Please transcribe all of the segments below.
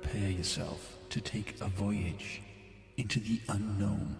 Prepare yourself to take a voyage into the unknown.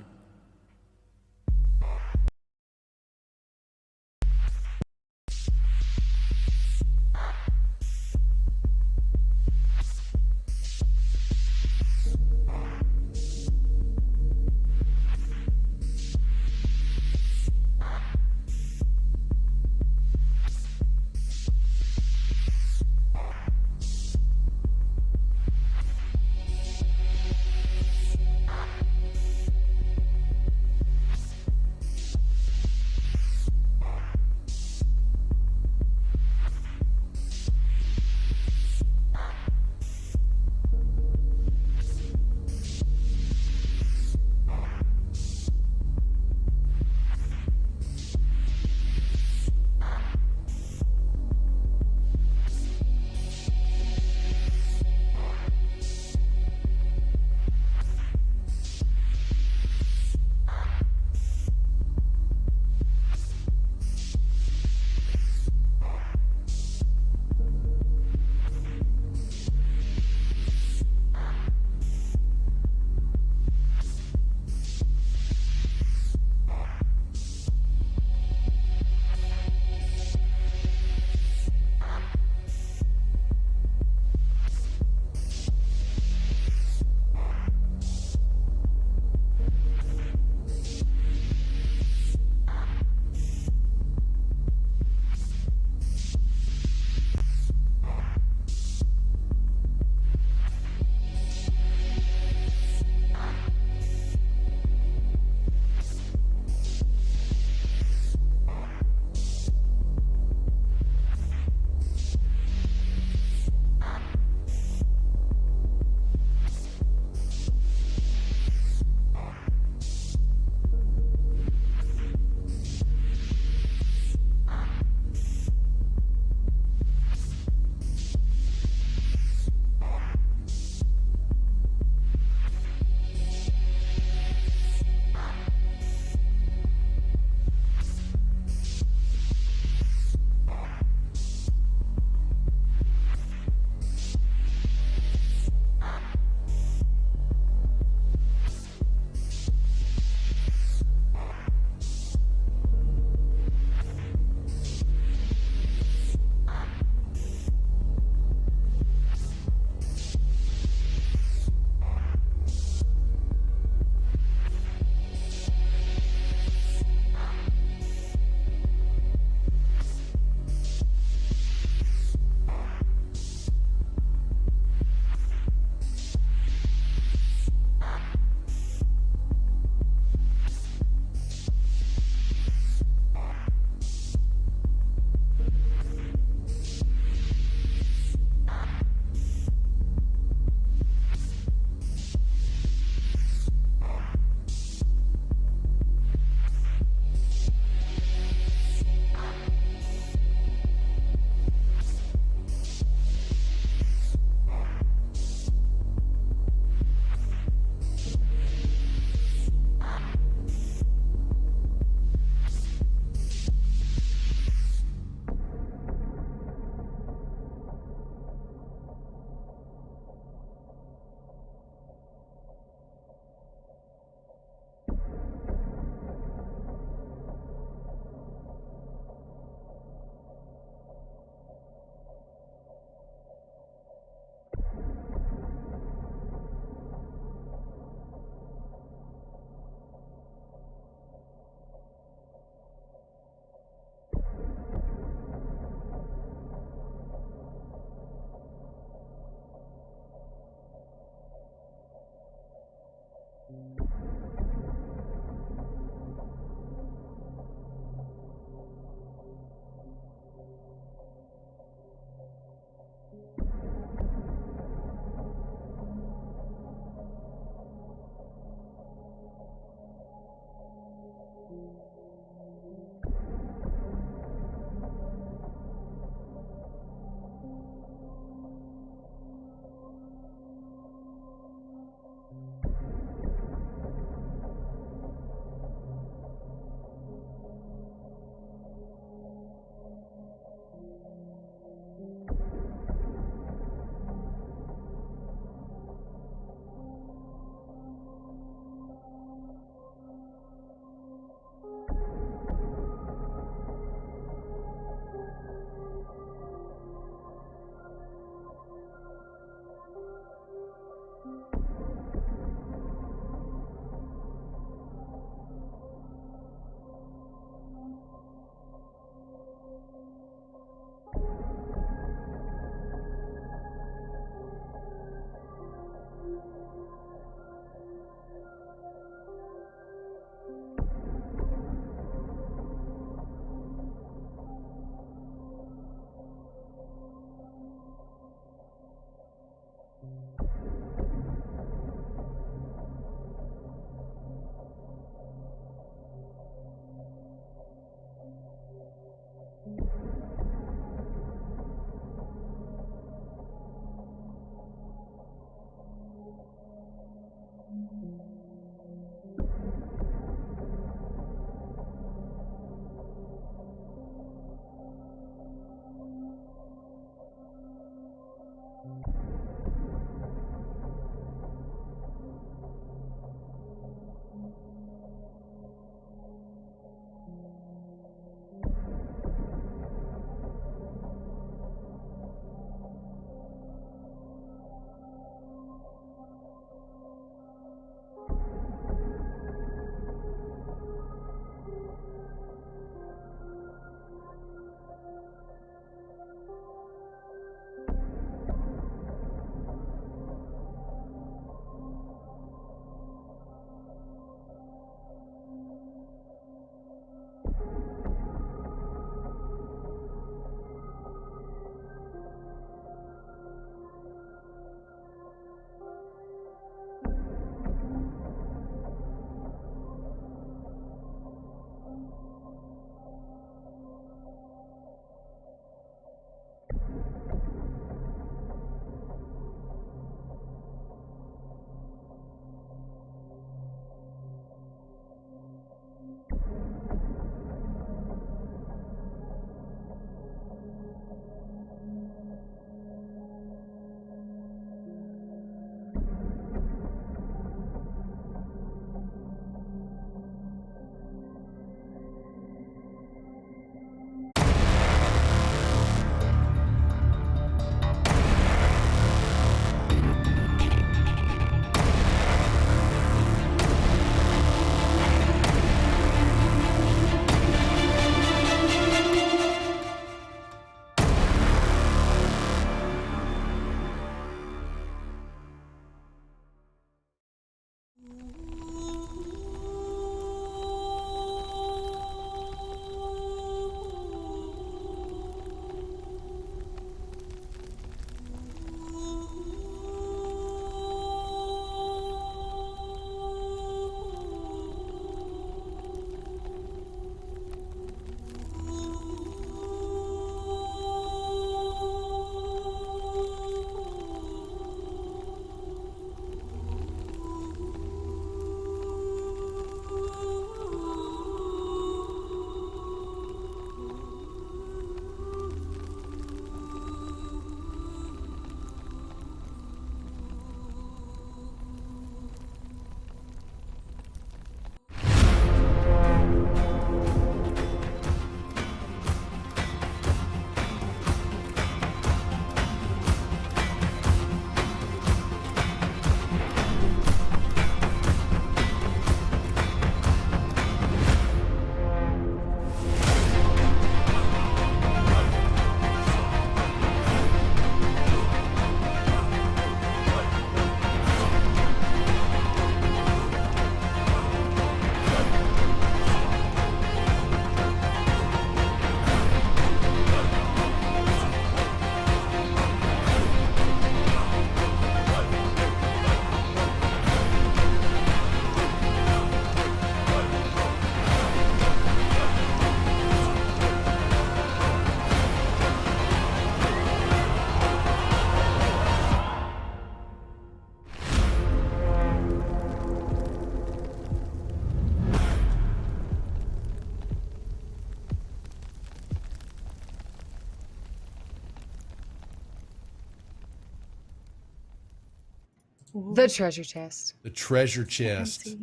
The treasure chest. The treasure chest.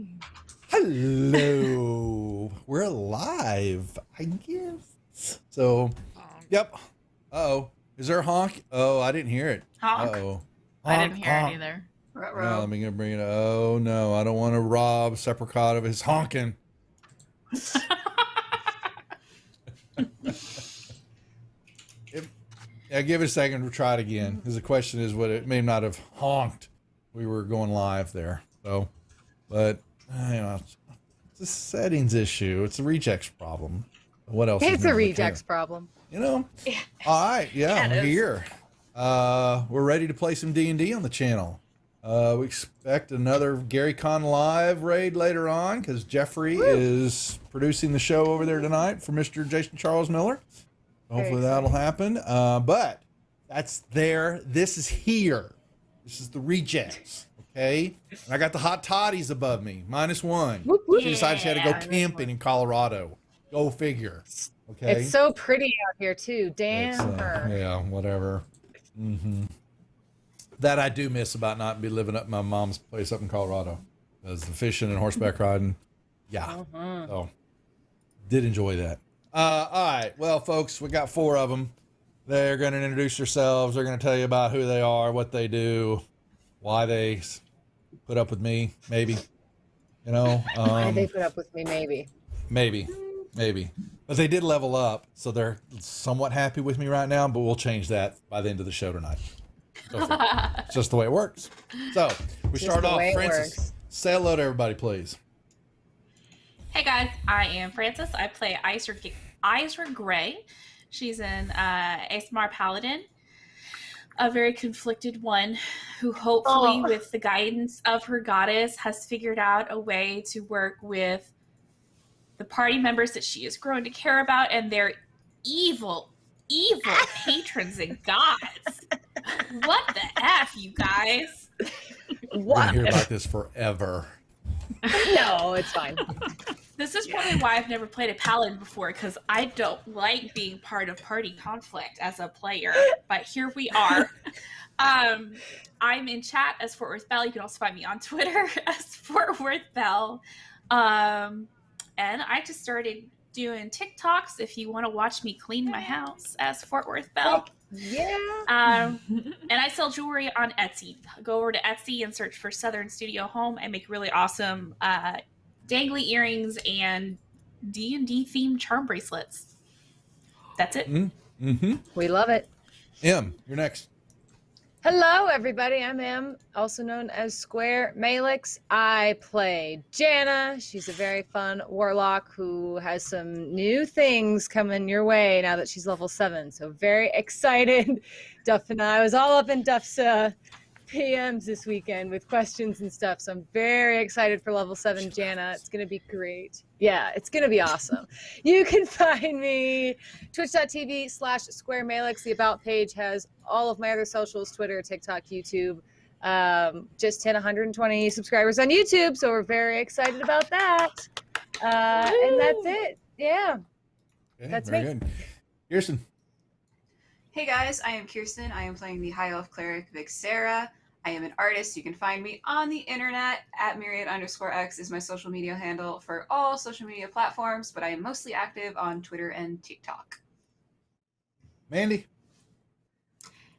Hello. We're live, I guess. So, yep. Uh-oh. Is there a honk? Oh, I didn't hear it. Honk. Uh-oh. I didn't hear it either. No, let me bring it. Oh, no. I don't want to rob Sepricot of his honking. Yeah, give it a second to try it again. Because the question is, what it may not have honked. We were going live there. So, but, it's a settings issue. It's a rejects problem. What else? It's a rejects problem. All right. Yeah, we're here. We're ready to play some D&D on the channel. We expect another Gary Con Live raid later on because Jeffrey is producing the show over there tonight for Mr. Jason Charles Miller. Hopefully that'll happen. But that's there. This is here. This is the rejects. Okay. And I got the hot toddies above me. -1. She decided she had to go camping in Colorado. Go figure. Okay. It's so pretty out here too. Damn her. Yeah, whatever. That I do miss about not be living up my mom's place up in Colorado. Because the fishing and horseback riding. Yeah. So did enjoy that. All right. Well, folks, we got 4 of them. They're going to introduce themselves. They're going to tell you about who they are, what they do, why they put up with me, maybe. Why they put up with me, maybe. Maybe. But they did level up, so they're somewhat happy with me right now, but we'll change that by the end of the show tonight. It's just the way it works. So, we start off. Francis, say hello to everybody, please. Hey guys, I am Francis. I play Isra Gray. She's an ASMR paladin, a very conflicted one who hopefully with the guidance of her goddess has figured out a way to work with the party members that she has grown to care about and their evil patrons and gods. What the F, you guys? We're going to hear about this forever. No, it's fine. This is probably why I've never played a paladin before, because I don't like being part of party conflict as a player, but here we are. I'm in chat as Fort Worth Bell. You can also find me on Twitter as Fort Worth Bell. And I just started doing TikToks if you want to watch me clean my house as Fort Worth Bell. Yeah. And I sell jewelry on Etsy. Go over to Etsy and search for Southern Studio Home. I make really awesome dangly earrings and D&D themed charm bracelets. That's it. We love it. Em, you're next. Hello, everybody. I'm Em, also known as Square Malix. I play Jana. She's a very fun warlock who has some new things coming your way now that she's level 7. So very excited. Duff and I was all up in Duff's PMs this weekend with questions and stuff. So I'm very excited for level 7 Jana. It's going to be great. Yeah, it's going to be awesome. You can find me twitch.tv/Square Malix. The About page has all of my other socials, Twitter, TikTok, YouTube. Just hit 120 subscribers on YouTube. So we're very excited about that. And that's it. Yeah. Okay, that's very me. good. Kirsten. Hey guys, I am Kirsten. I am playing the High Elf Cleric Vixera. I am an artist. You can find me on the internet at Myriad_X is my social media handle for all social media platforms, but I am mostly active on Twitter and TikTok. Mandy.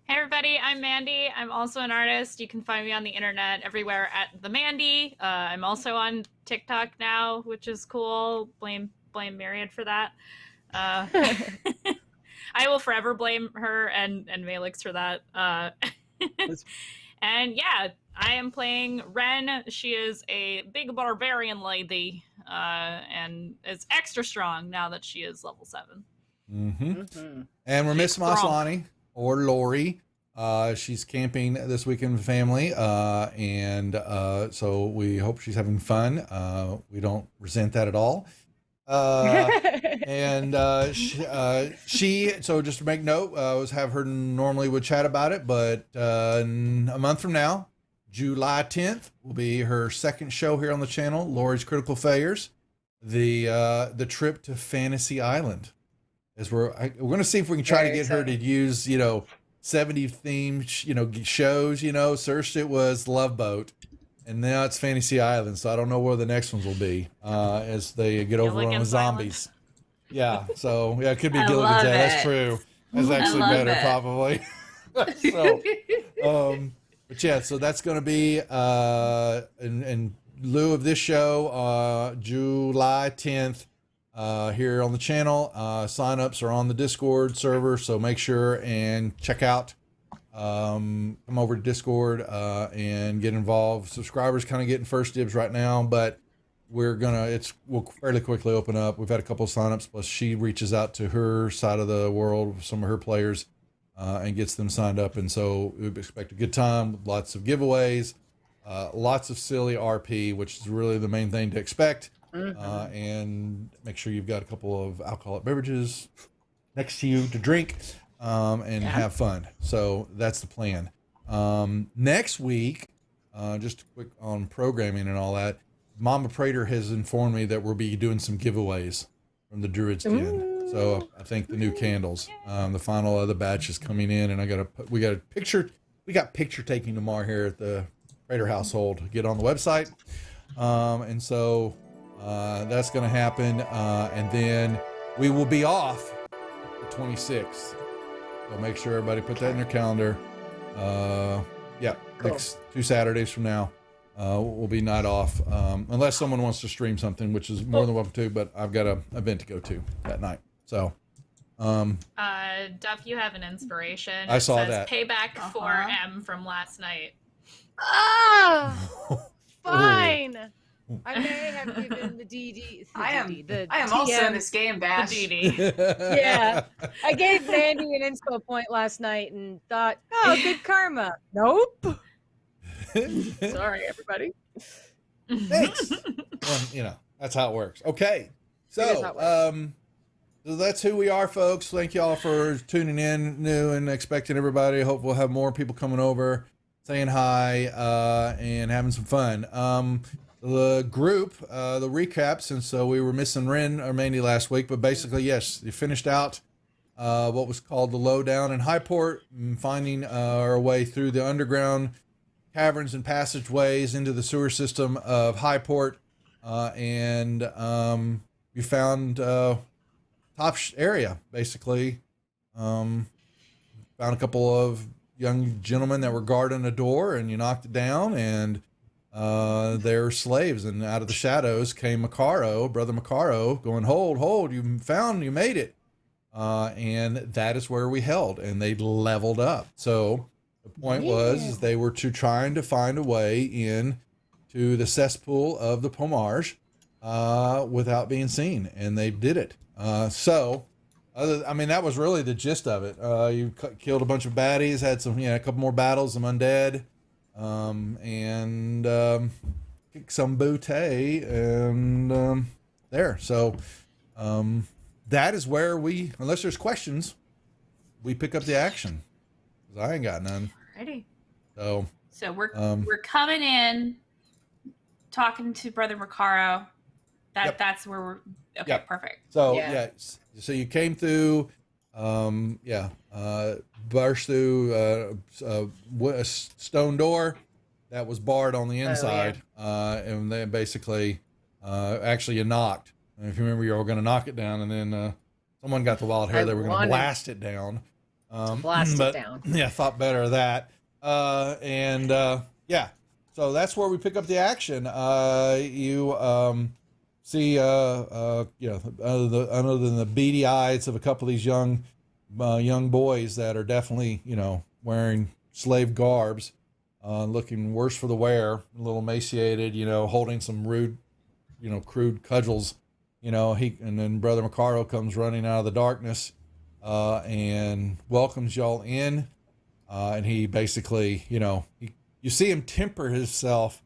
Hey everybody, I'm Mandy. I'm also an artist. You can find me on the internet everywhere at the Mandy. I'm also on TikTok now, which is cool. Blame Myriad for that. I will forever blame her and Malix for that. And yeah, I am playing Ren. She is a big barbarian lady and is extra strong now that she is level 7. And we're Miss Maslani or Lori. She's camping this weekend with family. So we hope she's having fun. We don't resent that at all. So just to make note, was have her normally would chat about it, but a month from now, July 10th, will be her second show here on the channel, Lori's Critical Failures, the trip to Fantasy Island. As we're going to see if we can try to get her to use, 70 themed, shows. First it was Love Boat, and now it's Fantasy Island. So I don't know where the next ones will be as they get over on the Gilligan's zombies. Yeah. So yeah, it could be I Gilligan's love Island. That's it. true. That's actually love better, it. probably. So, but yeah, so that's going to be in lieu of this show, July 10th, here on the channel. Sign-ups are on the Discord server, so make sure and check out. Come over to Discord and get involved. Subscribers kind of getting first dibs right now, but we'll fairly quickly open up. We've had a couple of signups, plus she reaches out to her side of the world, some of her players, and gets them signed up. And so we expect a good time, lots of giveaways, lots of silly RP, which is really the main thing to expect. And make sure you've got a couple of alcoholic beverages next to you to drink and have fun. So that's the plan. Next week, just quick on programming and all that, Mama Prater has informed me that we'll be doing some giveaways from the Druid's Den. So I think the new candles, the final other batch is coming in, and we got picture taking tomorrow here at the Prater household. Get on the website. And so that's going to happen. And then we will be off the 26th. So make sure everybody put that in their calendar. Next 2 Saturdays from now. Will be night off, unless someone wants to stream something, which is more than welcome to, but I've got an event to go to that night. So, Duff, you have an inspiration. I saw It says that. Payback for M from last night. Ah, fine. I may have given the DD. I am the also TM in this game, The Bash. DD. Yeah. I gave Mandy an inspo point last night and thought, oh, good karma. Nope. Sorry, everybody. Thanks. Well, that's how it works. Okay. It is how it So, so that's who we are, folks. Thank y'all for tuning in, new and expecting everybody. Hope we'll have more people coming over, saying hi, and having some fun. The group, the recap, since we were missing Ren or Mandy last week, but basically, yes, you finished out what was called the lowdown in Highport, and finding our way through the underground caverns and passageways into the sewer system of Highport, and you found top area, basically. Found a couple of young gentlemen that were guarding a door, and you knocked it down, and they're slaves. And out of the shadows came Macaro, Brother Macaro, going, hold, you made it. And that is where we held, and they leveled up. So the point was they were trying to find a way in to the cesspool of the Pomage without being seen, and they did it. That was really the gist of it. You killed a bunch of baddies, had a couple more battles, some undead, and kicked some booty, and there. So that is where unless there's questions, we pick up the action. 'Cause I ain't got none. Alrighty. So we're coming in, talking to Brother Macaro. Yep. That's where we're okay. Yep. Perfect. So Yeah. so you came through, burst through a stone door that was barred on the inside, and then basically, actually you knocked. And if you remember, you were going to knock it down, and then someone got the wild hair. They were going to blast it down. Blast it down. Yeah, thought better of that. So that's where we pick up the action. You see, other than the beady eyes of a couple of these young boys that are definitely, wearing slave garbs, looking worse for the wear, a little emaciated, holding some rude, crude cudgels, and then Brother Macaro comes running out of the darkness, and welcomes y'all in, and he basically, you see him temper himself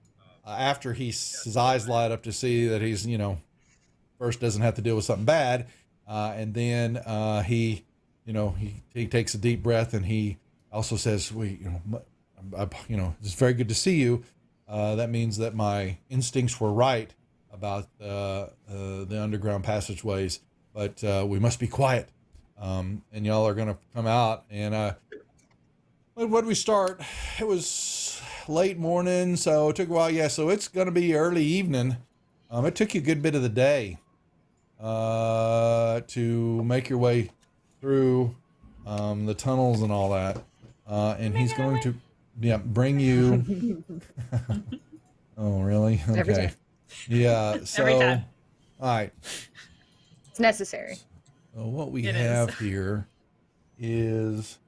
after his eyes light up to see that he's, first doesn't have to deal with something bad, and then he takes a deep breath, and he also says, it's very good to see you. That means that my instincts were right about the underground passageways, but we must be quiet. And y'all are going to come out, and When did we start? It was late morning, so it took a while. Yeah, so it's going to be early evening. It took you a good bit of the day to make your way through the tunnels and all that. And he's going to bring you. Oh, really? Okay. Every time. Yeah. So, Every time. all right. It's necessary. So what we It have is. here is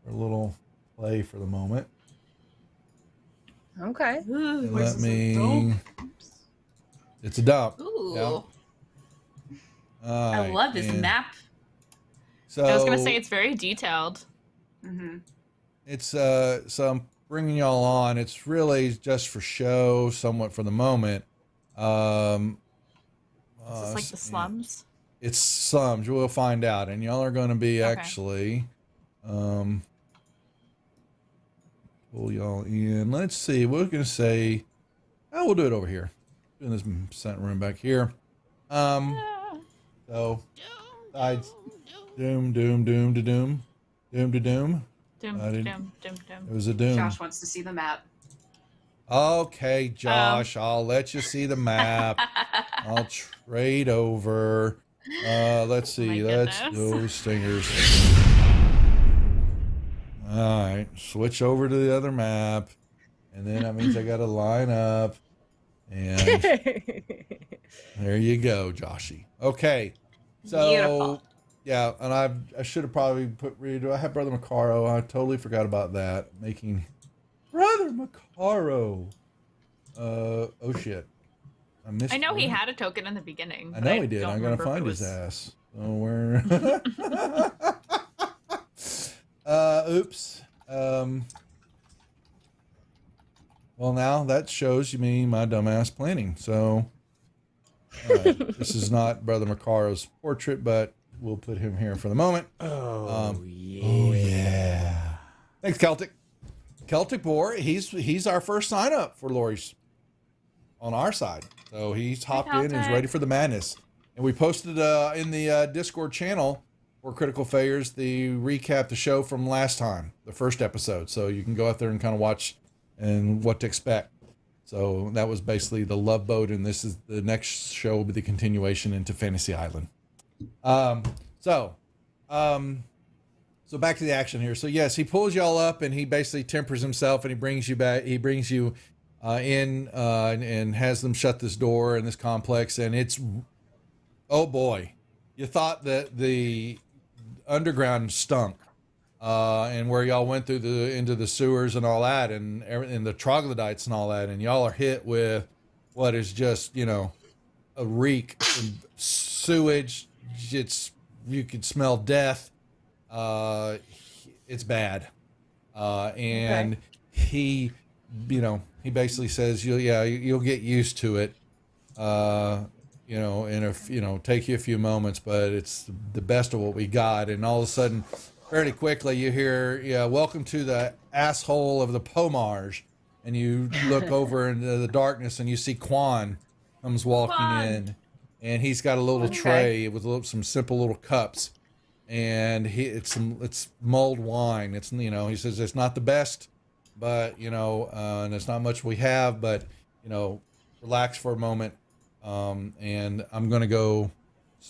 a little play for the moment. Okay. Ooh, And where's let this me. It's a dump. Ooh. Yeah. All I right, love this and map. So I was gonna say it's very detailed. Mm-hmm. it's so I'm bringing y'all on. It's really just for show, somewhat for the moment. Is this like the slums? It's slums. We'll find out, and y'all are going to be Okay. actually pull y'all in. Let's see. We're going to say, oh, we'll do it over here. In this center room back here. So sides. Doom, doom, doom, to doom, doom to doom. Dum, I didn't- dum, dum, dum. It was a doom. Josh wants to see the map. Okay, Josh, I'll let you see the map. I'll trade over. Let's see. My Let's goodness. those stingers. All right, switch over to the other map, and then that means I got to line up. And there you go, Joshy. Okay, so Beautiful. yeah, and I should have probably do I have Brother Macaro? I totally forgot about that. Making Brother Macaro. Oh shit. I missed. I know he one. had a token in the beginning. I but know he did. don't I'm gonna remember if find it his was- ass. So we're oops. Well, now that shows you me my dumbass planning. So this is not Brother Macaro's portrait, but we'll put him here for the moment. Oh, yeah. Oh yeah. Thanks, Celtic. Celtic Boar. He's our first sign up for Lori's on our side. So he's hopped in and is Celtic. ready for the madness. And we posted in the Discord channel for Critical Failures the recap the show from last time, the first episode. So you can go out there and kind of watch and what to expect. So that was basically the Love Boat, and this is the next show will be the continuation into Fantasy Island. So back to the action here. So yes, he pulls y'all up and he basically tempers himself and he brings you back. He brings you in and has them shut this door in this complex. And it's, oh boy, you thought that the underground stunk and where y'all went through into the sewers and all that and the troglodytes and all that. And y'all are hit with what is just, a reek of sewage. You can smell death. It's bad. And he basically says, you'll get used to it. Take you a few moments, but it's the best of what we got. And all of a sudden, fairly quickly, you hear, welcome to the asshole of the Pomage. And you look over into the darkness and you see Quan comes walking Quan. in. And he's got a little tray with some simple little cups. And it's mulled wine. It's, he says it's not the best, but, and it's not much we have, but, relax for a moment. And I'm going to go,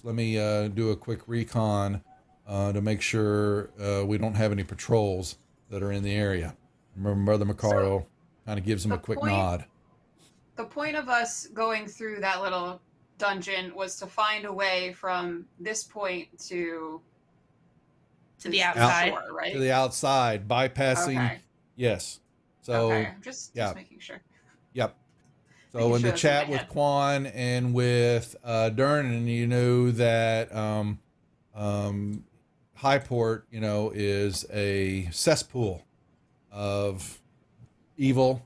let me do a quick recon to make sure we don't have any patrols that are in the area. Remember, Brother Macaro kind of gives him a the quick point- nod. The point of us going through that little dungeon was to find a way from this point to the outside. shore, right? To the outside, bypassing. Okay. Yes. So, okay. Just making sure. yep. So Making in sure the that's in chat my with head. Quan and with Dernan, you knew that Highport, is a cesspool of evil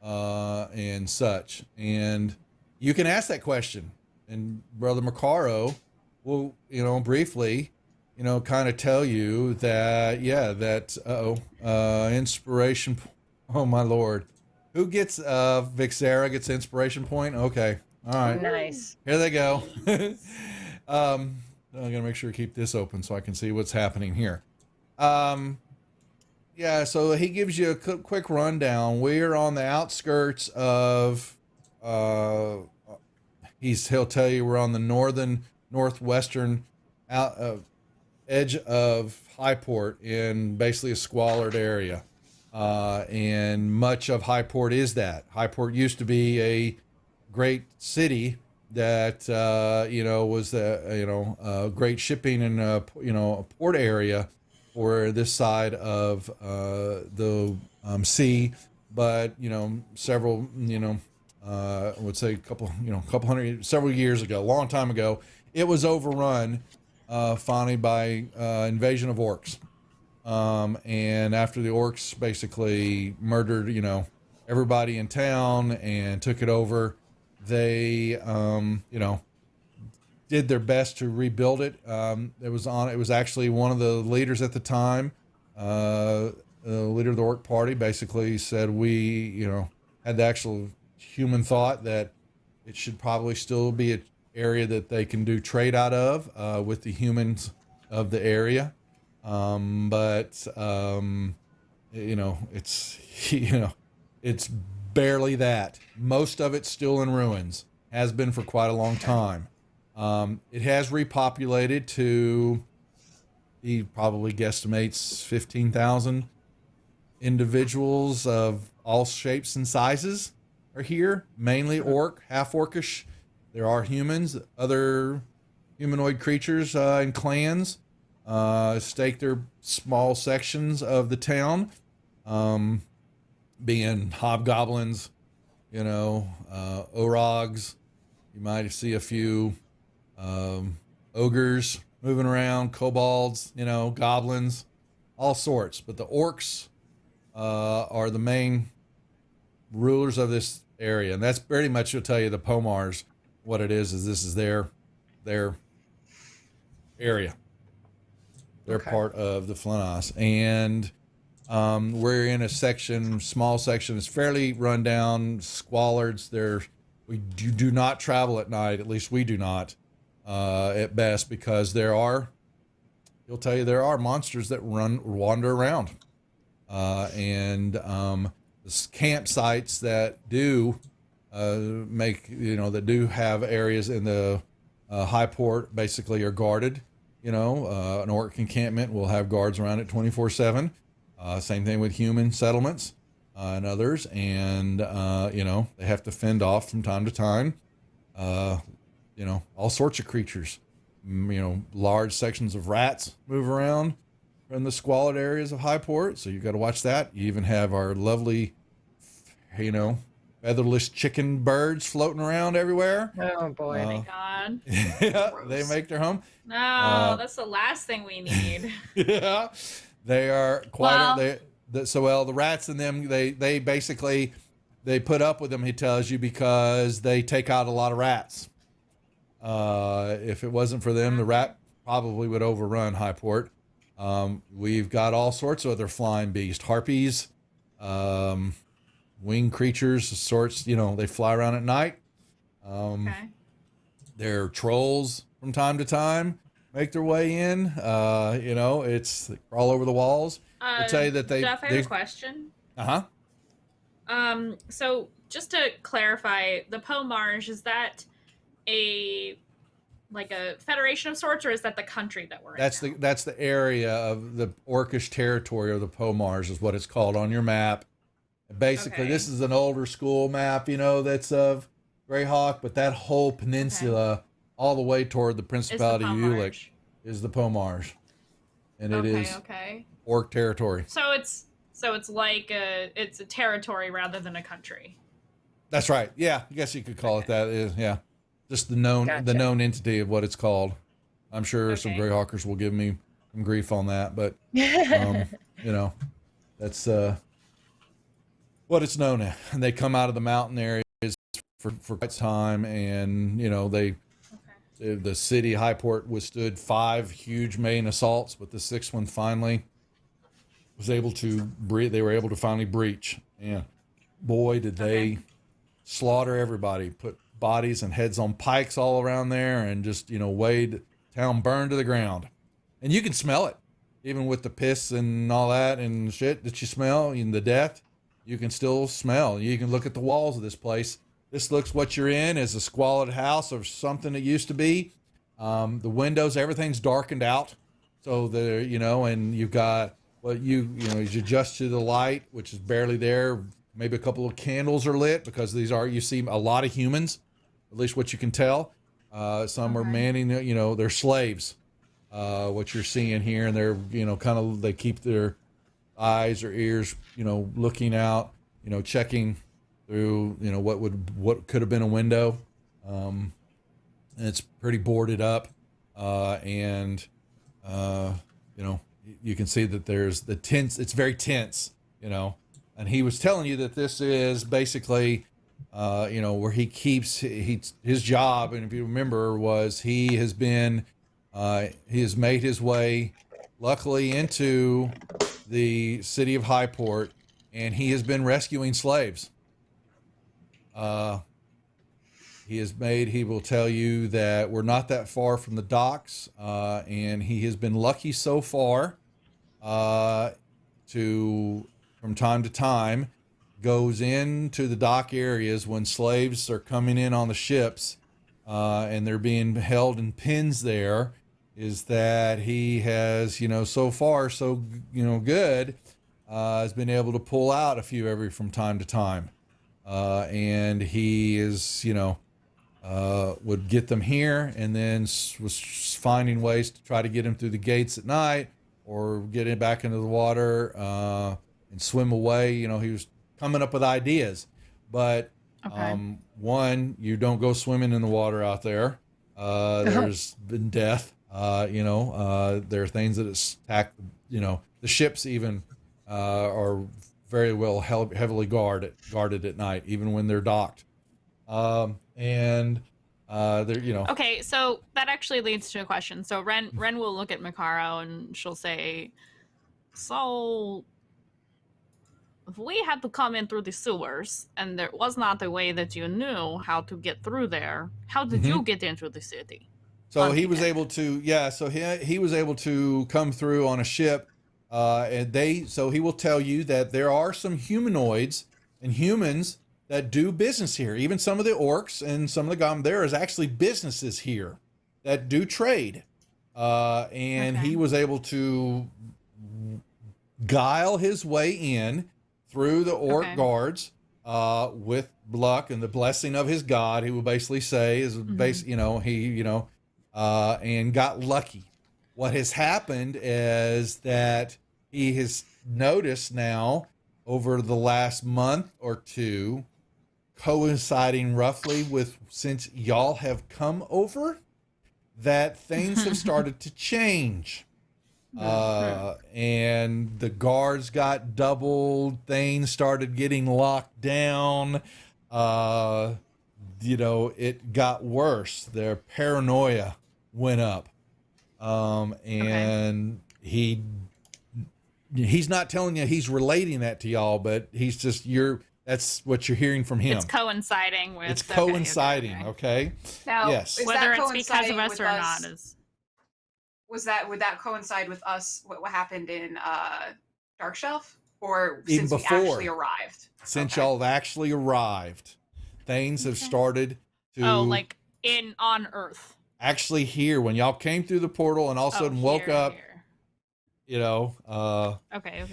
and such. And you can ask that question. And Brother Macaro will, briefly, kind of tell you that, inspiration. Oh, my Lord. Who gets, Vixera gets inspiration point? Okay. All right. Nice. Here they go. I'm going to make sure to keep this open so I can see what's happening here. Yeah, so he gives you a quick rundown. We're on the outskirts of. He'll tell you we're on the northwestern out edge of Highport in basically a squalid area, and much of Highport is that. Highport used to be a great city that was a great shipping and a port area for this side of the sea, but several I would say several years ago, a long time ago, it was overrun finally by invasion of orcs, and after the orcs basically murdered everybody in town and took it over, they did their best to rebuild it. It was actually one of the leaders at the time, the leader of the Orc Party, basically said we had the actual human thought that it should probably still be an area that they can do trade out of with the humans of the area, but it's barely that. Most of it's still in ruins, has been for quite a long time. It has repopulated to, he probably guesstimates 15,000 individuals of all shapes and sizes are here, mainly orc, half orcish. There are humans, other humanoid creatures and clans stake their small sections of the town, being hobgoblins, orogs. You might see a few ogres moving around, kobolds, goblins, all sorts. But the orcs are the main rulers of this area, and that's pretty much, will tell you the Pomars. What it is this is their area. They're part of the Flenos, and we're in a small section. It's fairly run down, squalid. We do not travel at night. At least we do not. At best, because he'll tell you there are monsters that wander around, and the campsites that do that do have areas in the Highport basically are guarded. An orc encampment will have guards around it 24/7. Same thing with human settlements and others, and they have to fend off from time to time. All sorts of creatures. Large sections of rats move around in the squalid areas of Highport, so you've got to watch that. You even have our lovely, featherless chicken birds floating around everywhere. Oh boy. Oh my god. Yeah, they make their home. No, that's the last thing we need. Yeah, they are quite. The rats in them, they basically they put up with them. He tells you because they take out a lot of rats. If it wasn't for them, the rat probably would overrun Highport. We've got all sorts of other flying beasts, harpies, winged creatures, sorts. They fly around at night. Okay. They're trolls from time to time, make their way in. They crawl over the walls. I'll tell you that Jeff, I have a question. So just to clarify, the Pomars, is that a federation of sorts, or is that the country that we're in? That's the area of the Orcish territory of the Pomars is what it's called on your map. Basically, This is an older school map, that's of Greyhawk, but that whole peninsula, all the way toward the Principality of Ulick, is the Pomars, and it is Orc territory. So it's like it's a territory rather than a country. That's right. Yeah, I guess you could call it that. Yeah, just the known entity of what it's called. I'm sure some Greyhawkers will give me some grief on that, but that's what it's known as. And they come out of the mountain areas for quite some time, and the city Highport withstood 5 huge main assaults, but the 6th one finally was able to breach. They were able to finally breach, and boy, did they slaughter everybody, put bodies and heads on pikes all around there, and just town burned to the ground, and you can smell it. even with the piss and all that and shit that you smell and the death, you can still smell. You can look at the walls of this place. This looks what you're in is a squalid house or something it used to be. The windows, everything's darkened out. So and you've got you adjust to the light, which is barely there. Maybe a couple of candles are lit because you see a lot of humans, at least what you can tell. Some are manning, they're slaves. What you're seeing here, and they're, they keep their eyes or ears, looking out, checking through, what could have been a window. And it's pretty boarded up. You can see that there's the tense, it's very tense, and he was telling you that this is basically, where he keeps his job. And if you remember, was he has made his way, luckily, into the city of Highport, and he has been rescuing slaves. He will tell you that we're not that far from the docks, and he has been lucky so far from time to time, goes into the dock areas when slaves are coming in on the ships, and they're being held in pens there, is that he has, so far, so, good, has been able to pull out a few from time to time. And he is, would get them here, and then was finding ways to try to get him through the gates at night or get him back into the water, and swim away. He was coming up with ideas, but one, you don't go swimming in the water out there. There's been death. There are things that attack, the ships even are very well heavily guarded at night, even when they're docked. They're, Okay, so that actually leads to a question. So Ren will look at Mikaro and she'll say, so if we had to come in through the sewers and there was not a way that you knew how to get through there, how did you get into the city? So he was able to, so he was able to come through on a ship, so he will tell you that there are some humanoids and humans that do business here. Even some of the orcs and some of the there is actually businesses here that do trade. He was able to guile his way in through the orc guards, with luck and the blessing of his god. He will basically say is and got lucky. What has happened is that he has noticed now over the last month or two, coinciding roughly with since y'all have come over, that things have started to change. And the guards got doubled, things started getting locked down. It got worse. Their paranoia went up. He's not telling you he's relating that to y'all, but he's just that's what you're hearing from him. It's coinciding with. It's coinciding. Okay. Now, yes. Whether it's because of us or not is. Would that coincide with us? What happened in Dark Shelf, or even since before we actually arrived? Since y'all have actually arrived, things have started to. Oh, like on Earth. Actually, here when y'all came through the portal and all of a sudden woke up. Here. Okay.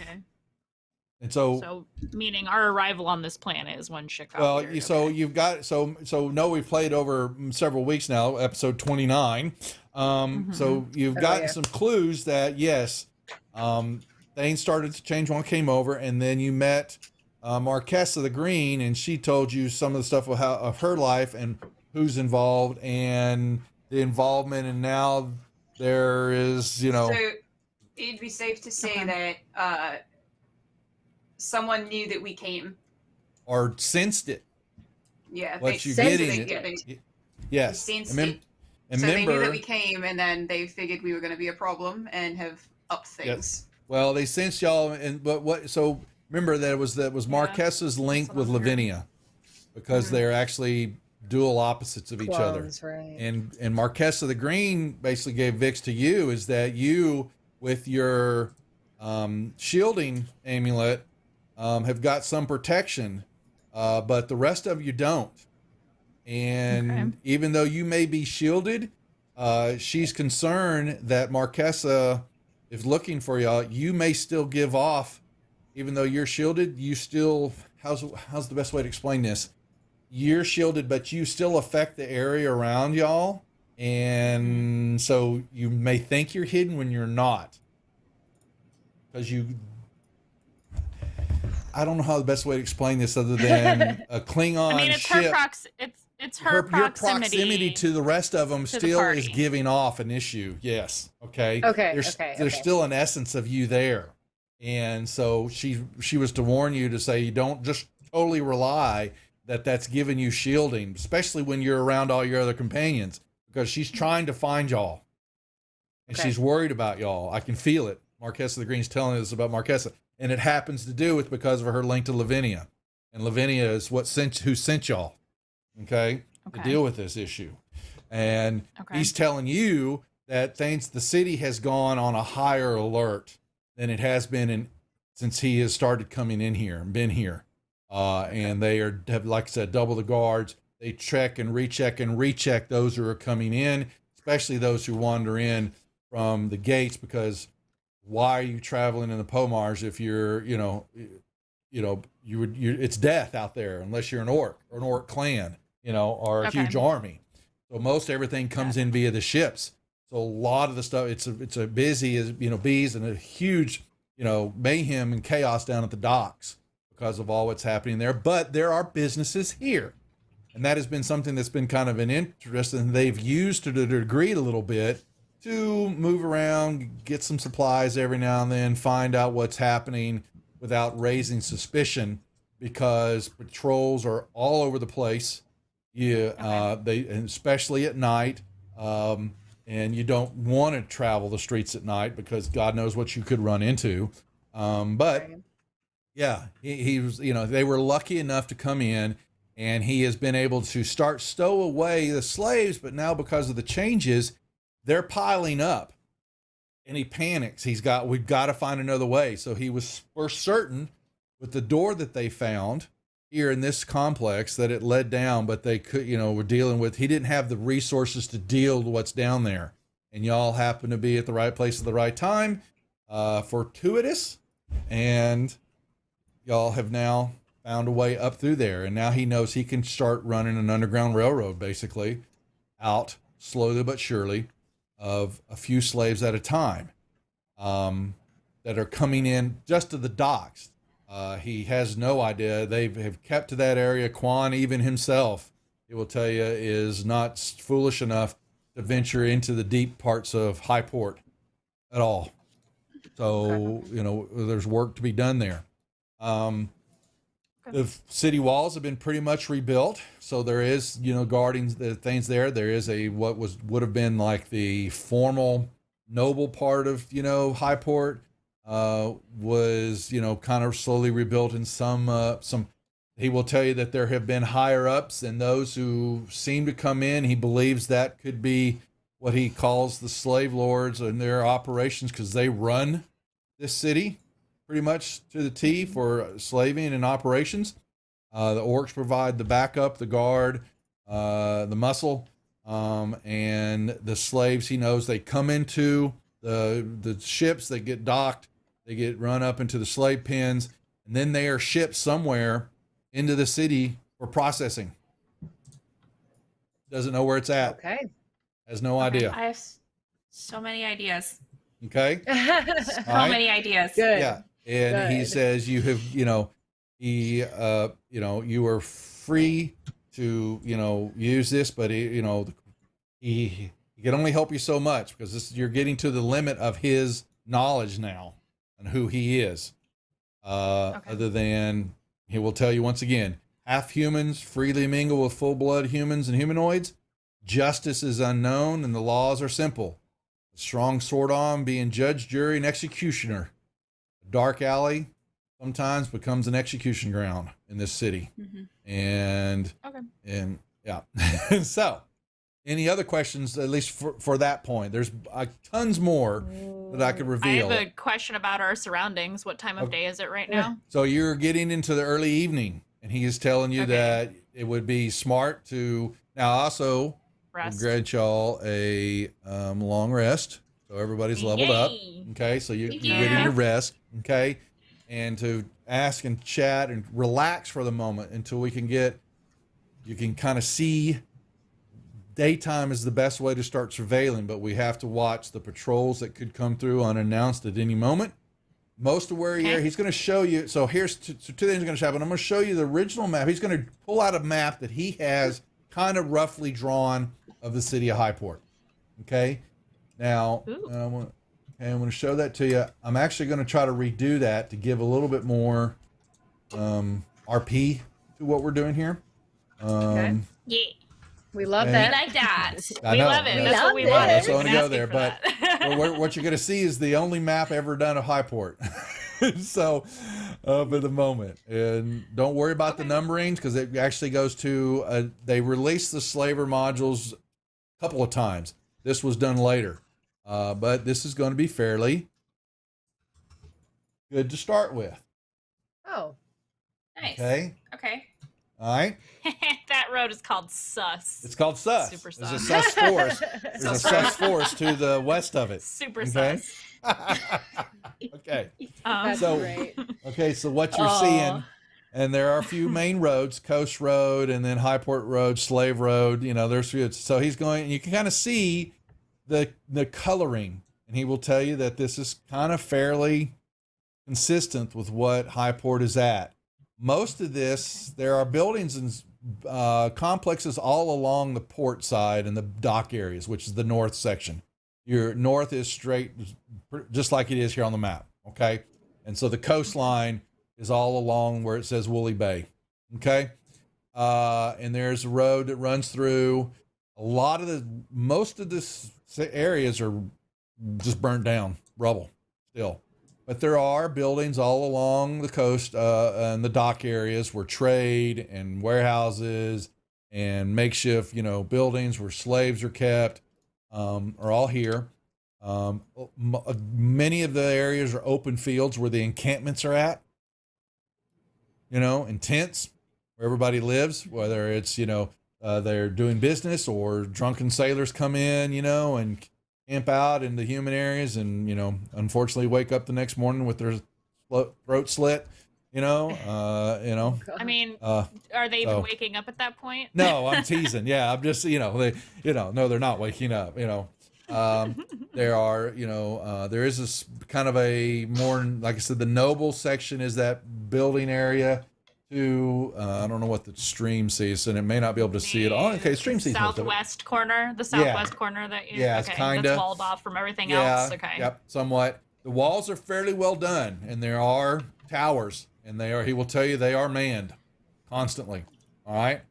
And so meaning our arrival on this planet is when shit got weird. You've got we've played over several weeks now, episode 29. So you've gotten some clues that yes, things started to change when I came over, and then you met Marquessa the Green, and she told you some of the stuff of her life and who's involved and the involvement, and now there is So it'd be safe to say that someone knew that we came or sensed it. Yeah, what you getting? Yes, sensed it. So they knew that we came, and then they figured we were going to be a problem and have upped things. Yes. Well, they sensed y'all, so remember that was Marquessa's link with Lavinia, because they're actually dual opposites of each other. Right. And Marquessa the Green basically gave Vix to you, is that you with your shielding amulet have got some protection, but the rest of you don't. And even though you may be shielded, she's concerned that Marquesa is looking for y'all. You may still give off, even though you're shielded, you still, how's the best way to explain this? You're shielded, but you still affect the area around y'all. And so you may think you're hidden when you're not. Because I don't know how the best way to explain this other than a Klingon I mean, it's ship. It's her Your proximity. proximity to the rest of them to the still party. is giving off an issue. Yes. Okay. Okay, There's okay. still an essence of you there. And so she was to warn you to say, you don't just totally rely that that's giving you shielding, especially when you're around all your other companions, because she's trying to find y'all. And Okay. she's worried about y'all. I can feel it. Marquesa the Green's telling us about Marquesa. And it happens to do with because of her link to Lavinia. And Lavinia is who sent y'all. Okay, to deal with this issue. And he's telling you that the city has gone on a higher alert than it has been since he has started coming in here and been here. And they have, like I said, double the guards. They check and recheck those who are coming in, especially those who wander in from the gates, because why are you traveling in the Pomars if you're, it's death out there unless you're an orc or an orc clan, or a huge army. So most everything comes in via the ships. So a lot of the stuff, it's a busy as bees and a huge mayhem and chaos down at the docks because of all what's happening there. But there are businesses here, and that has been something that's been kind of an interest, and they've used to the degree a little bit to move around, get some supplies every now and then, find out what's happening without raising suspicion, because patrols are all over the place. And especially at night, and you don't want to travel the streets at night because God knows what you could run into. But yeah, he was, they were lucky enough to come in, and he has been able to start stow away the slaves. But now, because of the changes, they're piling up, and he panics. We've got to find another way. So he was for certain with the door that they found here in this complex that it led down, but they could, were dealing with, he didn't have the resources to deal with what's down there. And y'all happen to be at the right place at the right time, fortuitous. And y'all have now found a way up through there. And now he knows he can start running an underground railroad, basically, out slowly but surely, of a few slaves at a time, that are coming in just to the docks. He has no idea. They have kept to that area. Quan, even himself, he will tell you, is not foolish enough to venture into the deep parts of Highport at all. So, there's work to be done there. The city walls have been pretty much rebuilt. So there is, guarding the things there. There is what would have been like the formal noble part of, Highport. Was kind of slowly rebuilt in some he will tell you that there have been higher ups and those who seem to come in. He believes that could be what he calls the slave lords and their operations, because they run this city pretty much to the T for slaving and operations. The orcs provide the backup, the guard, the muscle, and the slaves. He knows they come into the ships, they get docked, they get run up into the slave pens, and then they are shipped somewhere into the city for processing. Doesn't know where it's at. Okay. Has no idea. I have so many ideas. Okay. So All right. many ideas. Good. Yeah. And he Good. says you have, you are free to, use this, but he can only help you so much, because you're getting to the limit of his knowledge now and who he is. Other than he will tell you once again, half humans freely mingle with full blood humans and humanoids. Justice is unknown and the laws are simple. A strong sword arm being judge, jury, and executioner. A dark alley sometimes becomes an execution ground in this city. And yeah. So any other questions, at least for that point? There's tons more that I could I reveal. have a question about our surroundings. What time of day is it right now? So you're getting into the early evening, and he is telling you Okay. that it would be smart to now also Rest. grant y'all a long rest, so everybody's leveled up. Yay. Okay, so you're Yeah. getting your rest. Okay, and to ask and chat and relax for the moment until we can get. You can kind of see. Daytime is the best way to start surveilling, but we have to watch the patrols that could come through unannounced at any moment. Most of where Okay. he's going to show you. So here's two things going to happen. I'm going to show you the original map. He's going to pull out a map that he has kind of roughly drawn of the city of Highport. Okay. Now, Ooh. I'm going to show that to you. I'm actually going to try to redo that to give a little bit more RP to what we're doing here. Okay. Yeah. We love And- We that. like that. I We know. love it. We That's love what we it. want. That's We've what I been wanna go asking there, for that. Well, what you're going to see is the only map ever done of Highport. So, for the moment, and don't worry about the numberings because it actually goes to. They released the Slaver modules a couple of times. This was done later, but this is going to be fairly good to start with. Oh, Nice. Okay, Okay. all right. That road is called Sus. It's called Sus. Super There's a sus. Sus forest. There's a Sus forest to the west of it. Super Okay. sus. Okay. that's So- great. Okay, so what you're Aw. seeing, and there are a few main roads, Coast Road and then Highport Road, Slave Road, there's a few. So he's going, and you can kind of see the coloring, and he will tell you that this is kind of fairly consistent with what Highport is at. Most of this, there are buildings and complexes all along the port side and the dock areas, which is the north section. Your north is straight, just like it is here on the map, okay? And so the coastline is all along where it says Woolly Bay, okay? And there's a road that runs through. Most of this areas are just burnt down, rubble still. But there are buildings all along the coast and the dock areas where trade and warehouses and makeshift, buildings where slaves are kept are all here. Many of the areas are open fields where the encampments are at, in tents where everybody lives, whether it's, they're doing business or drunken sailors come in, and camp out in the human areas and, unfortunately wake up the next morning with their throat slit, I mean, are they even so- waking up at that point? No, I'm teasing. Yeah, I'm just, no, they're not waking up, there are, there is this kind of a more, like I said, the noble section is that building area to, I don't know what the stream sees, and it may not be able to see it. Oh, okay, stream sees most of it. Southwest corner, the southwest corner that you. Yeah, it's okay, kinda- that's walled off from everything Yeah, else. Okay. yep, somewhat. The walls are fairly well done, and there are towers, and he will tell you they are manned constantly. All right.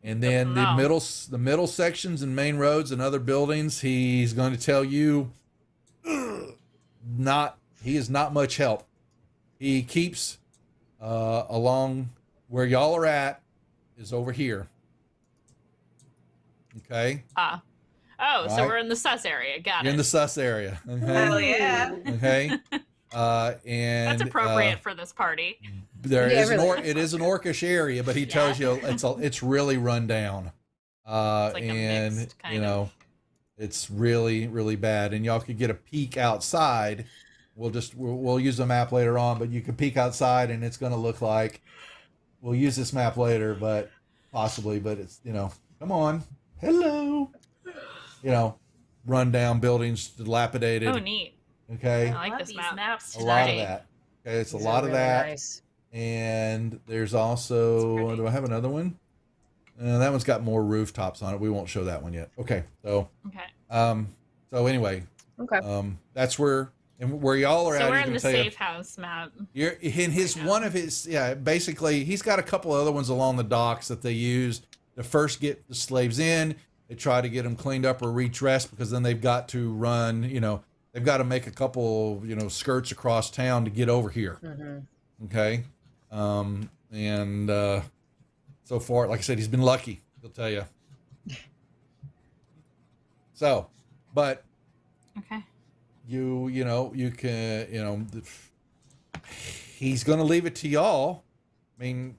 And then Wow. the middle sections and main roads and other buildings, he's going to tell you he is not much help. He keeps along where y'all are at is over here. Okay. Oh, so Right. we're in the sus area. Got You're it. in the sus area. Okay. Hell yeah. Okay. And That's appropriate for this party. There Yeah, is really. it is an orcish area, but he tells you it's really run down. like a And mixed kind of- it's really, really bad. And y'all could get a peek outside. We'll use the map later on, but you can peek outside and it's gonna look like we'll use this map later, but possibly, but it's come on. Hello. Run down buildings, dilapidated. Oh, neat. Okay. I like Love this these map. maps A tonight. lot of that. Okay, it's a These lot are of really that. nice. And there's also, pretty. do I have another one? That one's got more rooftops on it. We won't show that one yet. Okay. So, Okay. so anyway, Okay. that's where y'all are So at. we're he's in gonna the tell you- safe house map. You're in his one of his basically he's got a couple other ones along the docks that they use to first get the slaves in. They try to get them cleaned up or redressed because then they've got to run, they've got to make a couple, skirts across town to get over here. Mm-hmm. Okay. And so far, like I said, he's been lucky, he'll tell you. So, but Okay. you can, he's going to leave it to y'all. I mean,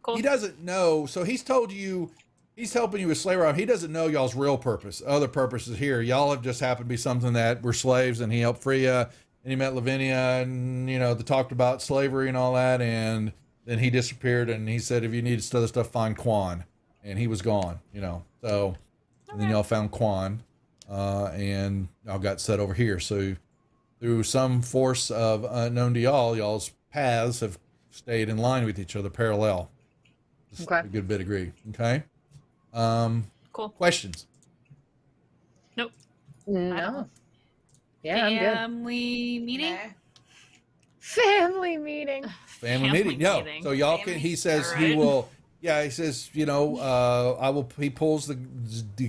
Cool. he doesn't know. So he's told you, he's helping you with slavery. He doesn't know y'all's real purpose. Other purposes here. Y'all have just happened to be something that we're slaves, and he helped free you, and he met Lavinia, and, they talked about slavery and all that. And then he disappeared, and he said, if you need other stuff, find Quan. And he was gone, So, and then y'all found Quan, and y'all got set over here. So through some force of unknown to y'all's paths have stayed in line with each other, parallel. Just Okay. a good bit agree. Okay. Cool. Questions? Nope. No. Yeah, I'm good. Family meeting. Nah. Family meeting. Family meeting. No. meeting. So y'all can, he says he Alright. will, he says, he pulls the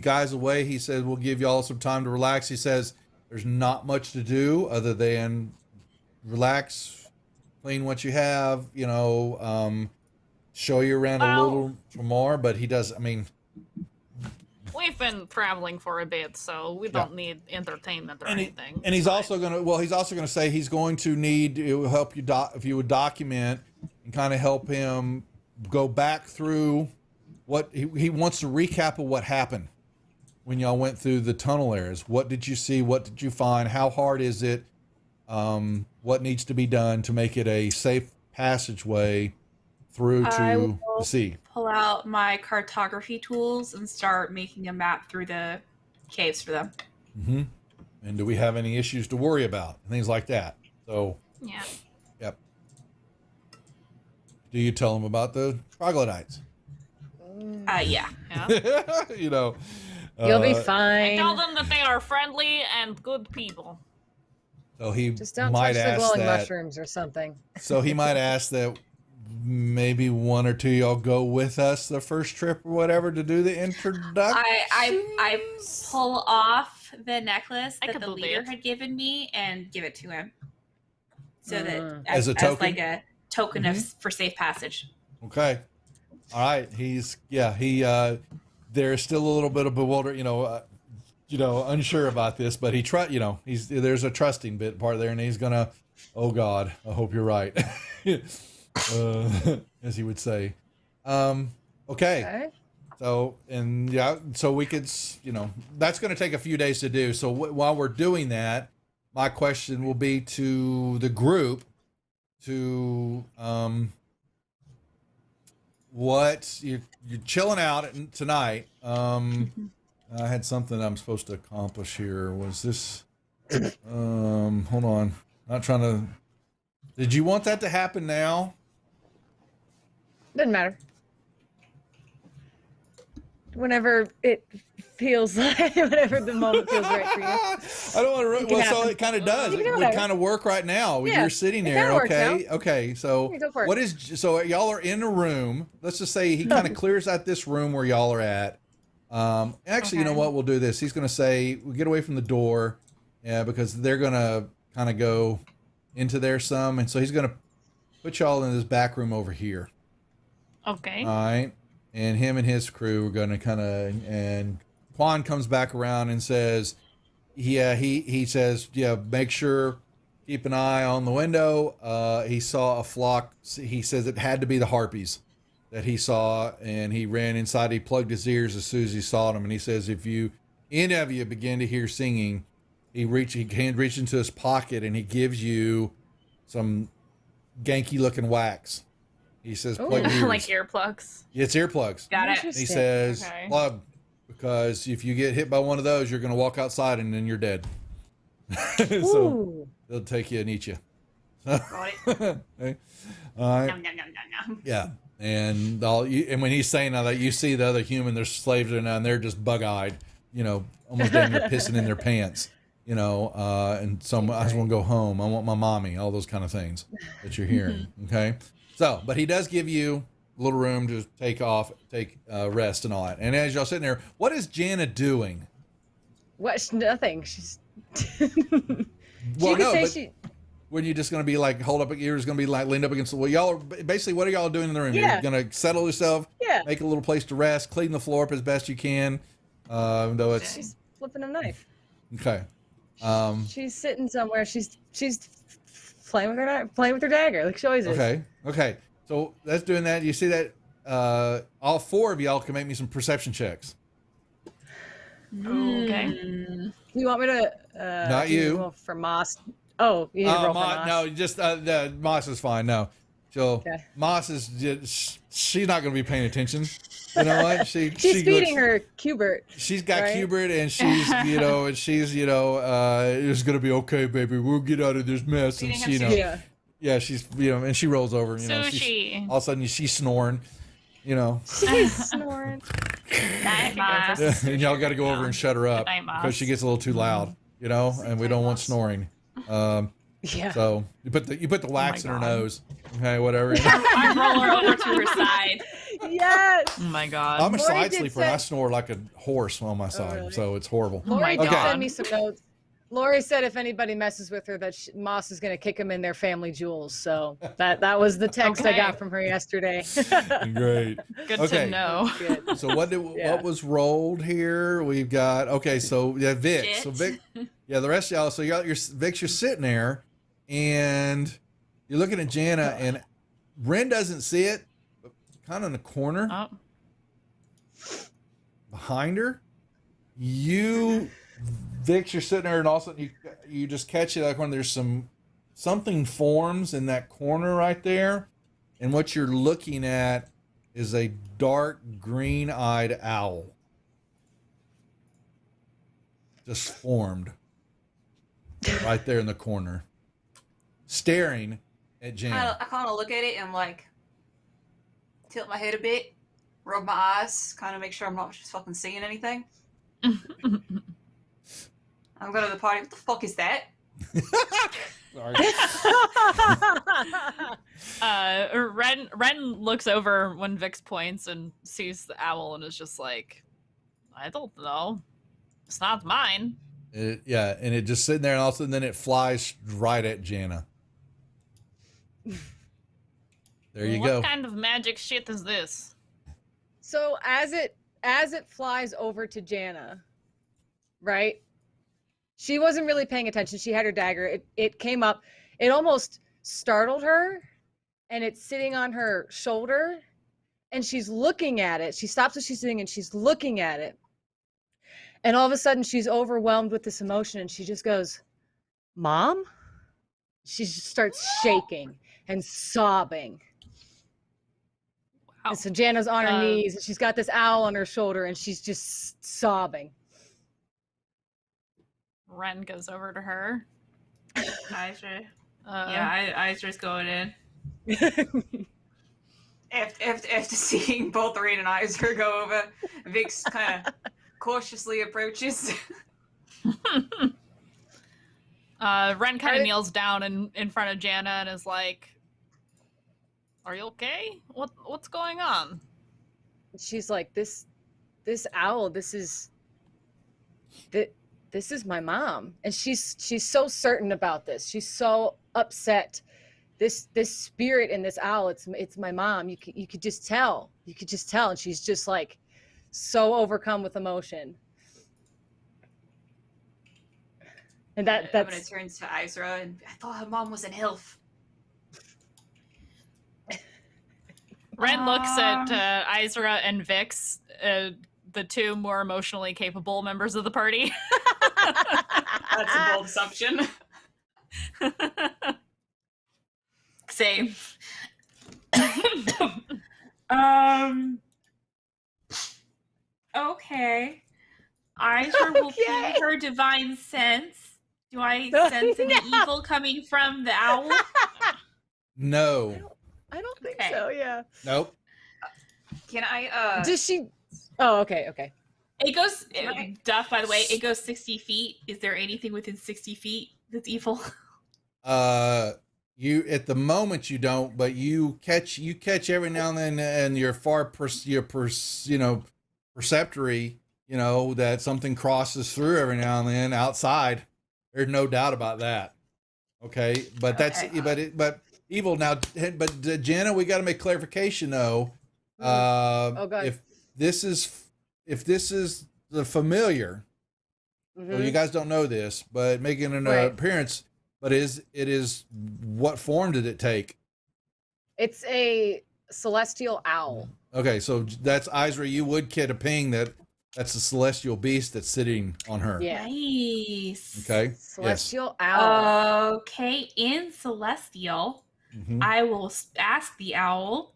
guys away. He says, we'll give y'all some time to relax. He says, there's not much to do other than relax, clean what you have, show you around a Well- little more, but he does, We've been traveling for a bit, so we don't need entertainment or anything. and he's It's also going to say he's going to need, it will help you, if you would document and kind of help him go back through what he wants to recap of what happened when y'all went through the tunnel areas. What did you see? What did you find? How hard is it? What needs to be done to make it a safe passageway through I to will the sea? Pull out my cartography tools and start making a map through the caves for them. Mm-hmm. And do we have any issues to worry about? Things like that. So, Yeah. yep. Do you tell them about the troglodytes? Yeah. Yeah. You'll You'll be Tell fine. them that they are friendly and good people. So he Just don't might touch the ask glowing that. mushrooms or something. So he might ask that maybe one or two of y'all go with us the first trip or whatever to do the introduction. I pull off the necklace I that could the believe leader it. had given me and give it to him, so that As a token? like a token of for safe passage. Okay. All right. There's still a little bit of unsure about this, but there's a trusting bit part there, and he's gonna, oh God, I hope you're right, as he would say. Okay. Okay. So we could, that's going to take a few days to do. So while we're doing that, my question will be to the group to, what you're chilling out tonight. I had something I'm supposed to accomplish here. Was this, hold on. Not trying to, did you want that to happen now? Doesn't matter. Whenever it feels like, whenever the moment feels right for you. I don't want to. can Well, so happen. it kind of does. You It can do would whatever. kind of work right now when Yeah, you're sitting it there. kinda works Okay. now. Okay. So Yeah, go for it. what is? So y'all are in a room. Let's just say he kind of clears out this room where y'all are at. Actually, you know Okay. what? We'll do this. He's going to say, "We get away from the door," because they're going to kind of go into there some, and so he's going to put y'all in this back room over here. Okay. All right. And him and his crew are going to kind of, and Quan comes back around and says, he says, make sure, keep an eye on the window. He saw a flock. He says it had to be the harpies that he saw, and he ran inside. He plugged his ears as soon as he saw them. And he says, if any of you begin to hear singing, he can reach into his pocket and he gives you some ganky looking wax. He says, plug your ears. Like earplugs. It's earplugs. Got it. He Interesting. says, Okay. plug, because if you get hit by one of those, you're going to walk outside and then you're dead. So Ooh. they'll take you and eat you. Got it. Okay. All right. Nom, nom, nom, nom, nom. Yeah. And and when he's saying all that, you see the other human, they're slaves there now, and they're just bug-eyed, almost damn near pissing in their pants, and some, I just want to go home. I want my mommy, all those kind of things that you're hearing. Okay. So, but he does give you a little room to take rest and all that. And as y'all sitting there, what is Jana doing? What? Nothing. She's. Well, you could no, say but she. when you're just going to be like, hold up, you're just going to be like leaned up against the wall. Y'all are basically, what are y'all doing in the room? Yeah. You're going to settle yourself, Yeah. make a little place to rest, clean the floor up as best you can. Though it's, flipping a knife. Okay. She's sitting somewhere. She's playing with her dagger, like she always is. Okay. So that's doing that. You see that? All four of y'all can make me some perception checks. Okay. Do you want me to? Not do you. roll for Moss. Oh, you need to roll for Moss. No, just Moss is fine. No, so Okay. Moss is just, she's not going to be paying attention. You know what? She's feeding her Cubert. She's got right? Cubert, and she's it's going to be okay, baby. We'll get out of this mess. And Feeding she, him Yeah. she's and she rolls over. Sushi. All of a sudden she's snoring. She's snoring. Night, Mom. And y'all got to go over and shut her up Good night, Moss. because she gets a little too loud. And we don't want snoring. Yeah. So you put the wax in her God. nose. Okay, whatever. I roll her over to her side. Yes. Oh my god. I'm a Lori side did sleeper. And say- I snore like a horse on my side, really? so it's horrible. Oh my Lori did God. send me some notes. Lori said if anybody messes with her, that Moss is going to kick them in their family jewels. So that was the text I Okay. got from her yesterday. Great. Good Okay. to know. Good. So what was rolled here? We've got So Vic. Shit. So Vic. Yeah, the rest of y'all. So y'all, Vic, you're sitting there, and you're looking at Jana, and Ren doesn't see it, but kind of in the corner Oh. behind her. You, Vic, you're sitting there, and all of a sudden you just catch it like when there's something forms in that corner right there, and what you're looking at is a dark green-eyed owl just formed right there in the corner, staring at Jana. I kind of look at it and like tilt my head a bit, rub my eyes, kind of make sure I'm not just fucking seeing anything. I'm going to the party. What the fuck is that? Sorry. Ren looks over when Vix points and sees the owl and is just like, I don't know. It's not mine. And it just sitting there, and all of a sudden, then it flies right at Jana. There you what go. kind of magic shit is this? So as it flies over to Jana, right? She wasn't really paying attention. She had her dagger. It came up. It almost startled her, and it's sitting on her shoulder, and she's looking at it. She stops what she's doing, and she's looking at it. And all of a sudden, she's overwhelmed with this emotion, and she just goes, "Mom?" She just starts shaking and sobbing. Wow. And so Jana's on her knees, and she's got this owl on her shoulder, and she's just sobbing. Ren goes over to her. Isra. Isra's going in. After seeing both Rain and Isra go over, Vix kind of cautiously approaches. Ren kind Are of they- kneels down in front of Jana and is like, "Are you okay? What's going on?" She's like, this owl, this is my mom. And she's so certain about this. She's so upset. This spirit in this owl, it's my mom. You could just tell. You could just tell. And she's just like so overcome with emotion. And I'm going to that's turn to Isra, and I thought her mom was an elf. Ren looks at Isra and Vix, the two more emotionally capable members of the party. That's a bold assumption. Same. Okay. Isra will Okay. feel her divine sense. Do I sense any No. evil coming from the owl? No. I don't think Okay. so, yeah. Nope. Can I, Does she Oh, okay. It goes, Right. Duff, by the way, it goes 60 feet. Is there anything within 60 feet that's evil? You at the moment you don't, but you catch every now and then, and your perceptory, that something crosses through every now and then outside. There's no doubt about that. Okay, but that's Okay. but evil now. But Jana, we got to make clarification though. Oh, God. If this is the familiar, So you guys don't know this, but making an Right. appearance. But it is what form did it take? It's a celestial owl. Okay, so that's Isra. You would kid a ping that's the celestial beast that's sitting on her. Yeah. Nice. Okay. Celestial owl. Okay, in Celestial, Mhm. I will ask the owl,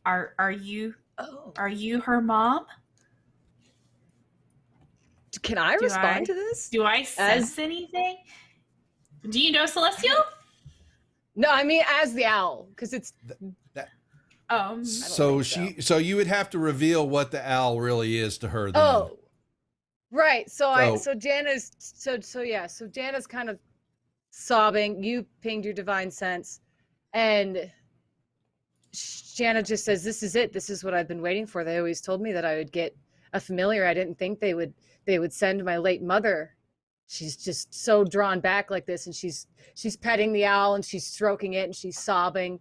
are you Oh. her mom? Can I Do respond I- to this? Do I sense anything? Do you know Celestial? No, I mean as the owl, because it's So think so you would have to reveal what the owl really is to her. Then. oh, right. So So- Jana's kind of sobbing. You pinged your divine sense, and Jana just says, "This is it. This is what I've been waiting for. They always told me that I would get a familiar. I didn't think they would send my late mother. She's just so drawn back like this, and she's petting the owl and she's stroking it and she's sobbing.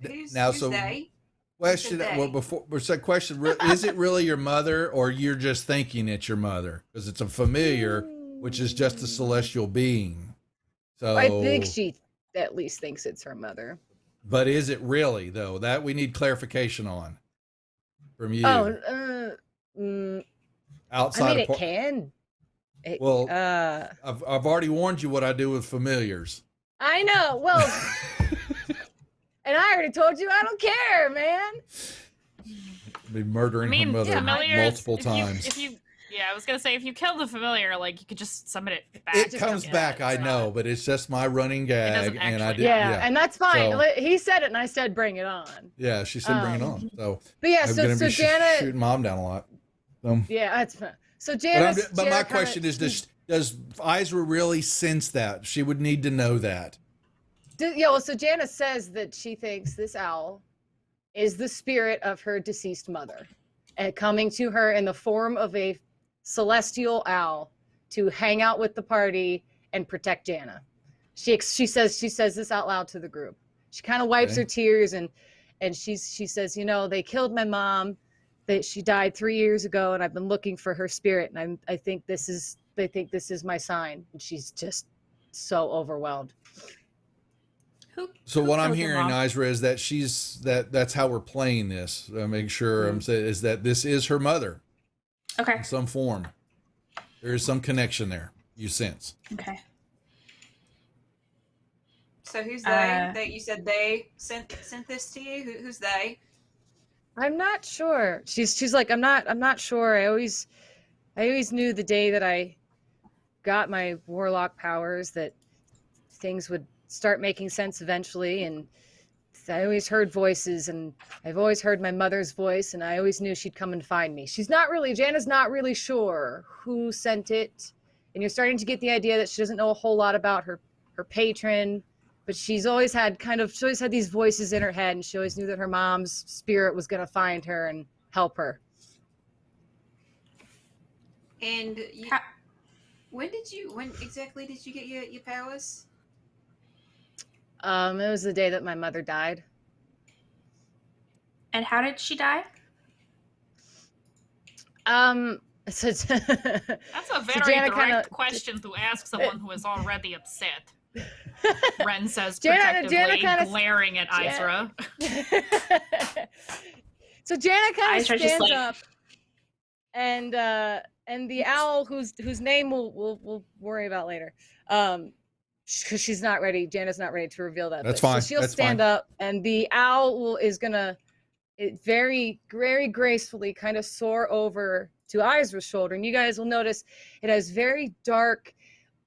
Who's so they? question. Today. Well, before question, is it really your mother, or you're just thinking it's your mother? Because it's a familiar, which is just a celestial being. So I think she at least thinks it's her mother. But is it really though? That we need clarification on from you. Outside I mean, of it par- can. Well, uh, I've already warned you what I do with familiars. I know. Well, and I already told you I don't care, man. Be murdering I mean, her mother familiars, multiple times. I was gonna say, if you kill the familiar, like, you could just summon it back. It just comes comes back, back. I know, but it's just my running gag, doesn't and I actually- did. Yeah, Yeah, and that's fine. So- He said it, and I said, "Bring it on." yeah. She said, "Bring it on." So But yeah, I'm so gonna be Jana. shooting mom down a lot. So, Yeah, that's fine. So but, Jana. but my question is, does Isra really sense that? She would need to know that. Yeah, well, so Jana says that she thinks this owl is the spirit of her deceased mother, and coming to her in the form of a celestial owl to hang out with the party and protect Jana. She says this out loud to the group. She kind of wipes Okay. her tears and she says, they killed my mom. That she died 3 years ago, and I've been looking for her spirit, and they think this is my sign. And she's just so overwhelmed. So Who what I'm killed your hearing, mom? Isra, is that that's how we're playing this. Make sure I'm saying is that this is her mother Okay. in some form. There is some connection there. You sense. Okay. So who's they? That you said they sent this to you? Who's they? I'm not sure. She's like, I'm not sure. I always knew the day that I got my warlock powers that things would start making sense eventually, and I always heard voices, and I've always heard my mother's voice, and I always knew she'd come and find me. Jana's not really sure who sent it, and you're starting to get the idea that she doesn't know a whole lot about her patron. But she's always had these voices in her head, and she always knew that her mom's spirit was going to find her and help her. And when exactly did you get your powers? It was the day that my mother died. And how did she die? So That's a very Jana direct kinda- question to ask someone who is already upset. Ren says Jana protectively, kinda- glaring at Isra. So Jana kind of Isra just stands like- up, and the owl, whose name we'll worry about later, because she's not ready. Jana's not ready to reveal that. That's but- fine, So she'll that's stand fine. up, and the owl is gonna very, very gracefully kind of soar over to Isra's shoulder, and you guys will notice it has very dark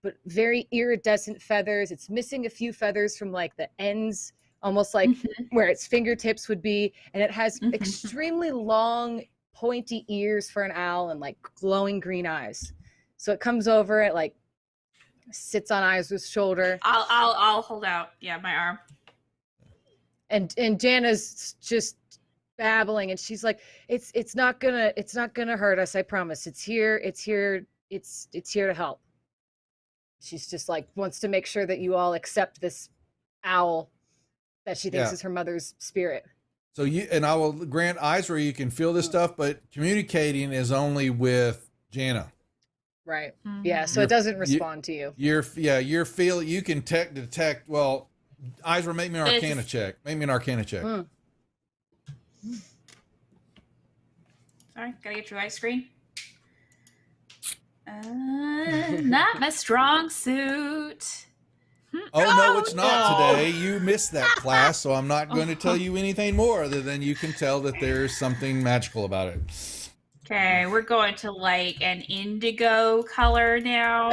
but very iridescent feathers. It's missing a few feathers from like the ends, almost like where its fingertips would be, and it has Mhm. extremely long pointy ears for an owl and like glowing green eyes. So it comes over, it like sits on Isra's shoulder, I'll hold out. Yeah, my arm. and Jana's just babbling, and she's like, it's not gonna hurt us, I promise. It's here to help. She's just like wants to make sure that you all accept this owl that she thinks Yeah. is her mother's spirit. So I will grant Isra, you can feel this stuff, but communicating is only with Jana. Right. Mhm. Yeah. So You're- it doesn't respond to you. You're feel you can detect. Well, Isra, make me an It's- Arcana check. Make me an Arcana check. Mm. Sorry, gotta get your ice screen. Not my strong suit. Oh no, it's not no. today. You missed that class, so I'm not going to tell you anything more other than you can tell that there's something magical about it. Okay, we're going to like an indigo color now.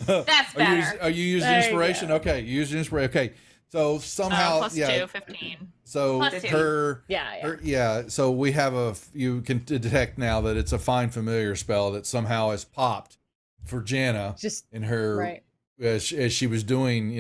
That's better. Are you using There you inspiration? go. Okay, you used inspiration. Okay, so somehow, Plus yeah. 2, 15. So Plus two. Yeah. So we have you can detect now that it's a find familiar spell that somehow has popped for Jana Just in her right. as she was doing,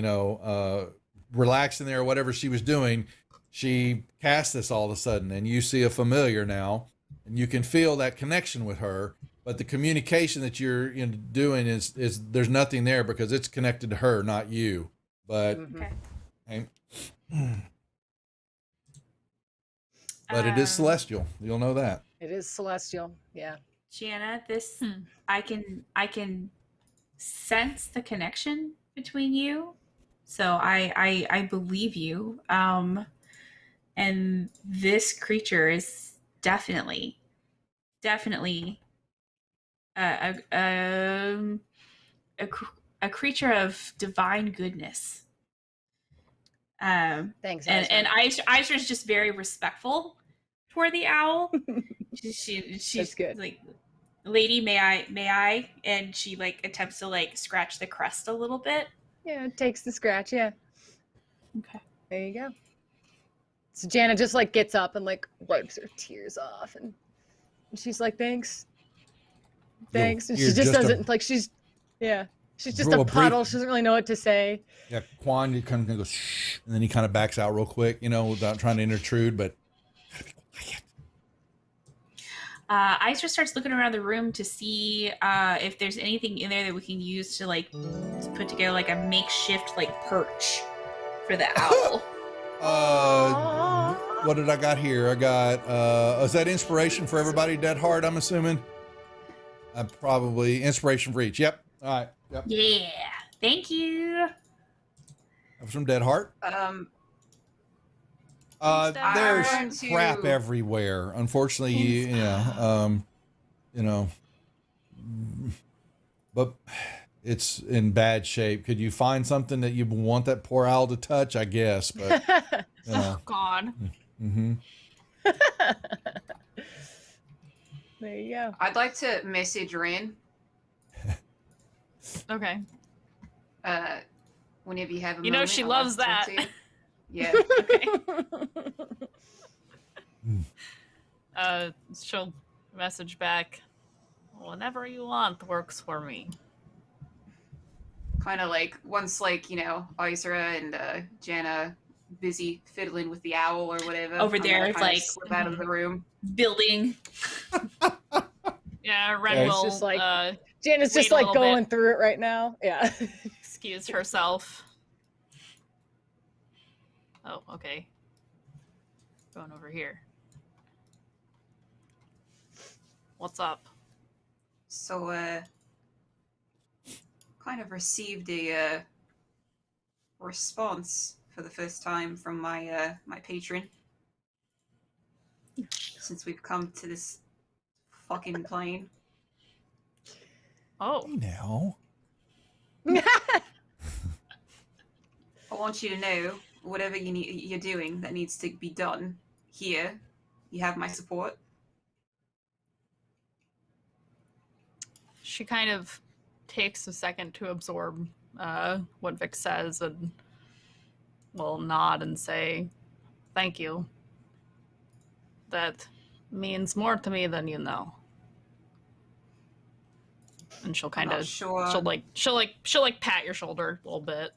relaxing there or whatever she was doing. She cast this all of a sudden, and you see a familiar now, and you can feel that connection with her. But the communication that you're doing is there's nothing there because it's connected to her, not you. But Mhm. Okay. but it is celestial. You'll know that. It is celestial. Yeah. Jana, this Hmm. I can sense the connection between you. So I believe you. And this creature is definitely a creature of divine goodness. Thanks. And Isra. Isra's just very respectful toward the owl. She's That's good. like, lady, may I? And she like attempts to like scratch the crest a little bit. Yeah, it takes the scratch. Yeah. Okay. There you go. So Jana just like gets up and like wipes her tears off, and she's like, "Thanks, thanks." And she you're just just a- doesn't like she's just Real a brief- puddle. She doesn't really know what to say. Yeah, Quan, you kind of goes shh, and then he kind of backs out real quick, without trying to intrude. But Isra starts looking around the room to see if there's anything in there that we can use to like to put together like a makeshift like perch for the owl. what did I got here? I got is that inspiration for everybody? Dead Heart, I'm assuming. Probably inspiration for each. Yep. All right. Yep. Yeah. Thank you. That was from Dead Heart. I'm There's going to- crap everywhere. Unfortunately, but it's in bad shape. Could you find something that you want that poor owl to touch? I guess, but Oh, God. mm-hmm. There you go. I'd like to message Rin Okay. whenever you have a You know moment. she I'd like loves to talk that. to you. Yeah. Okay. She'll message back. Whenever you want works for me. Kind of like once Isra and Jana busy fiddling with the owl or whatever. Over I'm there, gonna it's kinda like- slip out of the room. Building. Yeah, Ren Okay. will It's just like- uh, Jana's just Wait a like little going bit. through it right now. Yeah. excuse herself. Oh, okay. Going over here. What's up? So, kind of received a response for the first time from my my patron since we've come to this fucking plane. Oh, Now, I want you to know whatever you're doing that needs to be done here. You have my support. she kind of takes a second to absorb what Vic says and will nod and say, "Thank you. That means more to me than you know." And she'll I'm kind not of sure. she'll pat your shoulder a little bit.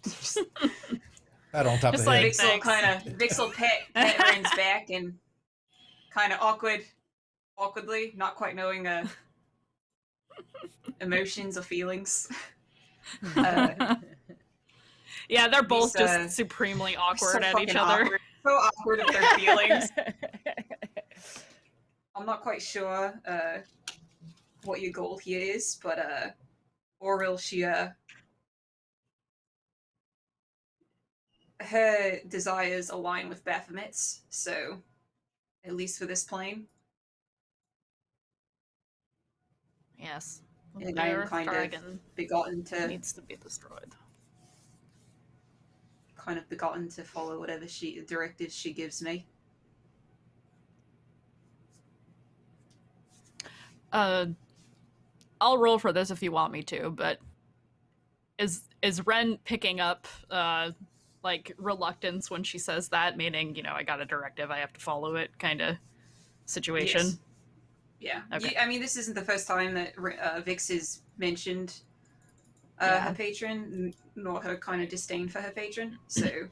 pat on top Just of the like- head. Vix will pat Ren's back and kind of awkwardly, not quite knowing emotions or feelings. Yeah, they're both These, just supremely awkward so at each fucking other. awkward. So awkward with their feelings. I'm not quite sure what your goal here is, but Orville, she her desires align with Baphomet's, so at least for this plane. Yes. And The I am Earth kind Dragon of begotten to needs to be destroyed. follow whatever directives she gives me. I'll roll for this if you want me to, but is Ren picking up like reluctance when she says that, meaning, you know, I got a directive, I have to follow it kind of situation? Yes. Yeah. Okay. I mean, this isn't the first time that Vix has mentioned Yeah. her patron, nor her kind of disdain for her patron. So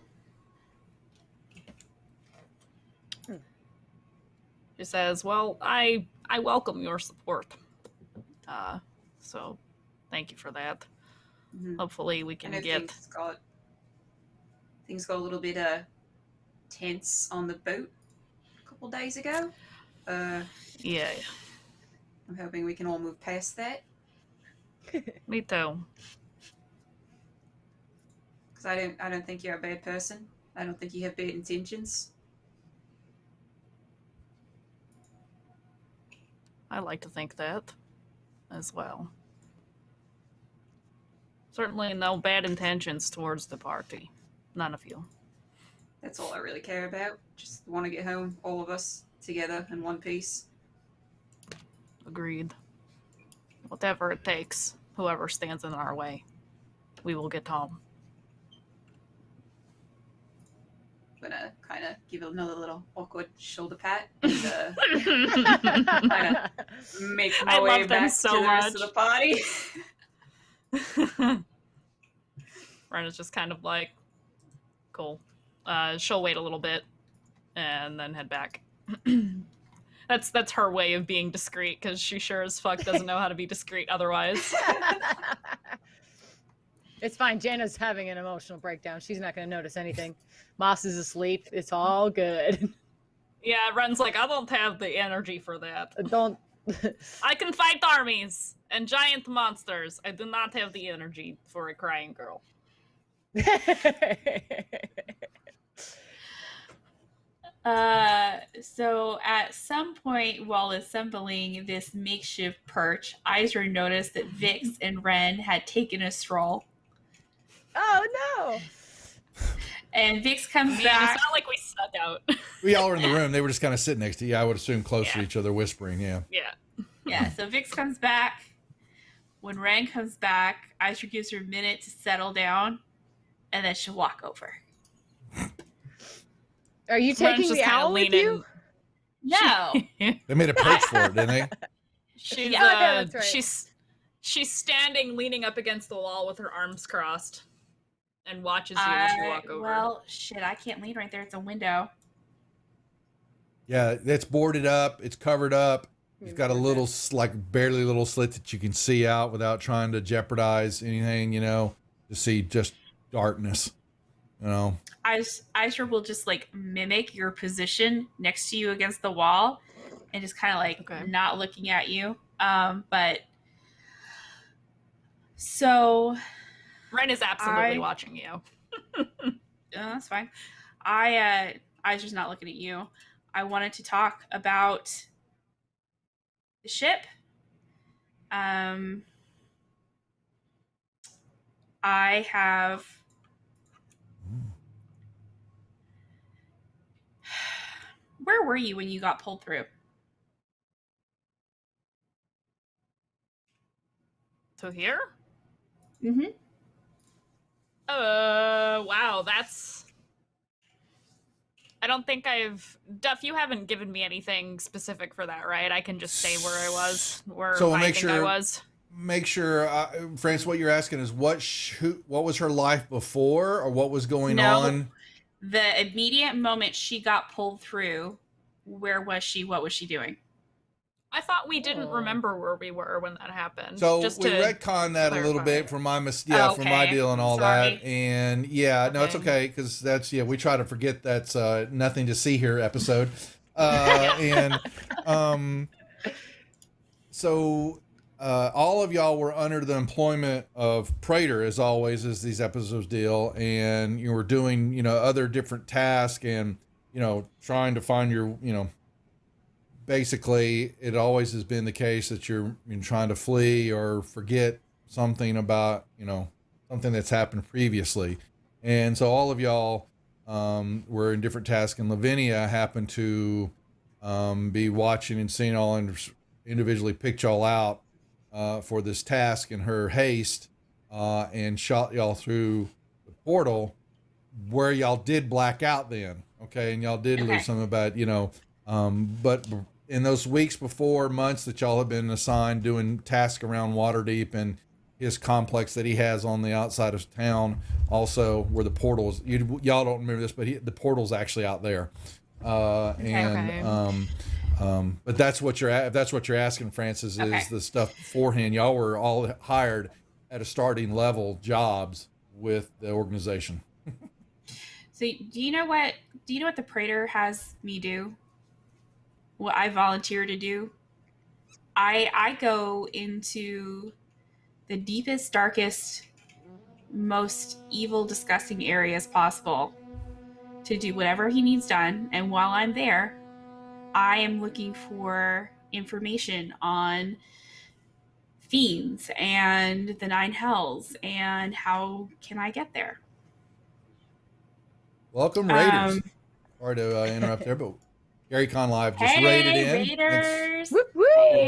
She says, well, I welcome your support. So thank you for that. mhm. Hopefully we I can know get... things got a little bit tense on the boat a couple days ago. Yeah, I'm hoping we can all move past that, me too. because I don't think you're a bad person. I don't think you have bad intentions. I like to think that as well. Certainly no bad intentions towards the party. None of you. That's all I really care about. Just want to get home, all of us together in one piece. Agreed. Whatever it takes, whoever stands in our way, we will get home. I'm gonna kind of give it another little awkward shoulder pat and make my I way love them back so to the rest of much. the party. Ren is just kind of like, cool. She'll wait a little bit and then head back. That's her way of being discreet, because she sure as fuck doesn't know how to be discreet otherwise. It's fine. Jana's having an emotional breakdown. She's not going to notice anything. Moss is asleep. It's all good. Yeah, Ren's like, I don't have the energy for that. Don't. I can fight armies and giant monsters. I do not have the energy for a crying girl. So at some point while assembling this makeshift perch, Izra noticed that Vix and Ren had taken a stroll. Oh no! And Vix comes Man, back. it's not like we snuck out. We all were in the room. They were just kind of sitting next to you. I would assume close to Yeah. each other, whispering. Yeah. Yeah. Yeah, so Vix comes back. When Ren comes back, Izra gives her a minute to settle down, and then she'll walk over. Are you Ren's taking just the kinda owl with you? No. They made a perch for it, didn't they? She's Yeah, that's right. she's standing leaning up against the wall with her arms crossed and watches you as you walk over. Well, shit, I can't lean right there. It's a window. Yeah, it's boarded up. It's covered up. You've got a little, like, barely little slit that you can see out without trying to jeopardize anything, you know, to see just darkness, you know. Izra will just like mimic your position next to you against the wall and just kind of like Okay. not looking at you. But so Ren is absolutely watching you. that's fine. Izra's not looking at you. I wanted to talk about the ship. I have where were you when you got pulled through? To here? Mm-hmm. Wow, that's... I don't think Duff, you haven't given me anything specific for that, right? I can just say where I was, where So we'll I make think I sure- was. Make sure, France, what you're asking is what was her life before, or what was going No. on? The immediate moment she got pulled through, where was she? What was she doing? I thought we didn't Oh. remember where we were when that happened. So just we to retconned that a little clarify. bit from my from my Okay. deal and all Sorry. that, and yeah, no, it's Okay. okay because that's we try to forget that's nothing to see here episode. And so all of y'all were under the employment of Prater, as always, as these episodes deal, and you were doing, you know, other different tasks and, you know, trying to find your, you know, basically it always has been the case that you're trying to flee or forget something about, you know, something that's happened previously. And so all of y'all were in different tasks, and Lavinia happened to be watching and seeing all individually pick y'all out for this task in her haste, and shot y'all through the portal where y'all did black out then. Okay. And y'all did lose some about, you know, but in those weeks before, months that y'all have been assigned doing tasks around Waterdeep and his complex that he has on the outside of town, also where the portal is, y'all don't remember this, but the portal's actually out there. But that's what you're asking, Francis, is the stuff beforehand. Y'all were all hired at a starting level jobs with the organization. So do you know what the Praetor has me do? What I volunteer to do? I go into the deepest, darkest, most evil, disgusting areas possible to do whatever he needs done. And while I'm there, I am looking for information on fiends and the Nine Hells and how can I get there. Welcome, Raiders. Sorry to interrupt there, but Gary Con Live just raided in. Raiders!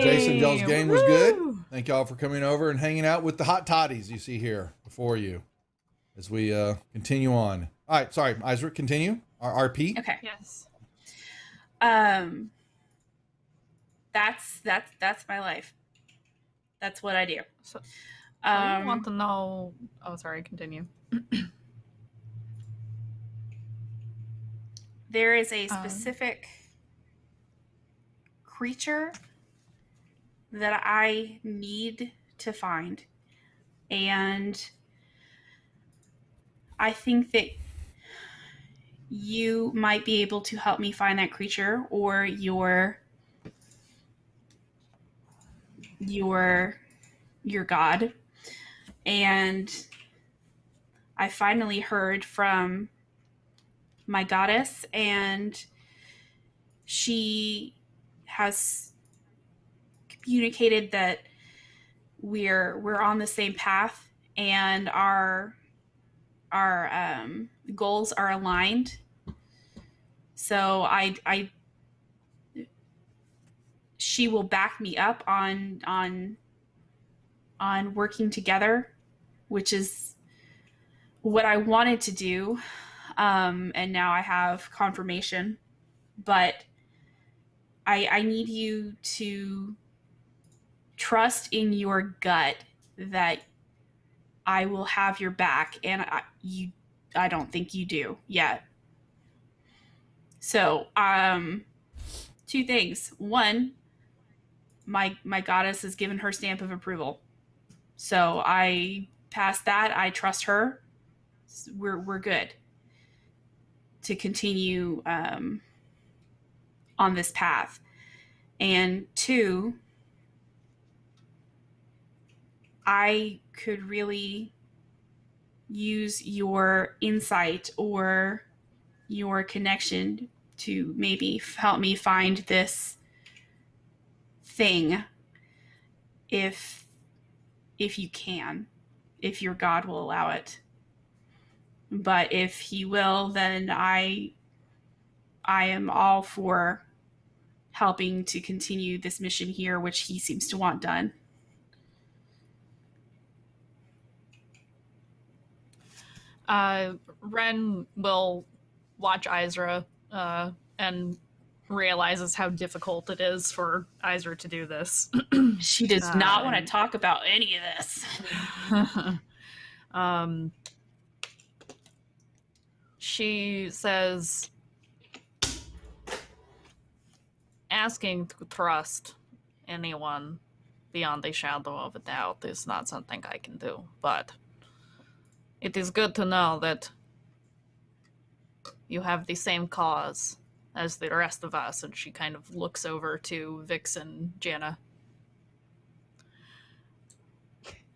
Jason, y'all's game was good. Thank y'all for coming over and hanging out with the hot toddies you see here before you as we continue on. All right, sorry, Isaac, continue. Our RP. Okay. Yes. That's my life. That's what I do. So you want to know? Oh, sorry. Continue. There is a specific creature that I need to find, and I think that you might be able to help me find that creature, or your god. And I finally heard from my goddess, and she has communicated that we're on the same path, and our goals are aligned. So she will back me up on working together, which is what I wanted to do. And now I have confirmation, but I need you to trust in your gut that I will have your back, and I don't think you do yet. So, two things. One, my goddess has given her stamp of approval, so I passed that. I trust her. We're good to continue on this path. And two, I could really use your insight or your connection to maybe help me find this thing, if you can, if your God will allow it. But if he will, then I am all for helping to continue this mission here, which he seems to want done. Ren will watch Izra and realizes how difficult it is for Izra to do this. She does not want to talk about any of this. She says, asking to trust anyone beyond a shadow of a doubt is not something I can do, but it is good to know that you have the same cause as the rest of us, and she kind of looks over to Vix and Jana.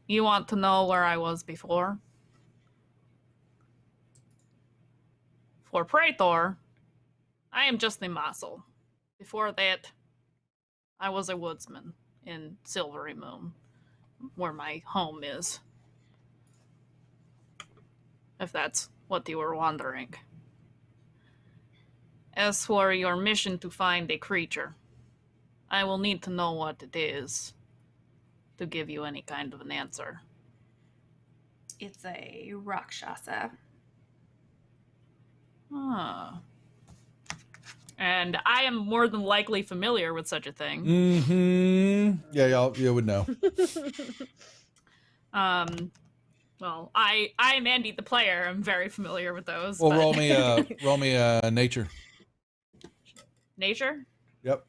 You want to know where I was before? For Praetor, I am just a muscle. Before that, I was a woodsman in Silvery Moon, where my home is. If that's what you were wondering. As for your mission to find a creature, I will need to know what it is to give you any kind of an answer. It's a Rakshasa. Ah. And I am more than likely familiar with such a thing. Mm-hmm. Yeah, you would know. Well, I'm Andy the player. I'm very familiar with those. Well, but... roll me nature. Nature? Yep.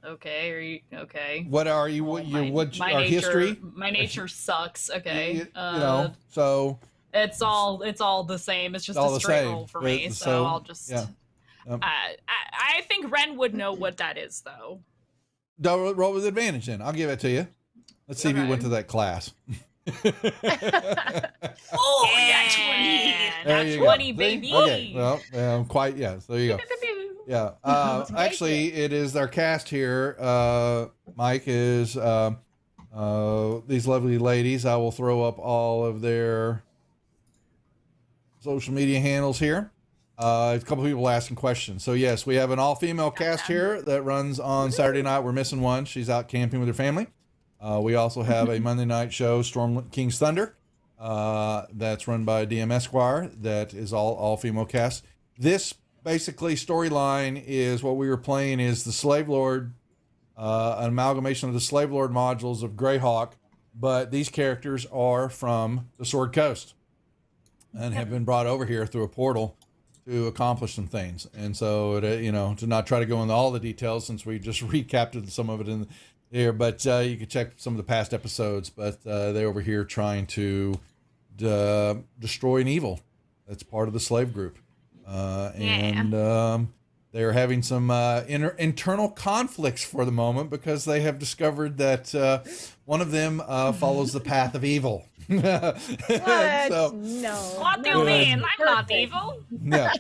Okay. Are you okay? What are you? What our history? My nature sucks. Okay. You know, so it's all the same. It's just all a the straight same. roll for me. So I'll just. Yeah. I think Ren would know what that is, though. Don't roll with advantage. Then I'll give it to you. Let's see if you went to that class. Oh, yeah, 20. There you 20, go. baby. See? Okay. Well, quite. Yeah. So there you go. Yeah. Actually, it is our cast here. Mike is these lovely ladies. I will throw up all of their social media handles here. A couple people asking questions. So yes, we have an all-female cast here that runs on Saturday night. We're missing one. She's out camping with her family. We also have a Monday night show, Storm King's Thunder, that's run by DM Esquire. That is all female cast. This basically storyline is what we were playing is the Slave Lord, an amalgamation of the Slave Lord modules of Greyhawk, but these characters are from the Sword Coast and have been brought over here through a portal to accomplish some things. And so, to not try to go into all the details since we just recapped some of it in here, but you can check some of the past episodes. But they're over here trying to destroy an evil that's part of the slave group. And they're having some internal conflicts for the moment because they have discovered that one of them follows the path of evil. What? So, No. What do you mean? I'm not evil. yeah.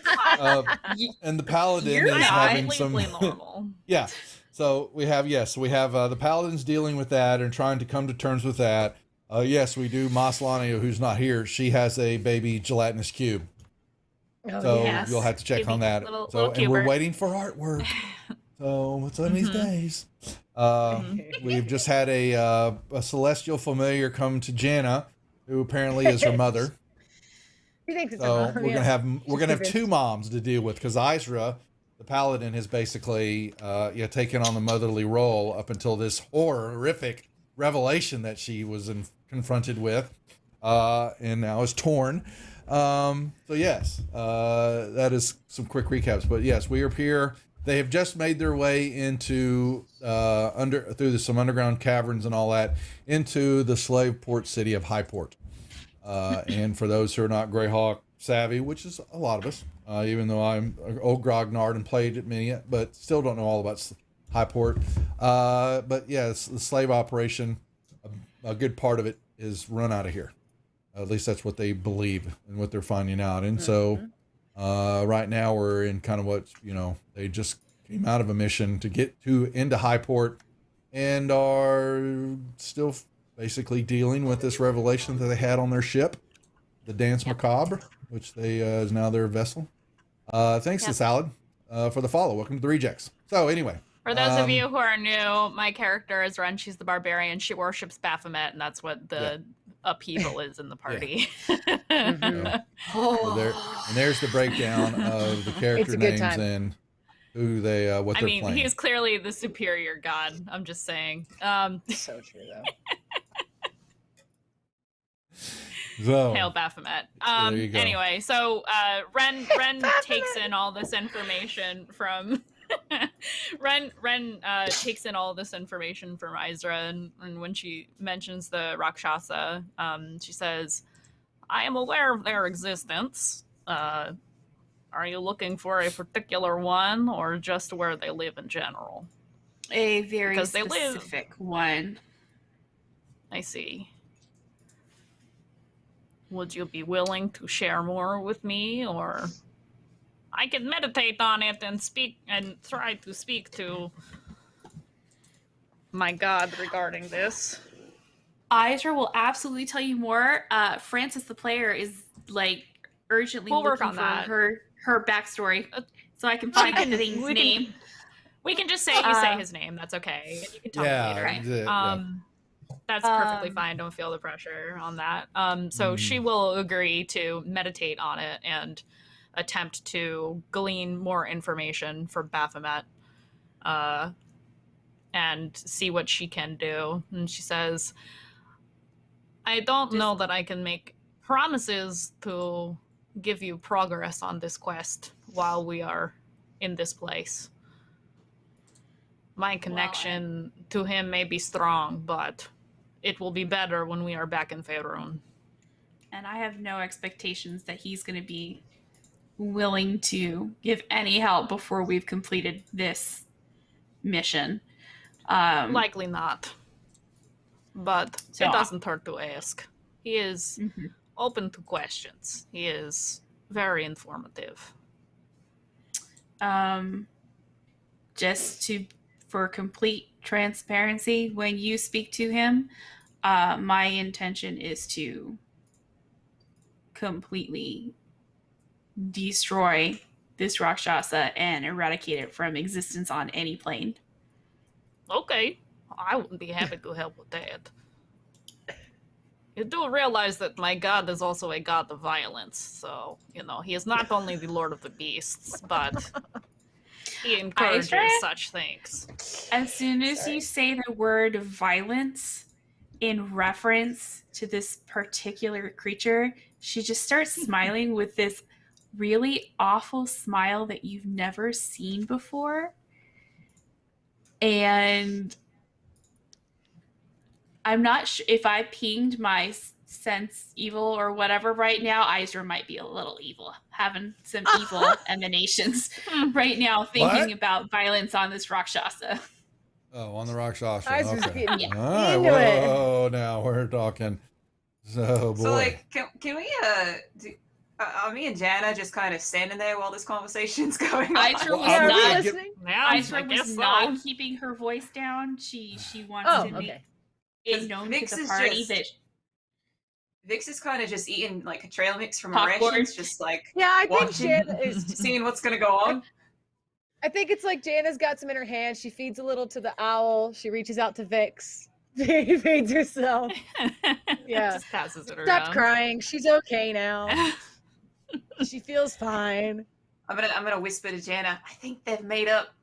And the paladin You're is having completely some. normal. Yeah. So we have the paladins dealing with that and trying to come to terms with that. Yes, we do. Maslani, who's not here, she has a baby gelatinous cube. Oh, So yes. you'll have to check on that. Little And we're cuber. waiting for artwork. So what's on these days? We've just had a celestial familiar come to Jana, who apparently is her mother. He thinks it's So a mom, we're yeah. gonna have two moms to deal with because Isra, the paladin, has basically taken on the motherly role up until this horrific revelation that she was confronted with, and now is torn. So yes, that is some quick recaps. But yes, we are here. They have just made their way into some underground caverns and all that into the slave port city of Highport. And for those who are not Greyhawk savvy, which is a lot of us, even though I'm an old grognard and played at many, but still don't know all about Highport. But yes, the slave operation, a good part of it is run out of here. At least that's what they believe and what they're finding out. And so right now we're in kind of what, they just came out of a mission to get into Highport and are still basically dealing with this revelation that they had on their ship, the Dance Macabre, which they is now their vessel. Thanks to Salad for the follow. Welcome to the Rejects. So anyway. For those of you who are new, my character is Ren. She's the barbarian. She worships Baphomet, and that's what the upheaval is in the party. So there's the breakdown of the character names and who they what they're playing. He's clearly the superior god. I'm just saying. So true, though. So, Hail Baphomet. there you go. Anyway, so Ren takes in all this information from Ren takes in all this information from Isra, and when she mentions the Rakshasa, she says, "I am aware of their existence. Are you looking for a particular one or just where they live in general? A very Because they live- specific one. I see. Would you be willing to share more with me, or I can meditate on it and speak and try to speak to my god regarding this? Isra will absolutely tell you more. Francis, the player, is like urgently We'll work looking on that. for her backstory, so I can find the thing's name. We can just say you say his name. That's okay. And you can tell me later. Right. That's perfectly Um, fine. Don't feel the pressure on that. So she will agree to meditate on it and attempt to glean more information from Baphomet, and see what she can do. And she says, I don't know that I can make promises to give you progress on this quest while we are in this place. My connection to him may be strong, but it will be better when we are back in Faerun. And I have no expectations that he's going to be willing to give any help before we've completed this mission. Likely not. But So- it doesn't hurt to ask. He is Mhm. open to questions. He is very informative. Just for complete transparency, when you speak to him, my intention is to completely destroy this Rakshasa and eradicate it from existence on any plane. Okay, I would be happy to help with that. You do realize that my god is also a god of violence, so, he is not only the Lord of the Beasts, but he encourages Isra? such things. As soon as you say the word violence in reference to this particular creature, she just starts smiling with this really awful smile that you've never seen before. And I'm not sure if I pinged my sense evil or whatever right now. Isra might be a little evil, having some evil emanations right now, thinking What? about violence on this Rakshasa. Oh, on the Rakshasa. Isla's Okay. getting All right. into it. Whoa, now we're talking. So, boy. So like, can we me and Jana just kind of standing there while this conversation's going on? Isra Well, was Yeah, are we not. listening? Yeah, I Isra guess was so. not keeping her voice down. She wants Oh, to make okay. it known Vix to the is party just- that Vix is kind of just eating like a trail mix from her Popcorn. rations, just like Yeah, I think watching, Jana is. seeing what's gonna go on. I think it's like Jana's got some in her hand. She feeds a little to the owl. She reaches out to Vix. She feeds herself. Yeah. Just passes it Stop around. crying. She's okay now. She feels fine. I'm gonna whisper to Jana. I think they've made up.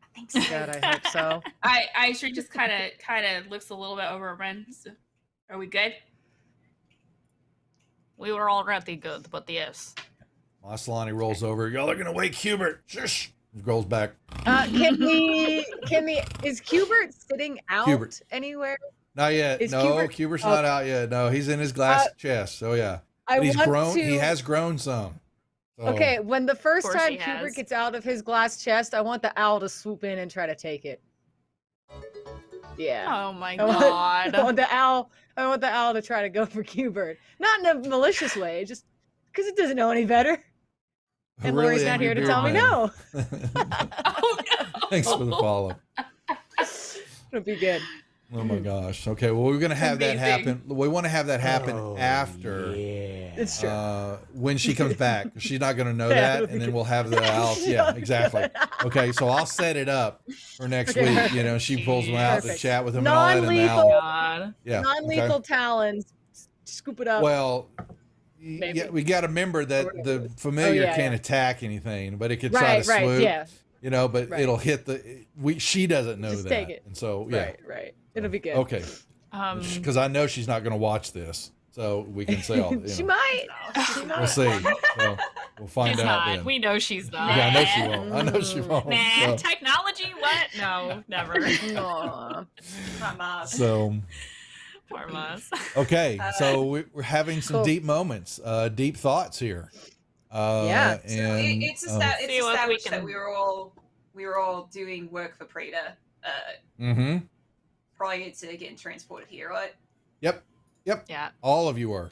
I think so. God, I hope so. Isra just kind of looks a little bit over her friend. So, are we good? We were already good, but yes. Maslany rolls over. Y'all are gonna wake Hubert. Shush. Rolls back. Can we? Is Cubert sitting out Cubert. anywhere? Not yet. Is No, Hubert- Hubert's not out yet. No, he's in his glass chest. So yeah. I But he's want grown. to. He has grown some. So, Okay, when the first course time he Cubert has. gets out of his glass chest, I want the owl to swoop in and try to take it. Yeah. Oh my I want- god. I want the owl to try to go for Cubert. Not in a malicious way, just because it doesn't know any better. And really Lori's not angry here to beard tell me man. no. Oh no! Thanks for the follow. It'll be good. Oh my gosh. Okay. Well, we're gonna have that Amazing. happen. We want to have that happen Oh, after It's true. when she comes back. She's not gonna know Yeah, that, it'll and be then good. we'll have the owls. Yeah, exactly. Okay. So I'll set it up for next Okay, week. perfect. You know, she pulls them out to Perfect. chat with them and all that, and the Non-lethal. owl. God. Yeah. Non-lethal Okay. talons. Scoop it up. Well. Maybe. Yeah, we got to remember that Or the whatever. familiar Oh, yeah, can't yeah. attack anything, but it could try right, to right, swoop. yeah. You know, but Right. it'll hit the. She doesn't know Just that, take it. and so yeah. Right, right. It'll be good. Okay, because I know she's not going to watch this, so we can say, all, you She know, might. She we'll might. see. So we'll find She's out not. then. We know she's not. Yeah, I know she won't. I know she won't. Nah, technology? What? No, never. Aw. So Poor Maz. okay, so we're having some Cool. deep moments, deep thoughts here. Yeah. So And it's See what we established that can- we were all doing work for Praetor mm-hmm. prior to getting transported here, right? Yep. Yeah. All of you were.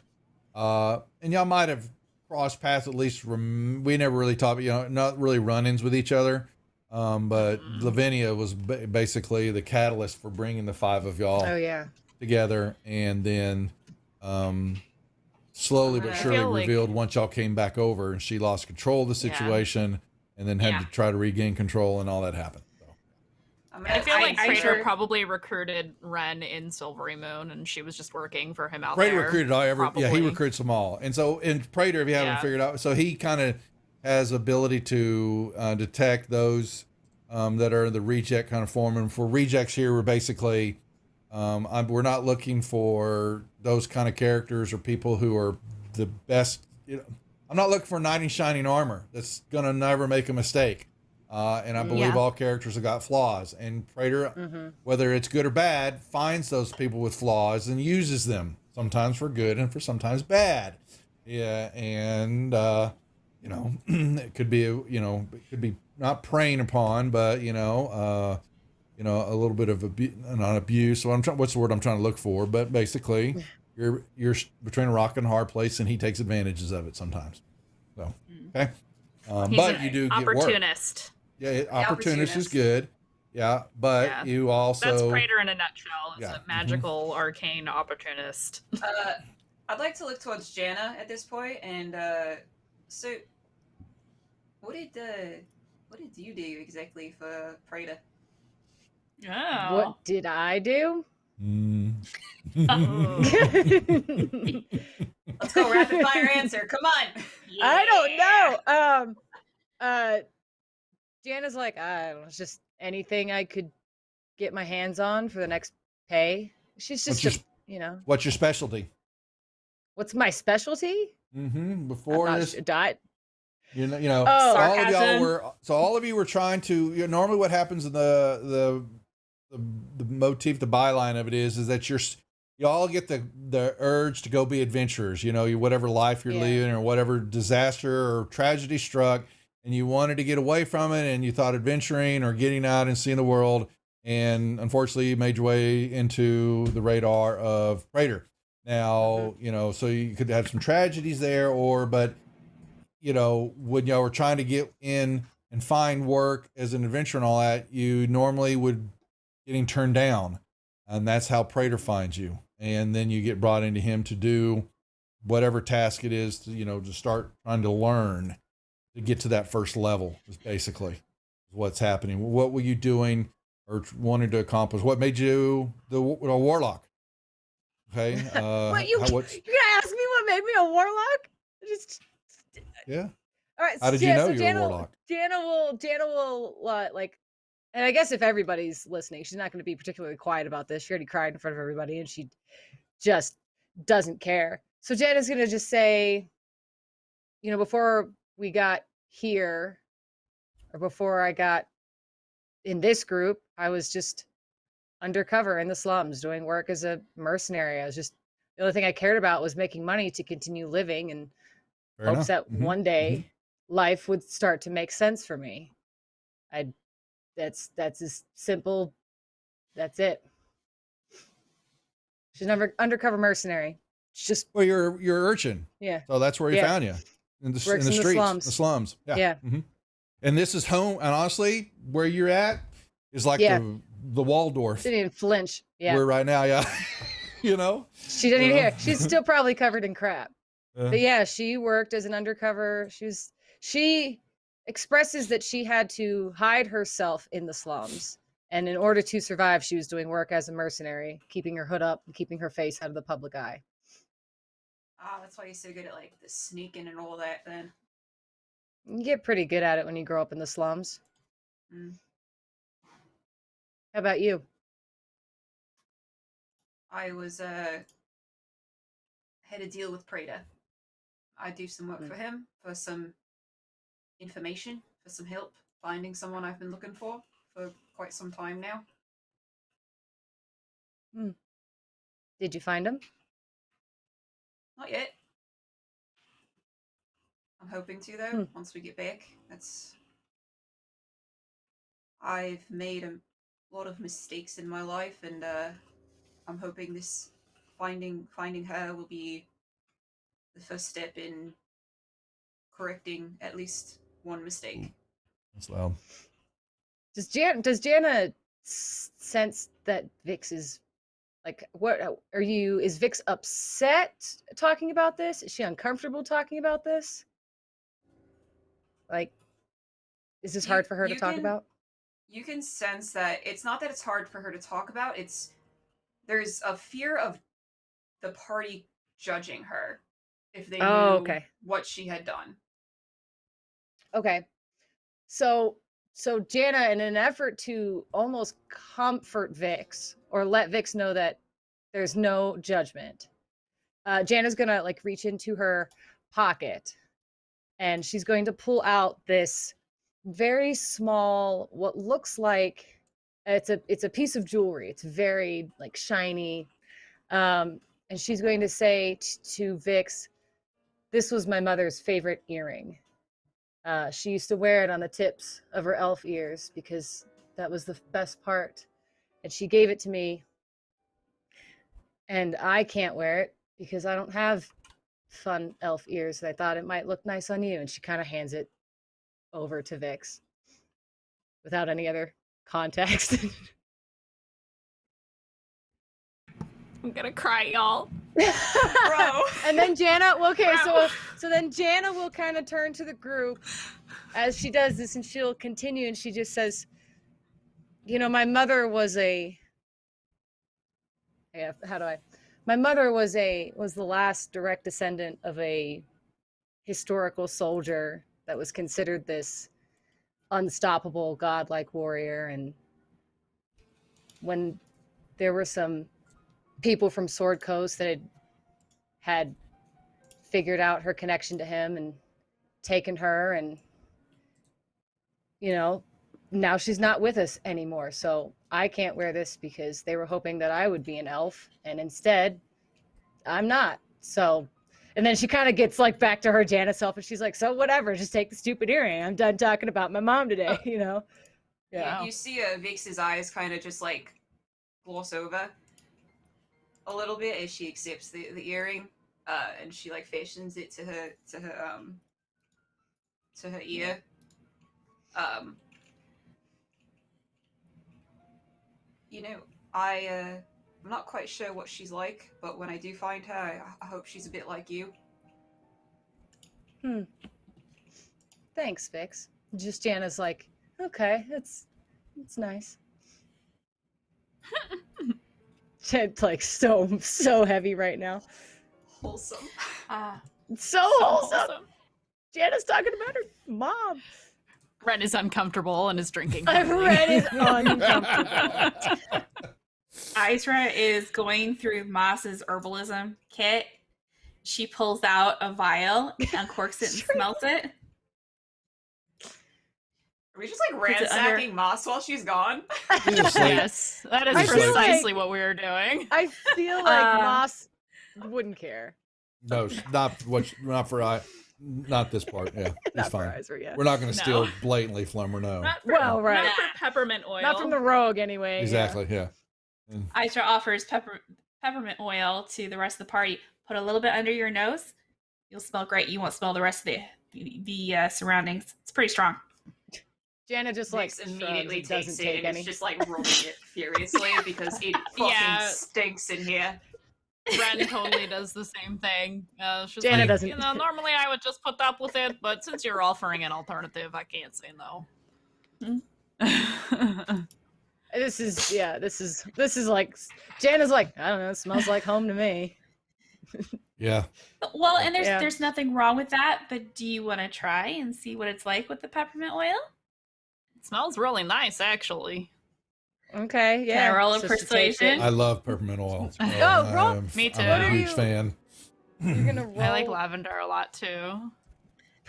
And y'all might have crossed paths at least. We never really talked, not really run-ins with each other. But Lavinia was basically the catalyst for bringing the five of y'all Oh yeah. together, and then slowly but I surely feel like- revealed once y'all came back over, and she lost control of the Yeah. situation, and then had Yeah. to try to regain control, and all that happened. So. I feel like Praetor sure- probably recruited Ren in Silvery Moon, and she was just working for him out Praetor there. recruited all yeah, he probably. recruits them all, and so in Praetor, if you haven't Yeah. figured out, so he kind of has ability to detect those that are in the reject kind of form, and for rejects here, we're basically we're not looking for those kind of characters or people who are the best. I'm not looking for a knight in shining armor that's gonna never make a mistake. And I believe Yeah. all characters have got flaws. And Praetor, whether it's good or bad, finds those people with flaws and uses them, sometimes for good and for sometimes bad. Yeah, and it could be it could be not preying upon, but a little bit of not abuse. So what's the word I'm trying to look for? But basically, you're between a rock and a hard place, and he takes advantages of it sometimes. So okay, He's but an you do get work. opportunist. Yeah, opportunist is opportunist. good. Yeah, but Yeah. you also That's Praetor in a nutshell. Is Yeah. a magical arcane opportunist. I'd like to look towards Jana at this point, and so what did you do exactly for Praetor? Oh. What did I do? Mm. Let's go rapid fire answer. Come on. I don't know. Jana's like, I don't know, it's just anything I could get my hands on for the next pay. She's What's just, your- What's your specialty? what's my specialty? Before this, Oh, all sarcasm. of y'all were. So all of you were trying to. Normally, what happens in the motif, the byline of it is that you all get the urge to go be adventurers. Whatever life you're Yeah. leading or whatever disaster or tragedy struck, and you wanted to get away from it, and you thought adventuring or getting out and seeing the world, and unfortunately, you made your way into the radar of Praetor. Now, so you could have some tragedies there, but when y'all were trying to get in and find work as an adventurer and all that, you normally would getting turned down, and that's how Praetor finds you, and then you get brought into him to do whatever task it is to start trying to learn to get to that first level. Is basically what's happening. What were you doing or wanting to accomplish? What made you a warlock? Okay. you're gonna ask me what made me a warlock? Just Yeah. all right. How did you know you were a warlock? Jana will and I guess if everybody's listening, she's not going to be particularly quiet about this. She already cried in front of everybody, and she just doesn't care. So Jana's going to just say, before we got here, or before I got in this group, I was just undercover in the slums doing work as a mercenary. The only thing I cared about was making money to continue living, and Fair hopes enough. that one day life would start to make sense for me. That's as simple. That's it. She's never undercover mercenary. She's just Well, you're urchin. yeah. So that's where he Yeah. found you in the Works in the streets, slums. the slums. Yeah. Yeah. And this is home. And honestly, where you're at is like Yeah. the Waldorf. Didn't even flinch. Yeah. We're right now. Yeah. She didn't even hear. She's still probably covered in crap. Uh, But yeah, she worked as an undercover. She expresses that she had to hide herself in the slums. And in order to survive, she was doing work as a mercenary, keeping her hood up and keeping her face out of the public eye. That's why you're so good at like the sneaking and all that. Then You get pretty good at it when you grow up in the slums. Mm. How about you? I was had a deal with Praetor. I do some work for him for some information, for some help finding someone I've been looking for quite some time now. Did you find him? Not yet. I'm hoping to though. Once we get back, I've made a lot of mistakes in my life, and I'm hoping this finding her will be the first step in correcting at least one mistake. That's loud. Does Jana sense that Vix is like, what are you? Is Vix upset talking about this? Is she uncomfortable talking about this? Like, is this hard for her to talk about? You can sense that it's not that it's hard for her to talk about. There's a fear of the party judging her if they knew what she had done. Okay. So Jana, in an effort to almost comfort Vix or let Vix know that there's no judgment, Jana's gonna like reach into her pocket and she's going to pull out this very small, what looks like it's a piece of jewelry. It's very like shiny. And she's going to say to Vix, "This was my mother's favorite earring. She used to wear it on the tips of her elf ears because that was the best part. And she gave it to me. And I can't wear it because I don't have fun elf ears. I thought it might look nice on you." And she kind of hands it over to Vix without any other context. I'm gonna cry, y'all. Bro. And then Jana, so then Jana will kind of turn to the group as she does this, and she'll continue, and she just says, my mother was my mother was the last direct descendant of a historical soldier that was considered this unstoppable godlike warrior. And when there were some people from Sword Coast that had figured out her connection to him and taken her, and now she's not with us anymore. So I can't wear this because they were hoping that I would be an elf, and instead I'm not. So, and then she kind of gets like back to her Jana self, and she's like, "So whatever, just take the stupid earring. I'm done talking about my mom today." Yeah. You see Vix's eyes kind of just like gloss over a little bit as she accepts the earring, and she like fashions it to her ear. I'm not quite sure what she's like, but when I do find her, I hope she's a bit like you. Thanks, Vix. Just Jana's like, okay, it's nice. It's like so heavy right now. Wholesome. So wholesome. Jana's talking about her mom. Ren is uncomfortable and is drinking. Ren is uncomfortable. Isra is going through Moss's herbalism kit. She pulls out a vial, uncorks it, and smells it. Are we just like ransacking Moss while she's gone? Yes, that is precisely what we were doing. I feel like Moss wouldn't care. No, not this part. Yeah, it's fine. Isra, yeah. We're not going to steal blatantly from her. No. Not right. Not for peppermint oil. Not from the rogue, anyway. Exactly. Yeah. Isra offers peppermint oil to the rest of the party. Put a little bit under your nose. You'll smell great. You won't smell the rest of the surroundings. It's pretty strong. Jana just like immediately takes it take and any. is just like rubbing it furiously because it fucking stinks in here. Ren totally does the same thing. She's Jana like, doesn't. Normally I would just put up with it, but since you're offering an alternative, I can't say no. This is like Jana's like, I don't know, it smells like home to me. Yeah. Well, and there's nothing wrong with that, but do you want to try and see what it's like with the peppermint oil? It smells really nice, actually. Okay, yeah. Can I roll a persuasion? I love peppermint oil. Roll. Me too. I'm a huge fan. You're gonna roll I like lavender a lot too.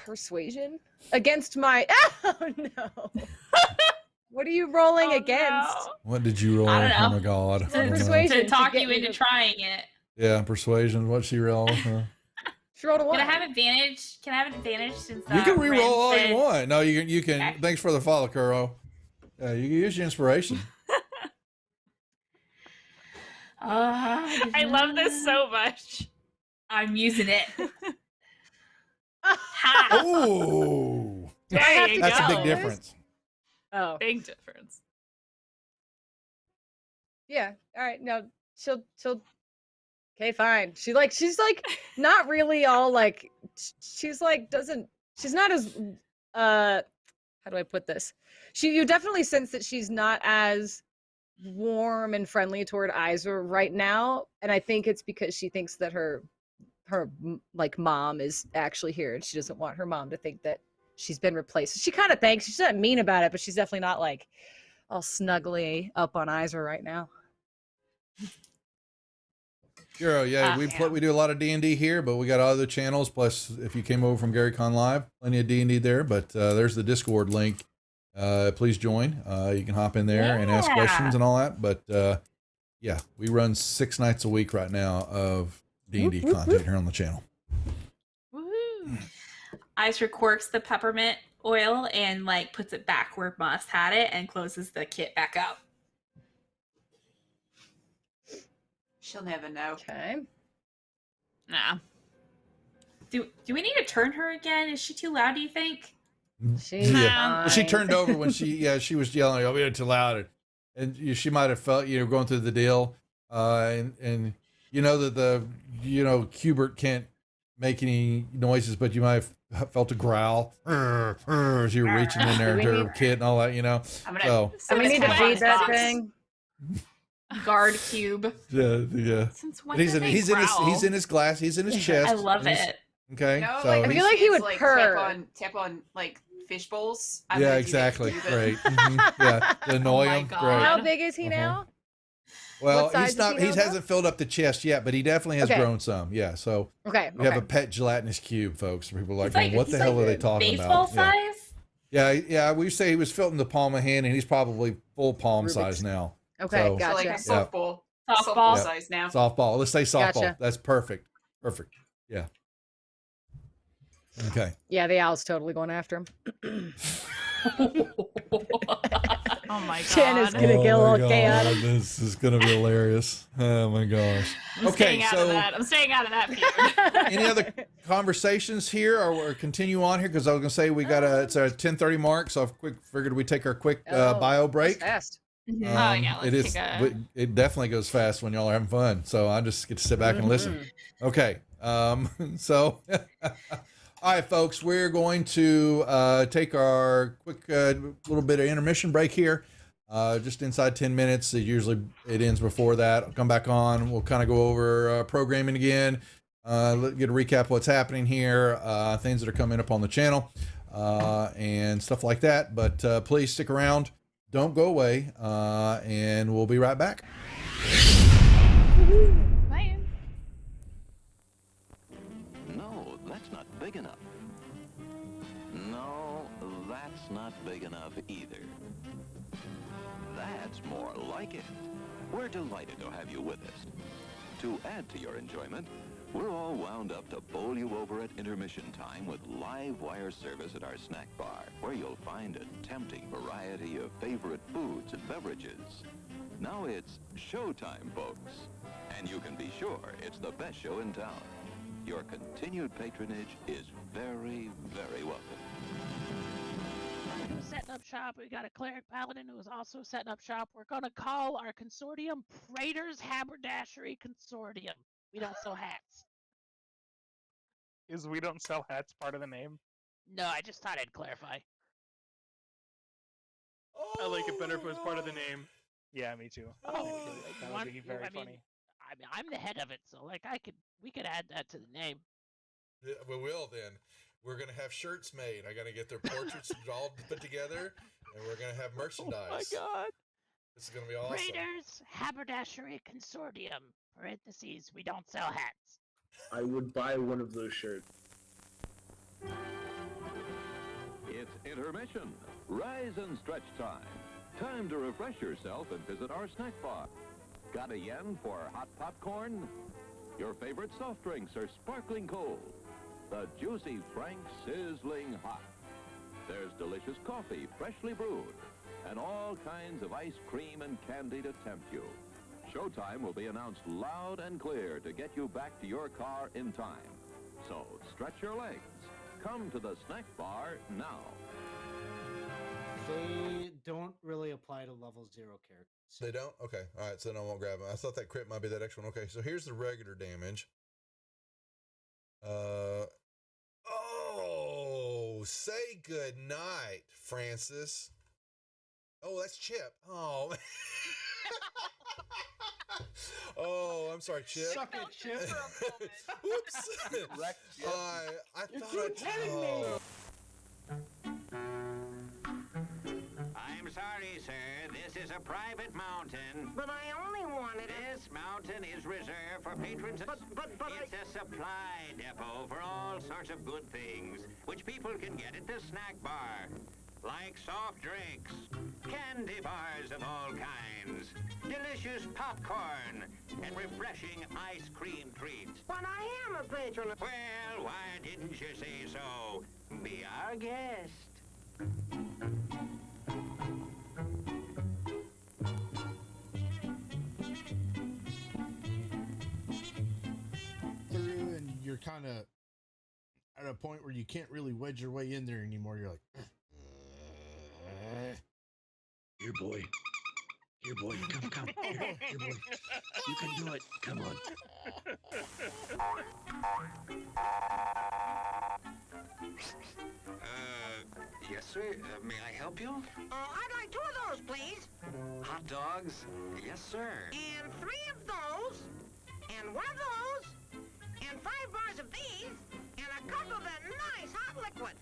persuasion against my. Oh no! What are you rolling against? No. What did you roll? I don't know. Oh my god. Persuasion. To talk to you get into to- trying it. Yeah, persuasion. What'd she roll? She rolled a one. Can I have advantage? Can I have advantage since You can re-roll all Ren you said- want. No, you can. Okay. Thanks for the follow, Kuro. You can use your inspiration. I love this so much. I'm using it. Ha! Oh, Do I have to that's a go? big difference. Oh, Big difference. yeah. All right. No, she'll. Okay, fine. She's like not really all like. She's like doesn't. She's not as. How do I put this? You definitely sense that she's not as warm and friendly toward Iser right now, and I think it's because she thinks that her like mom is actually here, and she doesn't want her mom to think that she's been replaced. She kind of thinks she's not mean about it, but she's definitely not like all snuggly up on Iser right now. Kuro, yeah, we do a lot of D&D here, but we got other channels. Plus, if you came over from GaryCon Live, plenty of D&D there. But there's the Discord link. Please join. You can hop in there and ask questions and all that. But yeah, we run 6 nights a week right now of D&D content here on the channel. Woohoo! Iser quirks the peppermint oil and like puts it back where Moss had it and closes the kit back up. She'll never know. Okay. Nah. Do we need to turn her again? Is she too loud, do you think? She's Yeah. She fine. turned over when she was yelling, "Oh, you're too loud," and she might have felt going through the deal, and you know that Qbert can't make any noises, but you might have felt a growl as you were reaching in there Do we to her need- kid and all that, I'm gonna. So So we need to Sweat feed that box. thing. Guard cube. yeah. Since when But he's did in they he's growl? in his glass. He's in his chest. I love in his- it. Okay, No, so like, I he's- feel like he kids, would purr. Tap on like fish bowls. I'm yeah, gonna do that exactly. to the- Great. Mhm. Yeah, to annoy Oh my him. God. Great. How big is he Mhm. now? Well, What size he's is not. he He now, hasn't filled up the chest yet, but he definitely has Okay. grown some. Yeah. So Okay. we have a pet gelatinous cube, folks. People are like, It's like- what the it's hell like are they talking Baseball about? Yeah. size? Yeah. We say he was filled in the palm of hand, and he's probably full palm Rubik's. size now. Okay, So- So gotcha. like a softball. Softball. Yeah. Size now. Softball. Let's say softball. Gotcha. That's perfect. Perfect. Yeah. Okay. Yeah, the owl's totally going after him. Oh my god. Jana's gonna get a little chaotic. This is gonna be hilarious. Oh my gosh. I'm Okay, staying out of so that. I'm staying out of that feud. any other conversations here, or continue on here? Because I was gonna say it's a 10:30 mark, so I figured we take our quick bio break. Fast. Mhm. Oh, yeah, it let's is. take a- It definitely goes fast when y'all are having fun. So I just get to sit back and listen. Okay. So, all right, folks, we're going to take our quick little bit of intermission break here. Just inside 10 minutes. Usually it ends before that. I'll come back on. We'll kind of go over programming again. Get a recap of what's happening here, things that are coming up on the channel, and stuff like that. But please stick around. Don't go away, and we'll be right back. Bye. No, that's not big enough. No, that's not big enough either. That's more like it. We're delighted to have you with us. To add to your enjoyment, we're all wound up to bowl you over at intermission time with live wire service at our snack bar, where you'll find a tempting variety of favorite foods and beverages. Now it's showtime, folks. And you can be sure it's the best show in town. Your continued patronage is very, very welcome. Who's setting up shop? We got a cleric paladin who is also setting up shop. We're gonna call our consortium Praetor's Haberdashery Consortium. We don't sell hats. Is we don't sell hats part of the name? No, I just thought I'd clarify. I like it better if it was part of the name. Yeah, me too. Oh, That would be very funny. I mean, I'm the head of it, so like we could add that to the name. Yeah, we will then. We're gonna have shirts made. I gotta get their portraits all put together, and we're gonna have merchandise. Oh my god! This is gonna be awesome. Praetor's Haberdashery Consortium. Parentheses. We don't sell hats. I would buy one of those shirts. It's intermission. Rise and stretch time. Time to refresh yourself and visit our snack bar. Got a yen for hot popcorn? Your favorite soft drinks are sparkling cold. The juicy Frank's sizzling hot. There's delicious coffee, freshly brewed, and all kinds of ice cream and candy to tempt you. Showtime will be announced loud and clear to get you back to your car in time. So stretch your legs. Come to the snack bar now. They don't really apply to level 0 characters. They don't? Okay. All right. So then I won't grab them. I thought that crit might be that extra one. Okay. So here's the regular damage. Oh, say good night, Francis. Oh, that's Chip. Oh. Oh, I'm sorry, Chip. Suck it, Chip. Whoops. I thought me. I'm sorry, sir. This is a private mountain. But I only wanted it. This mountain is reserved for patrons. But it's a supply depot for all sorts of good things, which people can get at the snack bar. Like soft drinks, candy bars of all kinds, delicious popcorn, and refreshing ice cream treats. But I am a patron. Well, why didn't you say so? Be our guest. Through, and you're kind of at a point where you can't really wedge your way in there anymore. You're like, Here, boy. Here, boy. Come. Here, boy. You can do it. Come on. Yes, sir. May I help you? I'd like 2 of those, please. Hot dogs? Yes, sir. And 3 of those, and 1 of those, and 5 bars of these, and a cup of that nice hot liquid.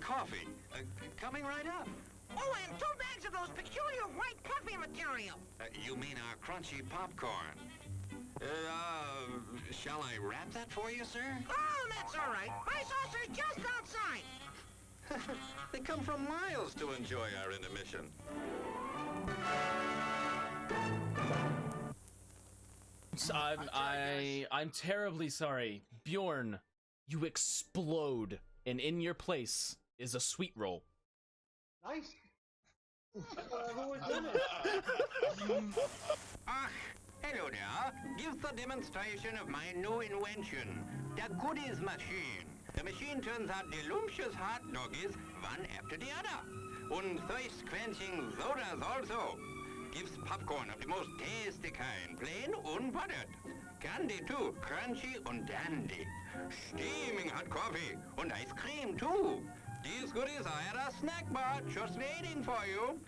Coffee. Coming right up. Oh, and 2 bags of those peculiar white coffee material. You mean our crunchy popcorn? Shall I wrap that for you, sir? Oh, that's all right. My saucer's just outside. They come from miles to enjoy our intermission. I'm terribly sorry. Bjorn, you explode, and in your place is a sweet roll. Nice. Hello there. Give the demonstration of my new invention, the Goodies Machine. The machine turns out delicious hot doggies one after the other. And thirst-quenching sodas also. Gives popcorn of the most tasty kind, plain unbuttered. Candy too, crunchy and dandy. Steaming hot coffee and ice cream too. These goodies are at a snack bar just waiting for you.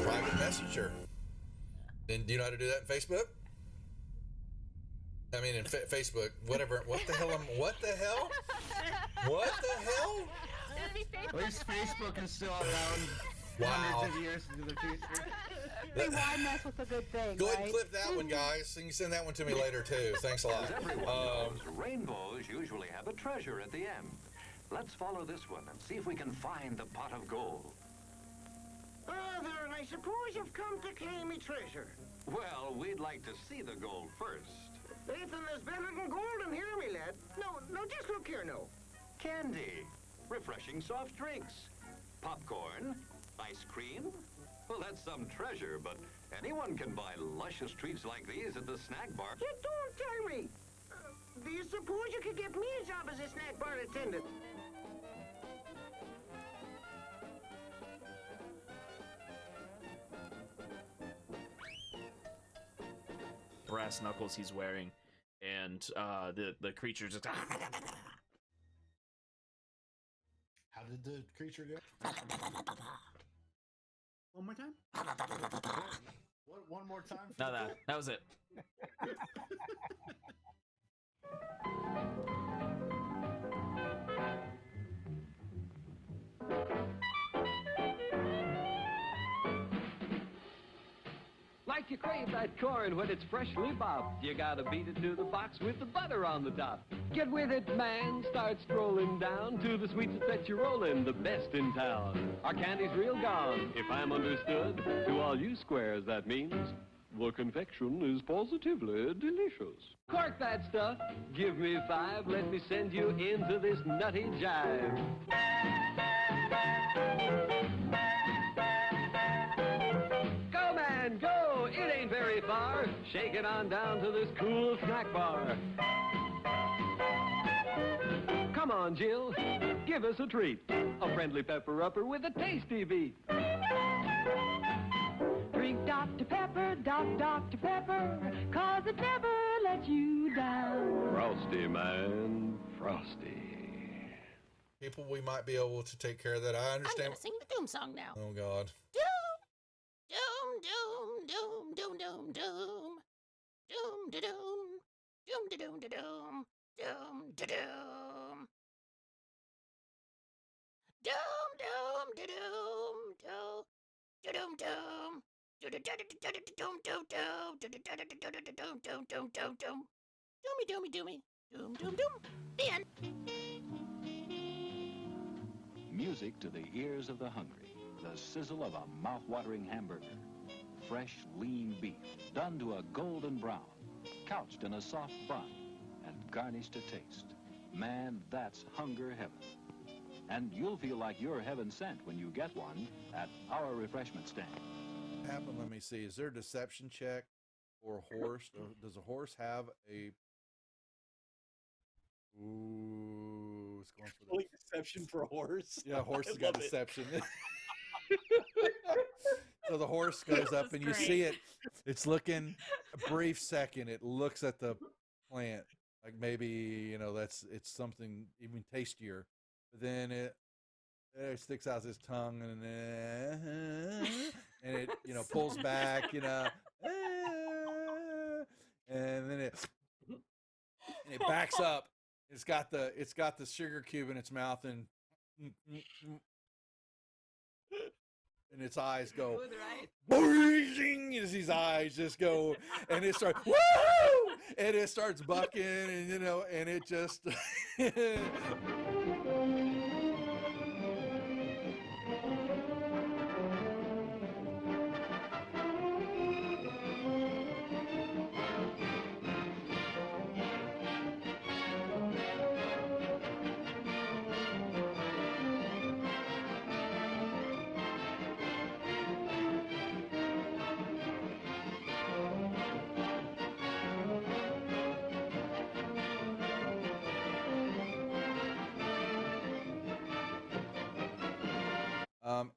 Private messenger. And do you know how to do that in Facebook? I mean, in Facebook, whatever. What the hell? What the hell? What the hell? At least Facebook is still around hundreds of years into the future. Hey, why mess with a good thing? Go ahead and clip that one, guys. And you send that one to me later too. Thanks a lot. As everyone knows, rainbows usually have a treasure at the end. Let's follow this one and see if we can find the pot of gold. Brother, I suppose you've come to claim me treasure. Well, we'd like to see the gold first. Ethan, there's better than gold in here, me lad. No, just look here, no. Candy, refreshing soft drinks, popcorn, ice cream. Well, that's some treasure, but anyone can buy luscious treats like these at the snack bar. You don't tell me. Do you suppose you could get me a job as a snack bar attendant? Brass knuckles he's wearing, and the creature just. How did the creature go? One more time? What? One more time? No, that was it. Like you crave that corn when it's freshly bobbed, you gotta beat it to the box with the butter on the top. Get with it, man. Start strolling down to the sweets that you're rolling, the best in town. Our candy's real gone, if I'm understood. To all you squares, that means the confection is positively delicious. Cork that stuff. Give me 5. Let me send you into this nutty jive. Go, man, go. It ain't very far. Shake it on down to this cool snack bar. Come on, Jill, give us a treat. A friendly pepper-upper with a tasty beat. Drink Dr. Pepper, Dr. Pepper, 'cause it never lets you down. Frosty, man, Frosty. People, we might be able to take care of that. I I'm understand. gonna sing the Doom song now. Oh, God. Doom, doom, doom, doom, doom, doom, doom, doom, da doom, doom, da doom, da doom, doom, da doom, doom, doom, da doom, doom, da doom, doom. Doomy, doomy, doomy. Doom, doom, doom. The end. Music to the ears of the hungry. The sizzle of a mouth-watering hamburger. Fresh, lean beef, done to a golden brown. Couched in a soft bun and garnished to taste. Man, that's hunger heaven. And you'll feel like you're heaven sent when you get one at our refreshment stand. Happen, let me see. Is there a deception check for a horse? Or does a horse have a... Ooh, it's going for the... Deception for a horse? Yeah, horse has I got love it. deception. So the horse goes up and you see it. It's looking a brief second. It looks at the plant like maybe, you know, it's something even tastier. But then it sticks out its tongue and it, you know, pulls back, you know, and then it backs up. It's got the sugar cube in its mouth and its eyes go, as these eyes just go, and it starts, woo! And it starts bucking, and you know, and it just.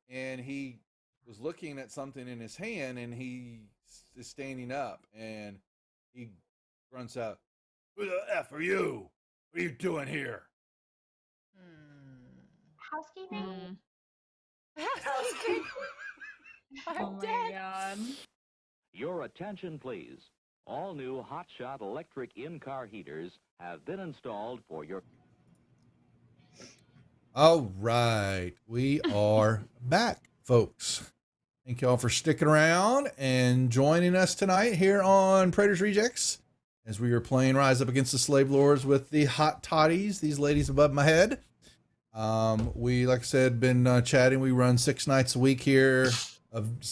And he was looking at something in his hand, and he is standing up, and he grunts out, "Who the F are you? What are you doing here?" Housekeeping? Housekeeping. Oh my god. Your attention, please. All new Hotshot electric in-car heaters have been installed for your... All right, we are back, folks. Thank y'all for sticking around and joining us tonight here on Praetor's Rejects as we are playing Rise Up Against the Slave Lords with the Hot Toddies, these ladies above my head. We, like I said, been chatting. We run 6 nights a week here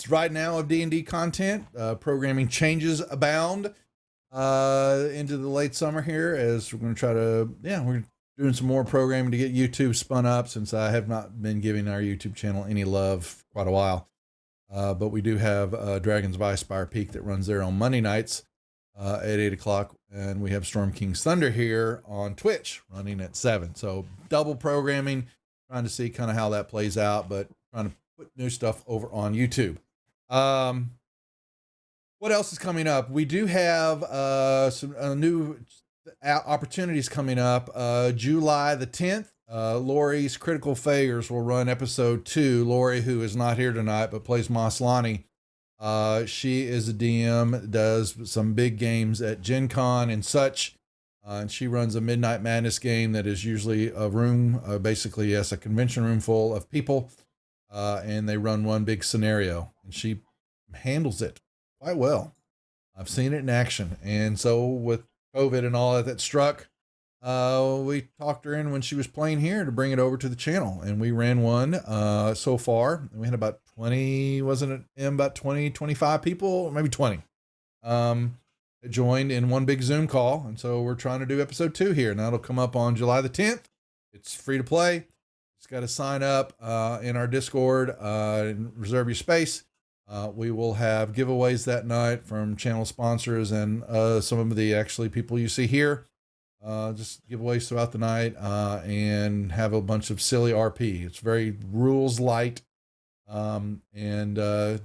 right now of D&D content. Programming changes abound into the late summer here as we're going to try to, we're doing some more programming to get YouTube spun up since I have not been giving our YouTube channel any love for quite a while. But we do have Dragons of Icespire Peak that runs there on Monday nights at 8 o'clock. And we have Storm King's Thunder here on Twitch running at 7. So double programming, trying to see kind of how that plays out, but trying to put new stuff over on YouTube. What else is coming up? We do have some new opportunities coming up. July the 10th, Lori's Critical Failures will run episode 2. Lori, who is not here tonight but plays Maslani, she is a DM, does some big games at Gen Con and such, and she runs a Midnight Madness game that is usually a room, basically yes, a convention room full of people, and they run one big scenario, and she handles it quite well. I've seen it in action. And so with COVID and all that struck, we talked her in when she was playing here to bring it over to the channel, and we ran one so far. We had about 20, wasn't it, Em, about 20, 25 people, maybe 20 that joined in one big Zoom call. And so we're trying to do episode 2 here. Now it'll come up on July the 10th. It's free to play. Just got to sign up in our Discord and reserve your space. We will have giveaways that night from channel sponsors and some of the actually people you see here. Just giveaways throughout the night and have a bunch of silly RP. It's very rules light and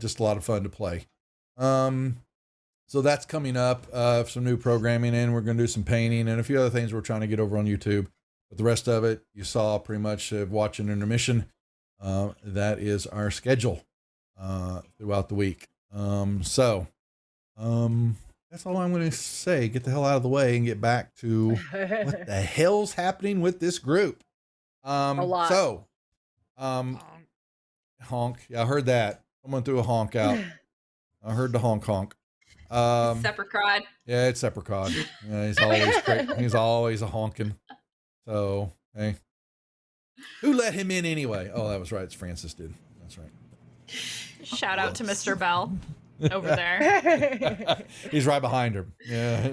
just a lot of fun to play. So that's coming up, some new programming in. We're going to do some painting and a few other things we're trying to get over on YouTube. But the rest of it, you saw pretty much watching intermission. That is our schedule throughout the week. So that's all I'm going to say. Get the hell out of the way and get back to what the hell's happening with this group. A lot. So, honk. Yeah, I heard that. Someone threw a honk out. I heard the honk. Sepricod. Yeah, it's Sepricod. Yeah, he's always great. He's always a honking. So, hey. Who let him in anyway? Oh, that was right. It's Francis, dude. That's right. Shout out to Mr. Bell over there. He's right behind her. Yeah.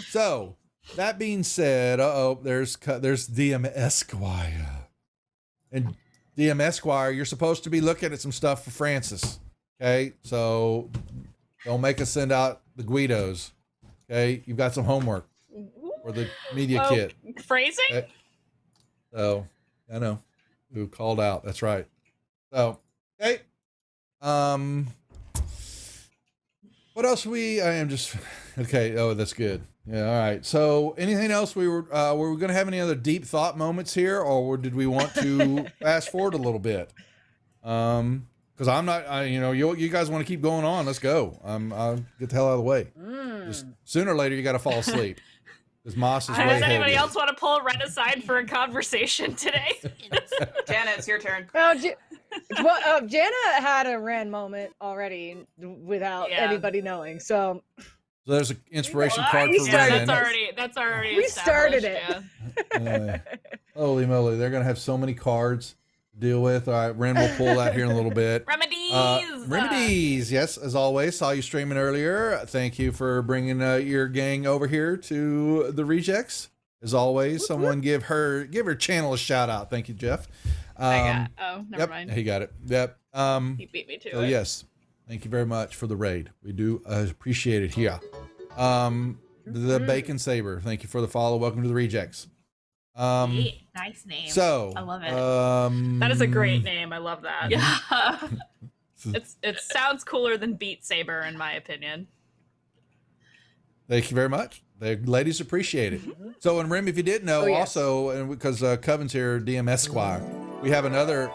So that being said, there's DM Esquire. And DM Esquire, you're supposed to be looking at some stuff for Francis. Okay. So don't make us send out the Guidos. Okay. You've got some homework for the media kit. Phrasing? Okay. So I know who called out. That's right. So, okay. What else I am just, okay. Oh, that's good. Yeah. All right. So anything else were we going to have any other deep thought moments here, or did we want to fast forward a little bit? Cause I'm not, you guys want to keep going on. Let's go. I'll get the hell out of the way. Just sooner or later, you got to fall asleep. Because Moss is way Does anybody heavier. else want to pull Ren aside for a conversation today? Jana, it's your turn. Jana had a Ren moment already without anybody knowing. So there's an inspiration card for Ren. That's already we started it. Yeah. Holy moly, they're going to have so many cards to deal with. All right, Ren will pull that here in a little bit. Remedies, yes, as always. Saw you streaming earlier. Thank you for bringing your gang over here to the Rejects. As always, someone give her channel a shout out. Thank you, Jeff. Never mind. He got it. Yep. He beat me to so it. Yes, thank you very much for the raid. We do appreciate it here. The Bacon Saber, thank you for the follow. Welcome to the Rejects. Nice name. So I love it. That is a great name. I love that. Yeah. It sounds cooler than Beat Saber, in my opinion. Thank you very much. The ladies appreciate it. So, and Rim, if you didn't know, also, and because Coven's here, DM Esquire, we have another.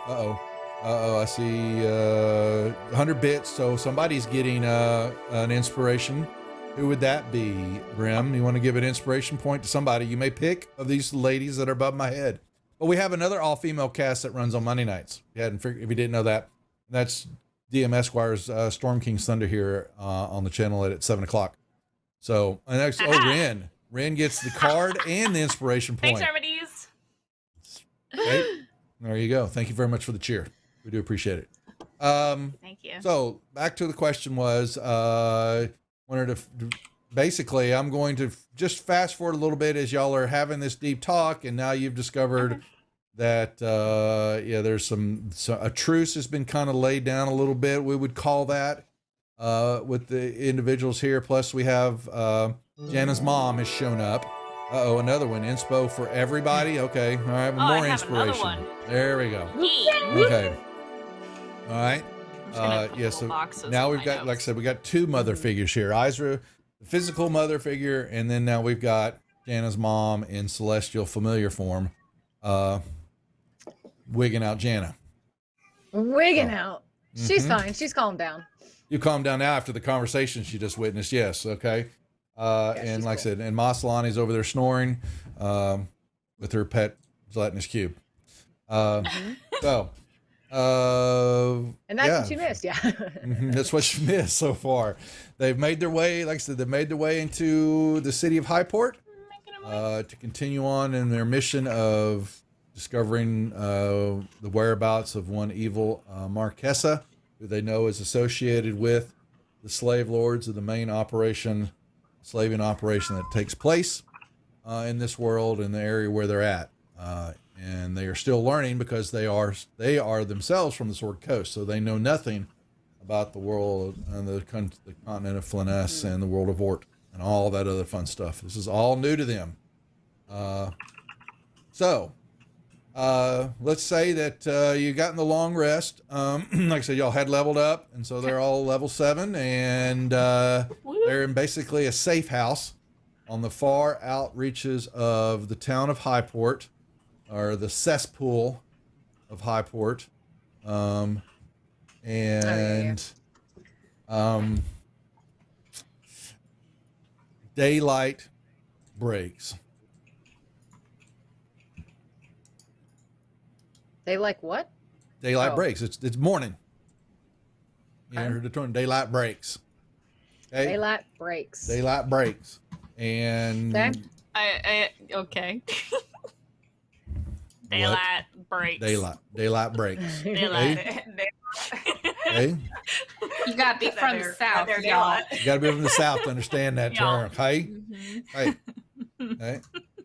I see 100 bits. So somebody's getting an inspiration. Who would that be, Brim? You want to give an inspiration point to somebody you may pick of these ladies that are above my head. But we have another all-female cast that runs on Monday nights. If you didn't know that, that's DM Esquire's Storm King's Thunder here on the channel at 7 o'clock. So, and next, Ren. Ren gets the card and the inspiration point. Thanks, Remedies. Right? There you go. Thank you very much for the cheer. We do appreciate it. Thank you. So back to the question was, wanted to basically, I'm going to just fast forward a little bit as y'all are having this deep talk, and now you've discovered that there's a truce has been kind of laid down a little bit. We would call that with the individuals here. Plus, we have Jana's mom has shown up. Another one, inspo for everybody. Okay, all right, more inspiration. There we go. Okay, all right. So now we've got, like I said, we got two mother figures here. Isra, the physical mother figure, and then now we've got Jana's mom in celestial familiar form, wigging out Jana. Wigging out. She's fine. She's calmed down. You calm down now after the conversation she just witnessed. Yes. Okay. And like I said, and Maslani's over there snoring with her pet gelatinous cube. So And that's yeah. what you missed, yeah. Mhm, that's what you missed so far. They've made their way, like I said, they've made their way into the city of Highport to continue on in their mission of discovering the whereabouts of one evil Marquesa, who they know is associated with the slave lords of the main slaving operation that takes place in this world, in the area where they're at. And they are still learning because they are themselves from the Sword Coast, so they know nothing about the world and the continent of Flyness and the world of Ort and all that other fun stuff. This is all new to them. So let's say that you got in the long rest. Like I said, y'all had leveled up, and so they're all level 7, and they're in basically a safe house on the far out reaches of the town of Highport, or the cesspool of Highport. Daylight breaks. They like what? Daylight breaks. It's morning. You heard the term daylight breaks. Okay? Daylight breaks. Daylight breaks. And Okay. Daylight breaks. Daylight breaks. Daylight. Okay? You gotta be from the south, y'all. You got to be from the south to understand that term. Hey? Mhm. Hey. Okay?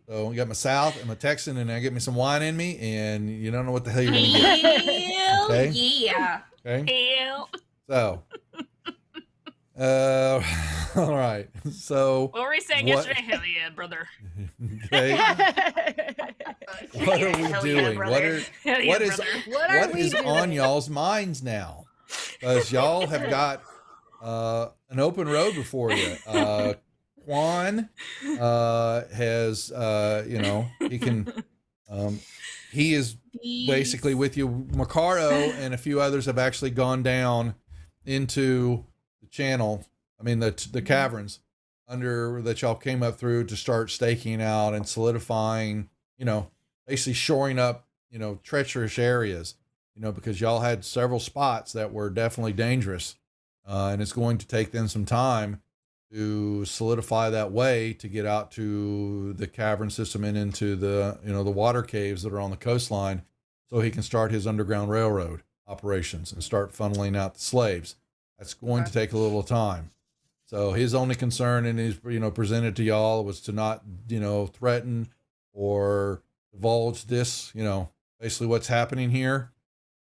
So I got my South and my Texan, and I get me some wine in me, and you don't know what the hell you're going to get. Hell Okay? yeah. Okay? Hell. So, all right. So, What were we saying yesterday? Hell yeah, brother. okay. What are we Hell yeah, doing? brother. Hell yeah, What is brother. What what is on y'all's minds now? Because y'all have got an open road before you. Quan has, he can, he is basically with you. Macaro and a few others have actually gone down into the channel. I mean, the caverns under that y'all came up through to start staking out and solidifying, basically shoring up, treacherous areas, because y'all had several spots that were definitely dangerous. And it's going to take them some time to solidify that way to get out to the cavern system and into the, the water caves that are on the coastline, so he can start his underground railroad operations and start funneling out the slaves. That's going to take a little time. So his only concern, and he's, presented to y'all, was to not, threaten or divulge this, basically what's happening here.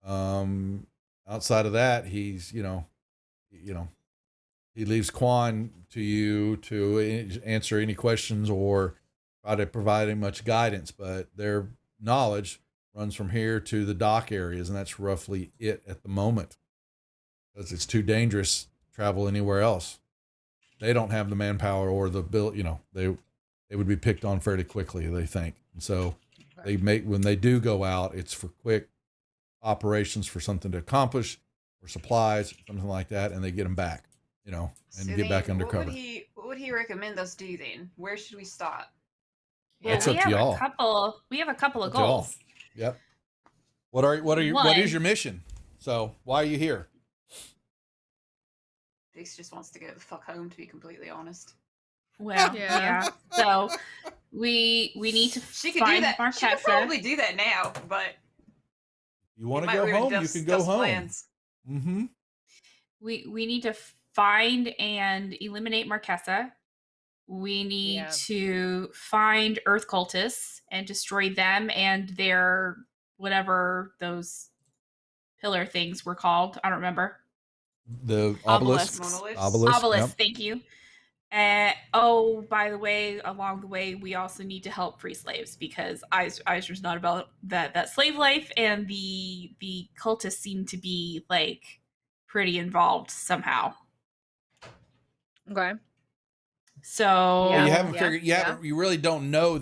Outside of that, he's, he leaves Quan to you to answer any questions or try to provide him much guidance, but their knowledge runs from here to the dock areas, and that's roughly it at the moment, because it's too dangerous to travel anywhere else. They don't have the manpower or the bill, they would be picked on fairly quickly, they think. And so when they do go out, it's for quick operations, for something to accomplish, or supplies, something like that, and they get them back, and So get back then undercover. What would he recommend us do then? Where should we start? That's we up to have y'all. we have a couple of Up to y'all. goals. Yep. What is One. your mission? So why are you here? Biggs just wants to go the fuck home, to be completely honest. Well, yeah. So we need to She could find do that. She could Marquesa. probably do that now, but You want to might go ruin home? You Duff's- can go Duff's home. plans. Mm-hmm. We need to find and eliminate Marquesa. We need to find Earth cultists and destroy them and their whatever those pillar things were called. I don't remember. The Obelisks. Obelisk. Yep. Thank you. By the way, along the way, we also need to help free slaves, because Eisner's not about that slave life, and the cultists seem to be like pretty involved somehow. Okay. So Well, you haven't figured. You really don't know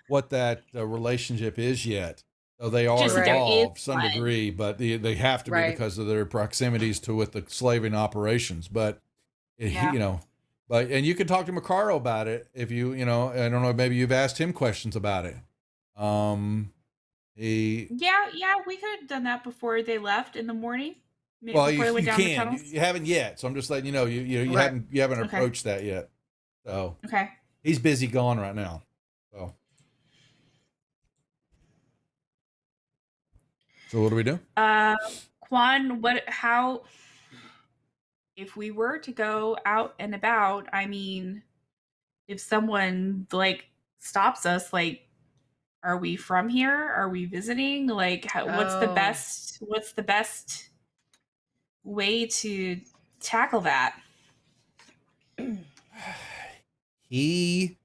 what that relationship is yet. So they are Just that there involved is some one. degree, but they have to be Right. because of their proximities to with the slaving operations. But Yeah. and you can talk to Macaro about it if you I don't know, maybe you've asked him questions about it. He Yeah, we could have done that before they left in the morning. well, Before they you went down the can. tunnels. You haven't yet, so I'm just letting you know. You Okay. haven't Okay. approached that yet. So Okay. he's busy gone right now. So what do we do? Quan, how, if we were to go out and about, I mean, if someone like stops us, like, are we from here? Are we visiting? Like, what's the best way to tackle that? He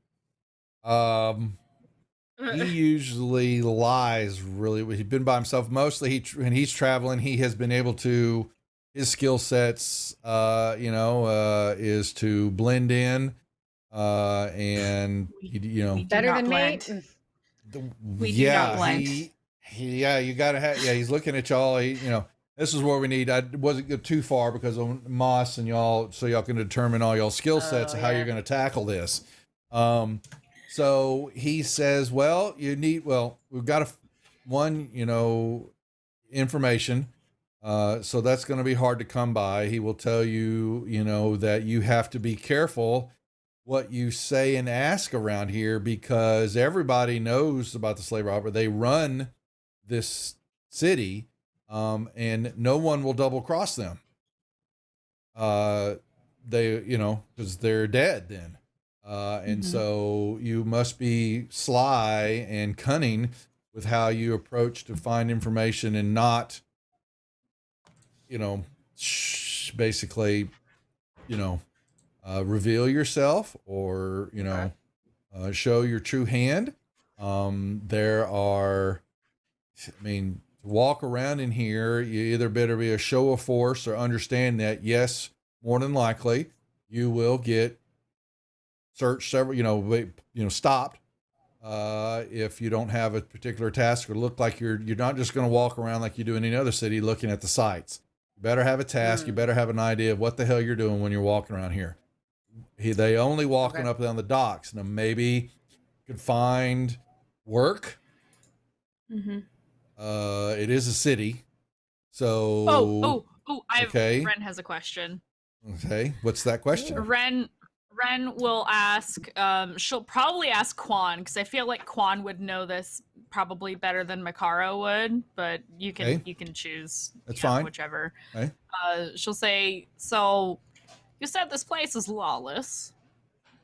usually lies really. He's been by himself mostly. When he's traveling, he has been able to, his skill sets, is to blend in, and Better than me. We do not blend. You gotta have. Yeah, he's looking at y'all. This is where we need. I wasn't go too far because of Moss and y'all, so y'all can determine all y'all skill sets and how you're going to tackle this. So he says, well, we've got information. So that's going to be hard to come by. He will tell you, that you have to be careful what you say and ask around here because everybody knows about the slave robber. They run this city, and no one will double cross them. Because they're dead then. And so you must be sly and cunning with how you approach to find information and not, basically, reveal yourself or, show your true hand. Walk around in here, you either better be a show of force or understand that, yes, more than likely you will get searched stopped if you don't have a particular task or look like you're not just going to walk around like you do in any other city looking at the sights. You better have a task. You better have an idea of what the hell you're doing when you're walking around here. They only walking up and down the docks. Now maybe you could find work. Mm-hmm. It is a city, so Ren has a question. Okay, what's that question? Ren will ask. She'll probably ask Quan because I feel like Quan would know this probably better than Makaro would. But you can choose. That's fine. Whichever. Okay. She'll say. So, you said this place is lawless.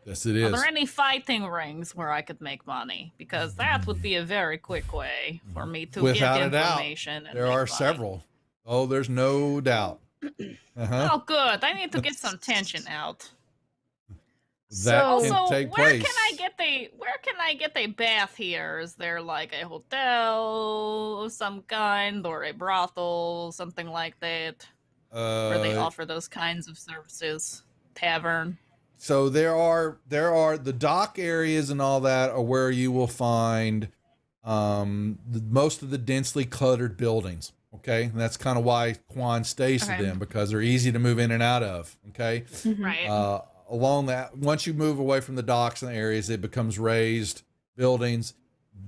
Yes, it Are is. there any fighting rings where I could make money? Because that would be a very quick way for me to Without get a doubt, information. And there make are money. several. Oh, there's no doubt. Oh, good. I need to get some tension out. That can take place. Where can I get a bath here? Is there like a hotel of some kind or a brothel, something like that, where they offer those kinds of services? Tavern. So there are the dock areas and all that are where you will find most of the densely cluttered buildings. Okay, and that's kind of why Quan stays to them, because they're easy to move in and out of. Okay, right. Along that, once you move away from the docks and areas, it becomes raised buildings.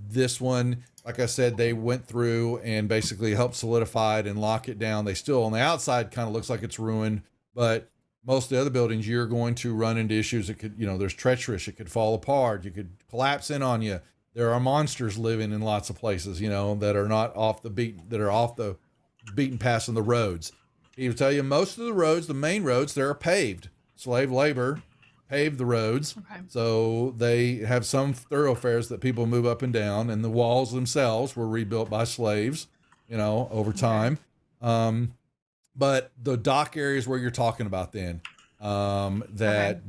This one, like I said, they went through and basically helped solidify it and lock it down. They still, on the outside, kind of looks like it's ruined, but most of the other buildings, you're going to run into issues. It could, there's treacherous. It could fall apart. You could collapse in on you. There are monsters living in lots of places, that are not off the beaten path on the roads. He will tell you most of the roads, the main roads, they're paved. Slave labor paved the roads. So they have some thoroughfares that people move up and down, and the walls themselves were rebuilt by slaves, over time. But the dock areas where you're talking about then, the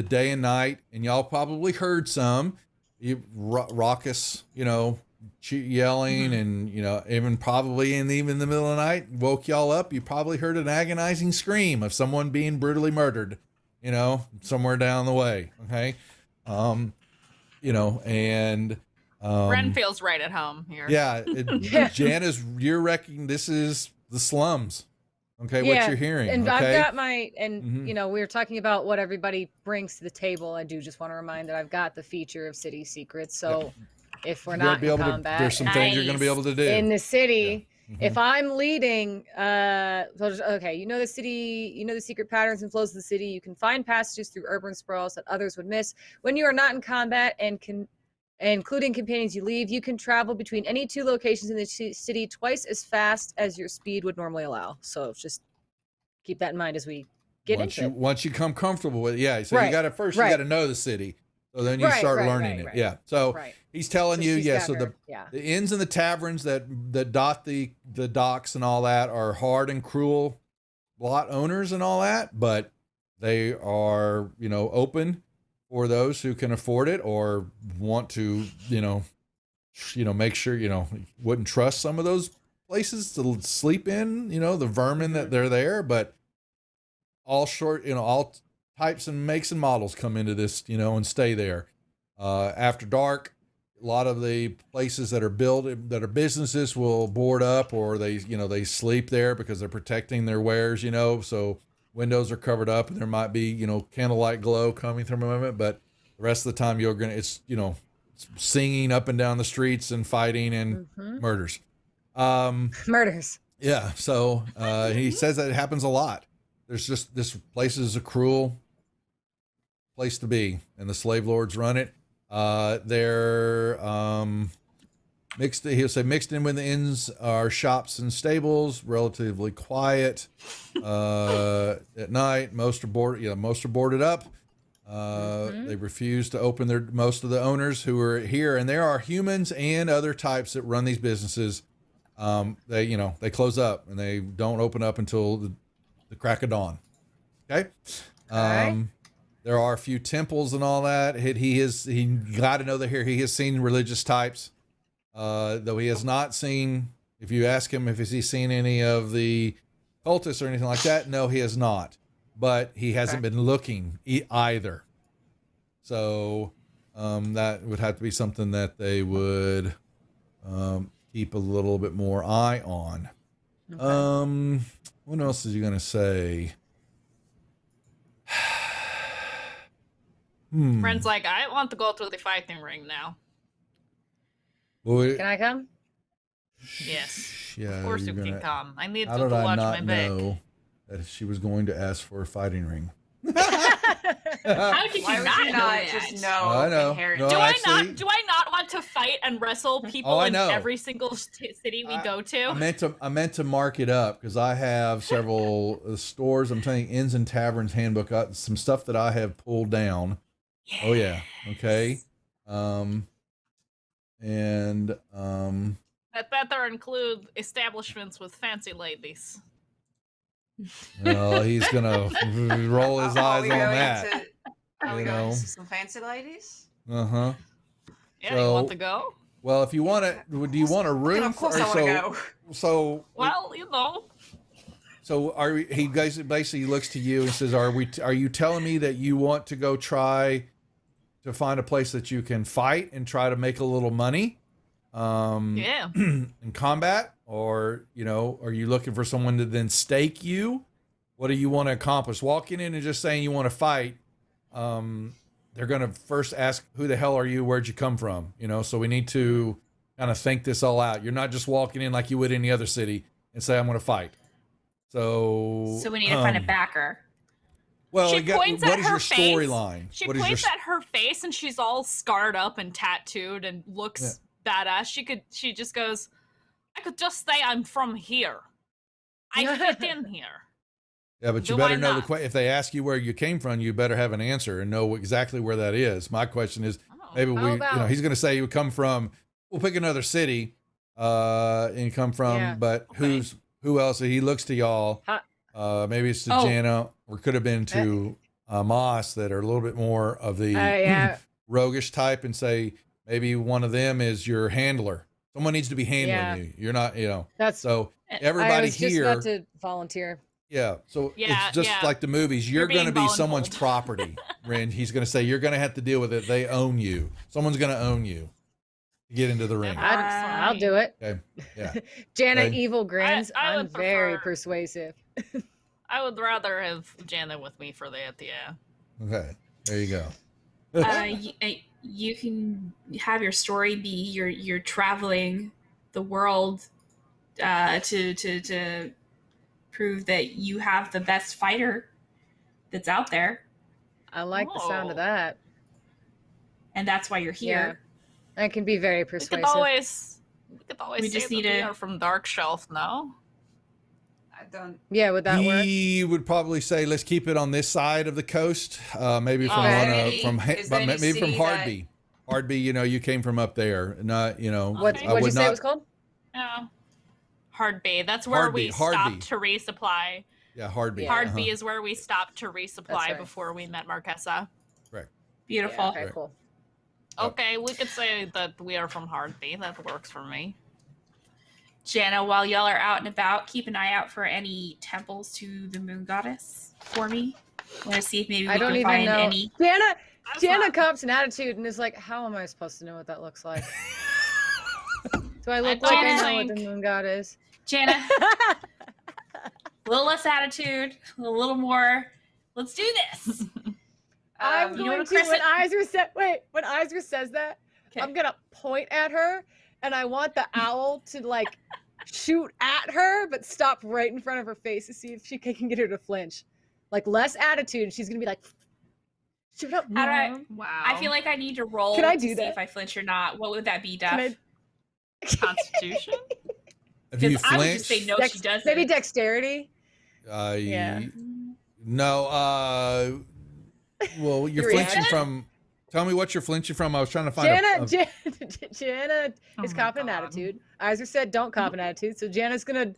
day and night, and y'all probably heard some raucous, yelling, and even probably even the middle of the night woke y'all up. You probably heard an agonizing scream of someone being brutally murdered, somewhere down the way. Okay, and Ren feels right at home here. Yeah, Jana's. You're reckoning this is the slums. Okay, what you're hearing. And okay? I've got my, we were talking about what everybody brings to the table. I do just want to remind that I've got the feature of City Secrets. So if we're You're gonna not be in able to- combat. there's some things you're gonna be able to do. in the city. Mhm. If I'm leading, okay, you know the city, you know the secret patterns and flows of the city. You can find passages through urban sprawls that others would miss. When you are not in combat and including companions you leave, you can travel between any two locations in the city twice as fast as your speed would normally allow. So just keep that in mind as we get once into you it. once you come comfortable with it, yeah. So you Right, got to first right. you got to know the city. So then you Right, start right, learning right, it. right. Yeah. So Right. he's telling So you, she's yeah. got So her- yeah. the inns and the taverns that dot the docks and all that are hard and cruel lot owners and all that, but they are, open for those who can afford it or want to, make sure, wouldn't trust some of those places to sleep in, the vermin that they're there, but all all types and makes and models come into this, and stay there. After dark, a lot of the places that are built, that are businesses, will board up, or they sleep there because they're protecting their wares, so windows are covered up and there might be, candlelight glow coming from it, but the rest of the time it's singing up and down the streets and fighting and murders. Murders. Yeah. So he says that it happens a lot. This place is a cruel place to be, and the slave lords run it. They're he'll say mixed in with the inns are shops and stables, relatively quiet at night. Most are boarded up. They refuse to open most of the owners who are here, and there are humans and other types that run these businesses. They close up and they don't open up until the crack of dawn. Okay. There are a few temples and all that. He got to know that here he has seen religious types, though he has not seen. If you ask him if he's seen any of the cultists or anything like that, no, he has not. But he hasn't been looking either. So that would have to be something that they would keep a little bit more eye on. Okay. What else is he going to say? Friend's like, I want to go to the fighting ring now. Well, Can I come? Yes. Yeah, of course you you're can gonna- come. I need How to did I watch not my back. know that she was going to ask for a fighting ring? How did Why you would not you know not that? just know I know. inherently? No, Do actually- I not want to fight and wrestle people I in know. every single city we go to? I meant to mark it up because I have several stores. I'm telling you, Inns and Taverns Handbook. Some stuff that I have pulled down. Yes. Oh yeah. Okay. That better include establishments with fancy ladies. Well, he's gonna roll his eyes on that. Are we going to see some fancy ladies? Uh-huh. Yeah, you want to go? Well, if you want to, do you want a room? Of course I want to go. So. Well, So he guys basically looks to you and says, "Are you telling me that you want to go try to find a place that you can fight and try to make a little money, yeah, in combat, or are you looking for someone to then stake you? What do you want to accomplish? Walking in and just saying you want to fight, they're going to first ask, who the hell are you? Where'd you come from? So we need to kind of think this all out. You're not just walking in like you would any other city and say, I'm going to fight. So we need to find a backer. Well, she points at what is her your face. storyline? She What is points your at her face, and she's all scarred up and tattooed and looks badass. She just goes, I could just say I'm from here. I fit in here. Yeah, but you Do better I know not? if they ask you where you came from, you better have an answer and know exactly where that is. My question is, maybe How about- he's going to say you come from. We'll pick another city, and come from. Yeah. But who else? He looks to y'all. Maybe it's to Jana, or could have been to Moss, that are a little bit more of the yeah. roguish type, and say maybe one of them is your handler. Someone needs to be handling Yeah. you. You're not, That's So I everybody was just here. about to volunteer. Yeah, so Yeah, it's just yeah. like the movies. You're You're going to being be someone's voluntold. property, Ren. He's going to say you're going to have to deal with it. They own you. Someone's going to own you to get into the ring. I'll do it. Okay. Yeah. Jana Okay. evil grins. I I'm would very prefer- persuasive. I would rather have Janet with me for that, yeah. Okay. There you go. you can have your story be you're traveling the world to prove that you have the best fighter that's out there. I like the sound of that. And that's why you're here. Yeah. That can be very We persuasive. could always We say just that need we to- are from Dark Shelf now. I don't. Yeah, would that work? He would probably say, let's keep it on this side of the coast. Maybe from Okay. Is there any maybe from city Hardby. Hardby, you came from up there. Not, What I did you would say not. it was called? Yeah. Hardby. That's where we Hardby. stopped to resupply. Yeah, Hardby. Hardby is where we stopped to resupply right. before we met Marquesa. Correct. Beautiful. Yeah, okay, cool. Okay, we could say that we are from Hardby. That works for me. Jana, while y'all are out and about, keep an eye out for any temples to the moon goddess for me. I want to see if maybe we I don't can even find know. any. Jana cops an attitude and is like, how am I supposed to know what that looks like? Do I look like I know what the moon god is? Jana, a little less attitude, a little more. Let's do this. I'm you know going what, to Chris? when Isra says that, I'm gonna point at her and I want the owl to like shoot at her but stop right in front of her face to see if she can get her to flinch. Like less attitude. She's gonna be like, shoot up. How do I? Mom." Wow. I feel like I need to roll Can I to do see that? if I flinch or not. What would that be, Can Duff? Constitution? If you Because I would just flinch, say no, she doesn't. Maybe dexterity. yeah. No, well, you're Your flinching reaction? from. Tell me what you're flinching from. I was trying to find Jana is copping an attitude. Isaac said don't cop an attitude, so Jana's gonna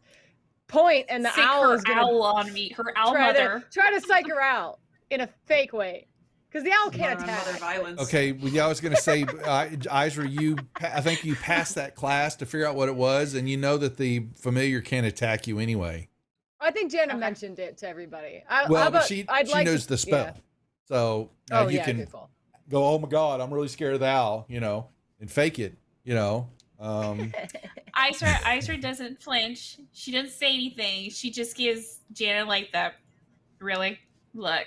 point and the Sick owl her is gonna owl on me. Her owl try mother. try to psych her out in a fake way. Because the owl can't attack. Violence. Okay, well, yeah, I was going to say, Isra, I think you passed that class to figure out what it was, and you know that the familiar can't attack you anyway. I think Jana mentioned it to everybody. Well, but she knows the spell, yeah. so Oh, you yeah, can good call. go, oh my god, I'm really scared of the owl, and fake it, Isra doesn't flinch. She doesn't say anything. She just gives Jana like the really look.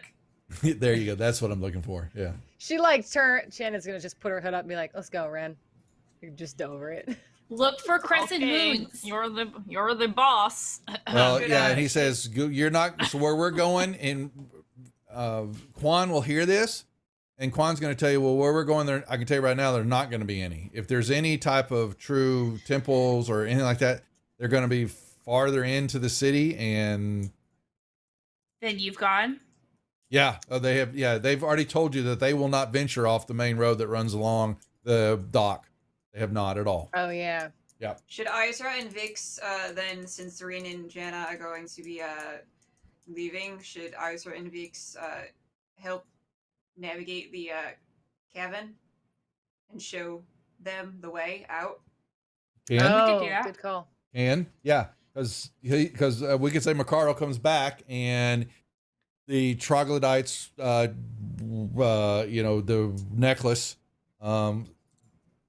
There you go. That's what I'm looking for. Yeah. She like Jana's gonna just put her hood up and be like, "Let's go, Ren. You're just over it." Look for crescent moons. You're the boss. Well, yeah, and he says, "You're not." So where we're going, and Quan will hear this, and Quan's going to tell you, "Well, where we're going there, I can tell you right now, there's not going to be any. If there's any type of true temples or anything like that, they're going to be farther into the city." And Then you've gone. yeah, they have. Yeah, they've already told you that they will not venture off the main road that runs along the dock. They have not at all. Oh yeah. Yeah. Should Isra and Vix then, since Serene and Jana are going to be leaving, should Isra and Vix help navigate the cavern and show them the way out? Can? Oh, good call. And yeah, because we could say Macaro comes back and the troglodytes, the necklace,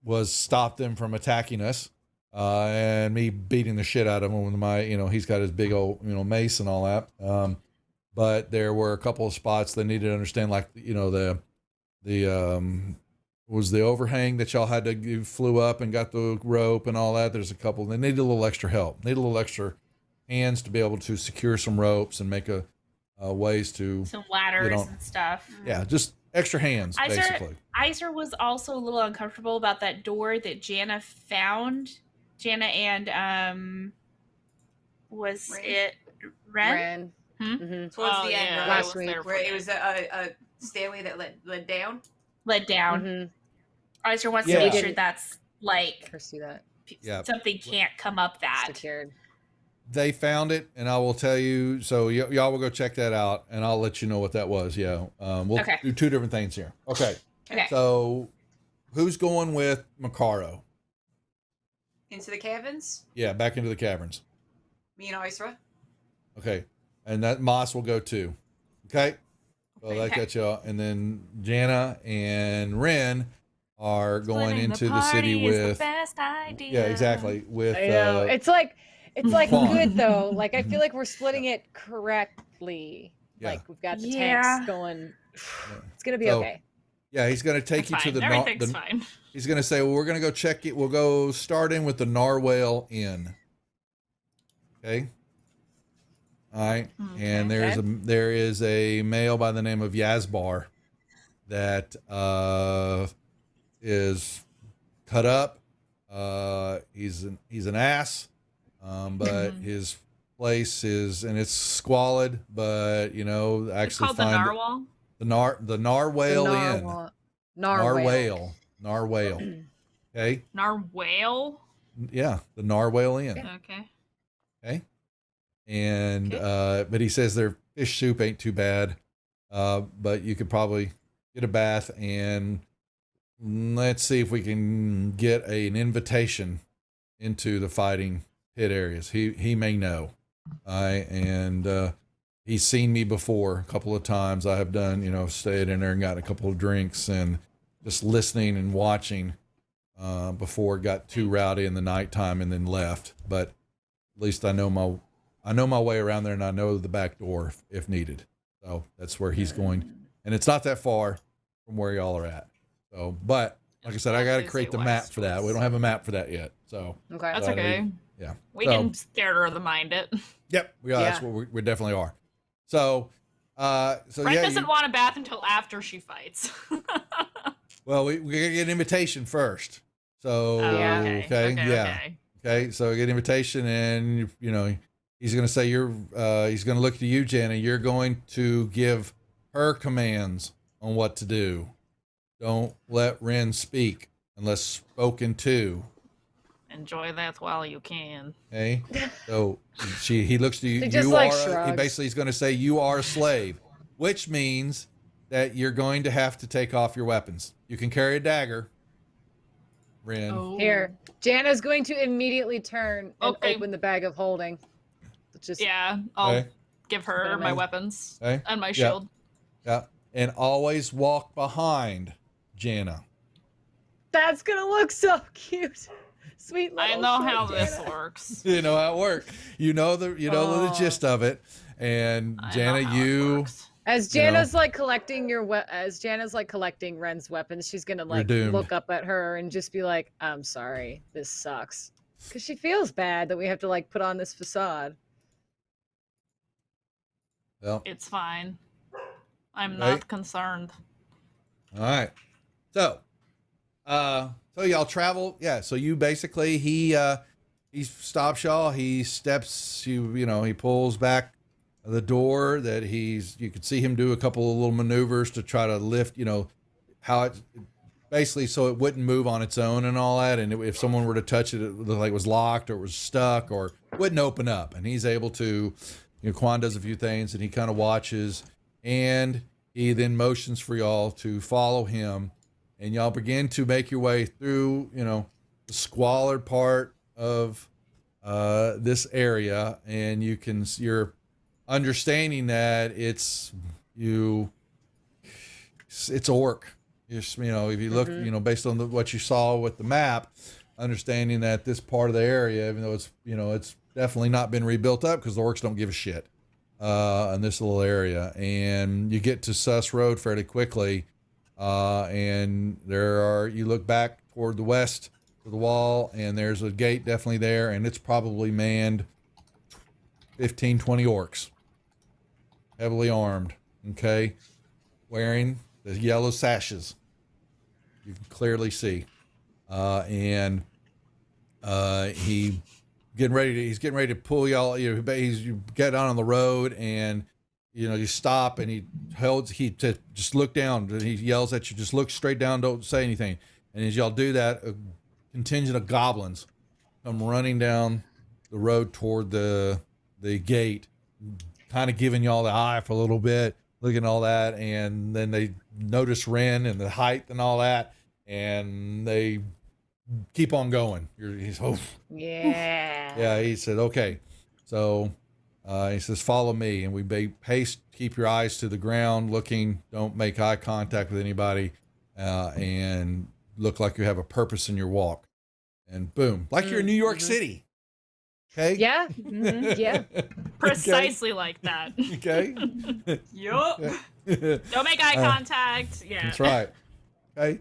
was stopped them from attacking us, and me beating the shit out of him with my, he's got his big old, mace and all that. But there were a couple of spots they needed to understand, like, was the overhang that y'all had to, you flew up and got the rope and all that. There's a couple, they needed a little extra help, need a little extra hands to be able to secure some ropes and make ways to Some ladders and stuff. Yeah, just extra hands, basically. Isra was also a little uncomfortable about that door that Jana found. Jana and was it Ren? Mm-hmm. Towards the end, right? Last week. Where it was a stairway that led down. Led down. Mm-hmm. Isra wants Yeah. to make sure that's like pursue that. Yeah. something can't come up that. Secured. They found it, and I will tell you. So y'all will go check that out, and I'll let you know what that was. Yeah, we'll Okay. do two different things here. Okay. Okay. So, who's going with Macaro? Into the caverns? Yeah, back into the caverns. Me and Isra? Okay, and that Moss will go too. Okay. Well, that Okay. got y'all, and then Jana and Ren are going Splitting into the party city is the with. best idea. Yeah, exactly. With I know. It's like Quan. good though. Like I feel like we're splitting it correctly. Yeah. Like we've got the Yeah. tanks going. It's gonna be So, okay. Yeah, he's going to take It's you to fine. the. Everything's fine. He's going to say, "Well, we're going to go check it. We'll go start in with the Narwhale Inn." Okay. All right, and there is a male by the name of Yazbar that is cut up. He's an ass, but his place is, and it's squalid, but actually It's called the Narwhal. The Narwhale Inn. Narwhale. Okay. Narwhale. Yeah, the Narwhale Inn. Okay. Okay. And but he says their fish soup ain't too bad. But you could probably get a bath, and let's see if we can get an invitation into the fighting pit areas. He may know. And he's seen me before a couple of times. I have done, stayed in there and got a couple of drinks and just listening and watching before it got too rowdy in the nighttime and then left. But at least I know my way around there, and I know the back door if needed. So that's where he's going. And it's not that far from where y'all are at. So, but like I said, I got to create the map for that. We don't have a map for that yet. So Okay. That's okay. Yeah. We can scare the mind it. Yep. That's what we definitely are. So, Brent doesn't want a bath until after she fights. Well, we gotta get an invitation first. So, okay. So we get an invitation, and he's gonna say he's gonna look to you, Jenna. You're going to give her commands on what to do. Don't let Ren speak unless spoken to. Enjoy that while you can. Okay. So he looks to you. He basically is going to say you are a slave, which means that you're going to have to take off your weapons. You can carry a dagger, Ren. Here, Jana's going to immediately turn and open the bag of holding. I'll give her my weapons and my shield. Yeah, and always walk behind Jana. That's gonna look so cute. Sweet little I know short how Jana. this works. You know how it works. You know the gist of it. And Jana, As Jana's collecting collecting Ren's weapons, she's gonna look up at her and just be like, "I'm sorry, this sucks," because she feels bad that we have to put on this facade. Well, it's fine. I'm not concerned. All right. So y'all travel. Yeah. So you basically, he stops y'all. He steps he pulls back the door that you could see him do a couple of little maneuvers to try to lift, how it basically, so it wouldn't move on its own and all that. And if someone were to touch it, it looked like it was locked or it was stuck or wouldn't open up. And he's able to, Quan does a few things and he kind of watches, and he then motions for y'all to follow him. And y'all begin to make your way through, the squalid part of this area, and you're understanding that it's orc. If you look, based on what you saw with the map, understanding that this part of the area, even though it's definitely not been rebuilt up because the orcs don't give a shit in this little area, and you get to Suss Road fairly quickly. And you look back toward the west to the wall, and there's a gate definitely there, and it's probably manned 15, 20 orcs, heavily armed, okay, wearing the yellow sashes. You can clearly see. And he's getting ready to pull y'all, you get on the road, and you stop, and he just look down, and he yells at you, just look straight down, don't say anything. And as y'all do that, a contingent of goblins come running down the road toward the gate, kind of giving y'all the eye for a little bit, looking at all that, and then they notice Ren and the height and all that, and they keep on going. Yeah, he said, okay. So he says, follow me. And we pace, keep your eyes to the ground, looking, don't make eye contact with anybody, and look like you have a purpose in your walk. And boom, like you're in New York City. Okay. Yeah. Yeah. Precisely like that. Okay. Yup. Don't make eye contact. Yeah. That's right. Okay.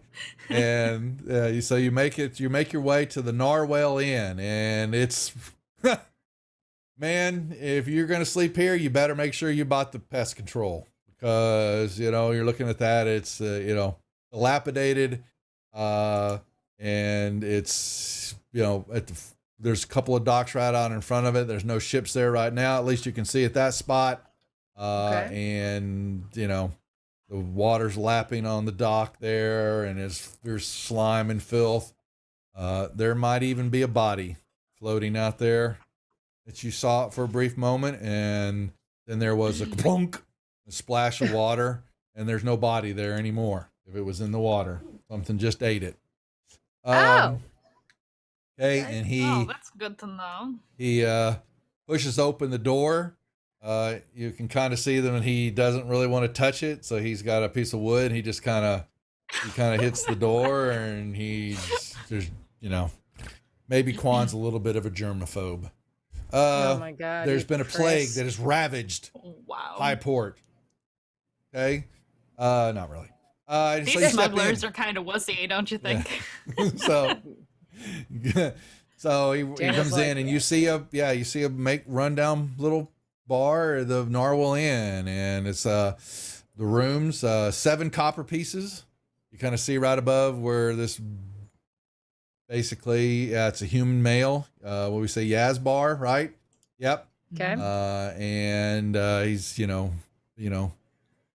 And so you make your way to the Narwhal Inn, and it's, man, if you're going to sleep here, you better make sure you bought the pest control, because, you're looking at that. It's, dilapidated. And it's, there's a couple of docks right out in front of it. There's no ships there right now. At least you can see at that spot. And, the water's lapping on the dock there, and there's slime and filth. There might even be a body floating out there that you saw it for a brief moment, and then there was a clunk, a splash of water, and there's no body there anymore. If it was in the water, something just ate it. Okay, and that's good to know. He pushes open the door. You can kind of see them, and he doesn't really want to touch it, so he's got a piece of wood, and he just kind of hits the door, and there's maybe Quan's a little bit of a germaphobe. Oh my God! There's been a plague that has ravaged Highport. Okay, not really. These smugglers are kind of wussy, don't you think? Yeah. So he comes in, and you see a rundown little bar, the Narwhal Inn, and it's the rooms, 7 copper pieces. You kind of see right above where this basically it's a human male. What we say, Yazbar, right? Yep. Okay. And he's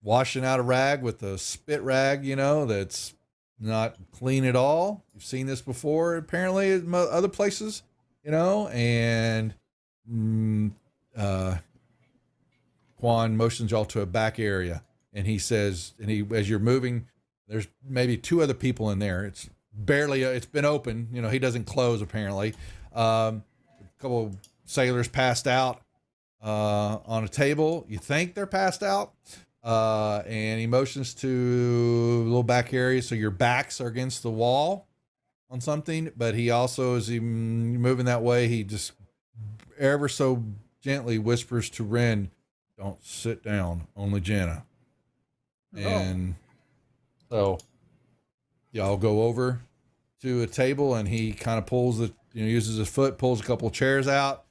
washing out a rag with a spit rag, that's not clean at all. You've seen this before, apparently, at other places, and Quan motions y'all to a back area, and he says, as you're moving, there's maybe 2 other people in there. It's been open. He doesn't close, apparently. A couple of sailors passed out on a table. You think they're passed out. And he motions to a little back area, so your backs are against the wall on something, but he also, as he moving that way, he just ever so gently whispers to Ren, "Don't sit down, only Jenna." And so y'all go over to a table, and he kind of pulls uses his foot, pulls a couple of chairs out,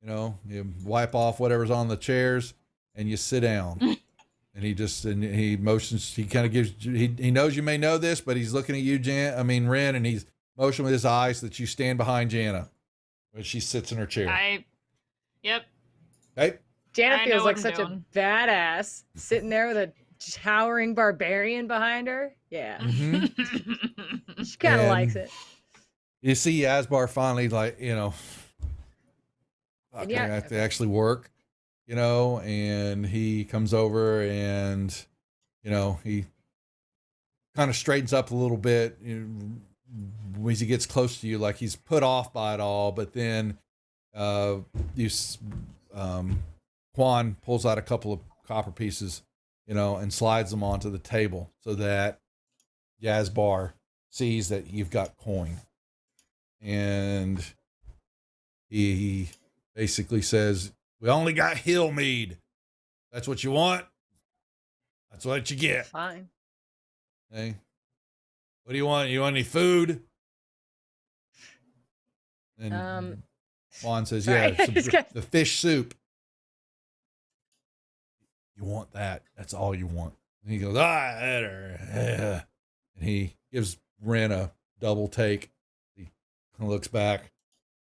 you wipe off whatever's on the chairs, and you sit down. And he motions, he kind of gives, he knows you may know this, but he's looking at you, Ren, and he's motioning with his eyes that you stand behind Jana when she sits in her chair. Yep. Okay. Jana feels like such a badass sitting there with a towering barbarian behind her. Yeah. Mm-hmm. She kind of likes it. You see Yazbar finally, I have to actually work. And he comes over, and, he kind of straightens up a little bit when he gets close to you, like he's put off by it all. But then Quan pulls out a couple of copper pieces, and slides them onto the table so that Yazbar sees that you've got coin. And he basically says, "We only got hill mead. That's what you want. That's what you get." Fine. Hey, what do you want? You want any food? And Juan says, sorry, "Yeah, the fish soup. You want that? That's all you want." And he goes, yeah. And he gives Ren a double take. He kind of looks back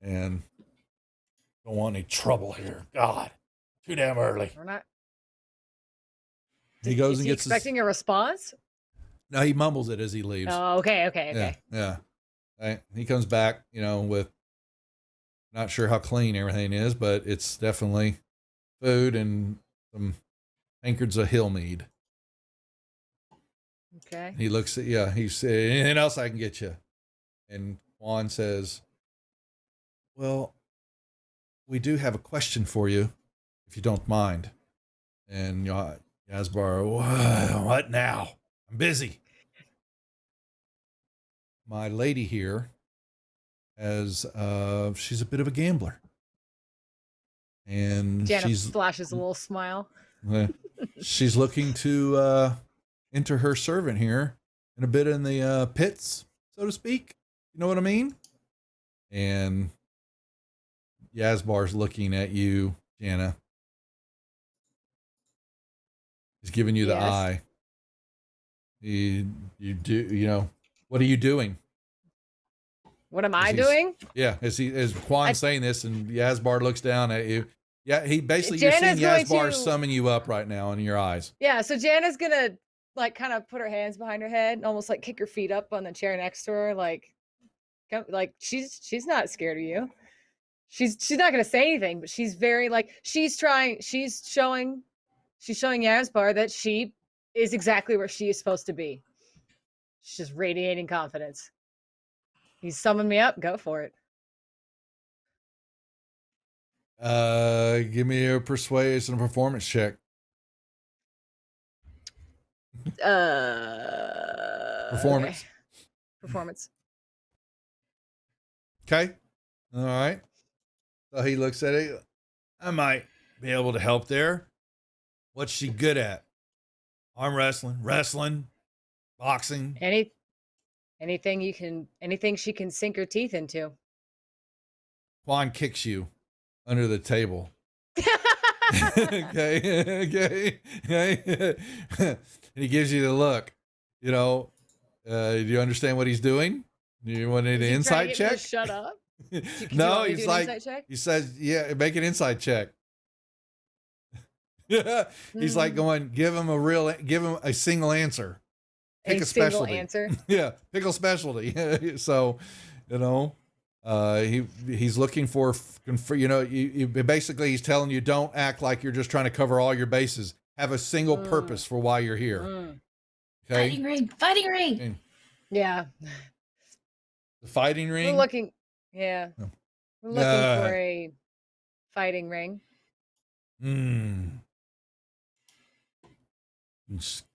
and, "Don't want any trouble here. God, too damn early." We're not. He goes Is and he gets expecting a response? No, he mumbles it as he leaves. Oh, okay. Yeah. Right. He comes back, with not sure how clean everything is, but it's definitely food and some tankards of hill mead. Okay. He looks at, he said, "Anything else I can get you?" And Juan says, "Well, we do have a question for you, if you don't mind." And Yazbar, "What now? I'm busy." "My lady here she's a bit of a gambler. And Jana flashes a little smile. She's looking to enter her servant here in a bit in the pits, so to speak. You know what I mean? And Yazbar's looking at you, Jana. He's giving you the eye. You do, you know, what are you doing? What am I doing? Yeah, as Quan's saying this, and Yazbar looks down at you. Yeah, he basically, Jana's you're seeing going Yazbar to- summon you up right now in your eyes. Yeah, so Jana's gonna like kind of put her hands behind her head and almost like kick her feet up on the chair next to her, like she's not scared of you. She's not gonna say anything, but she's very like she's showing Yazbar that she is exactly where she is supposed to be. She's just radiating confidence. He's summoned me up, go for it. Give me a persuasion and a performance check. Performance. Okay. Performance. Okay. All right. So he looks at it. I might be able to help there. What's she good at? Arm wrestling, boxing. Anything she can sink her teeth into. Quan kicks you under the table. okay. And he gives you the look. You know, do you understand what he's doing? Do you want an insight check? Shut up. No, he's like, he says, yeah, make an insight check. He's like going, give him a single answer. Pick a specialty. Answer. Yeah, pick a specialty. So, you know, he's looking for, you know, basically he's telling you don't act like you're just trying to cover all your bases. Have a single purpose for why you're here. Okay. Fighting ring. Yeah. The fighting ring. We're looking for a fighting ring. Can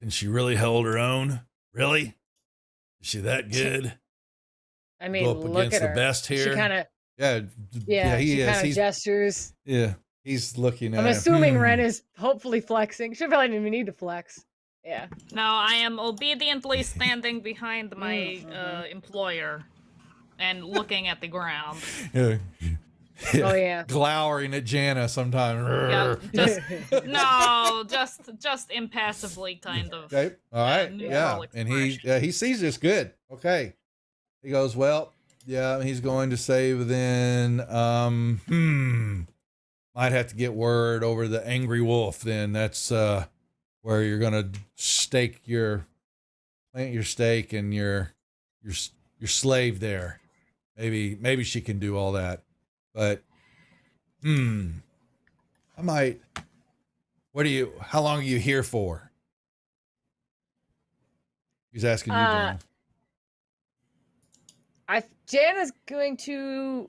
she really hold her own? Really? Is she that good? I mean, Go up look against at the her. best here. She kind of he she is. kind of He's gestures. yeah. He's looking at. I'm assuming Ren is hopefully flexing. She probably didn't even need to flex. Yeah. No, I am obediently standing behind my employer and looking at the ground. Yeah. Oh yeah. Glowering at Jana sometimes. Yeah, just impassively, kind of. Okay. All right. Yeah. And he sees this good. Okay. He goes, well, yeah, he's going to say within might have to get word over the angry wolf. Then that's where you're gonna plant your stake and your slave there. Maybe she can do all that. But I might. How long are you here for? He's asking you, Jana. Jana's going to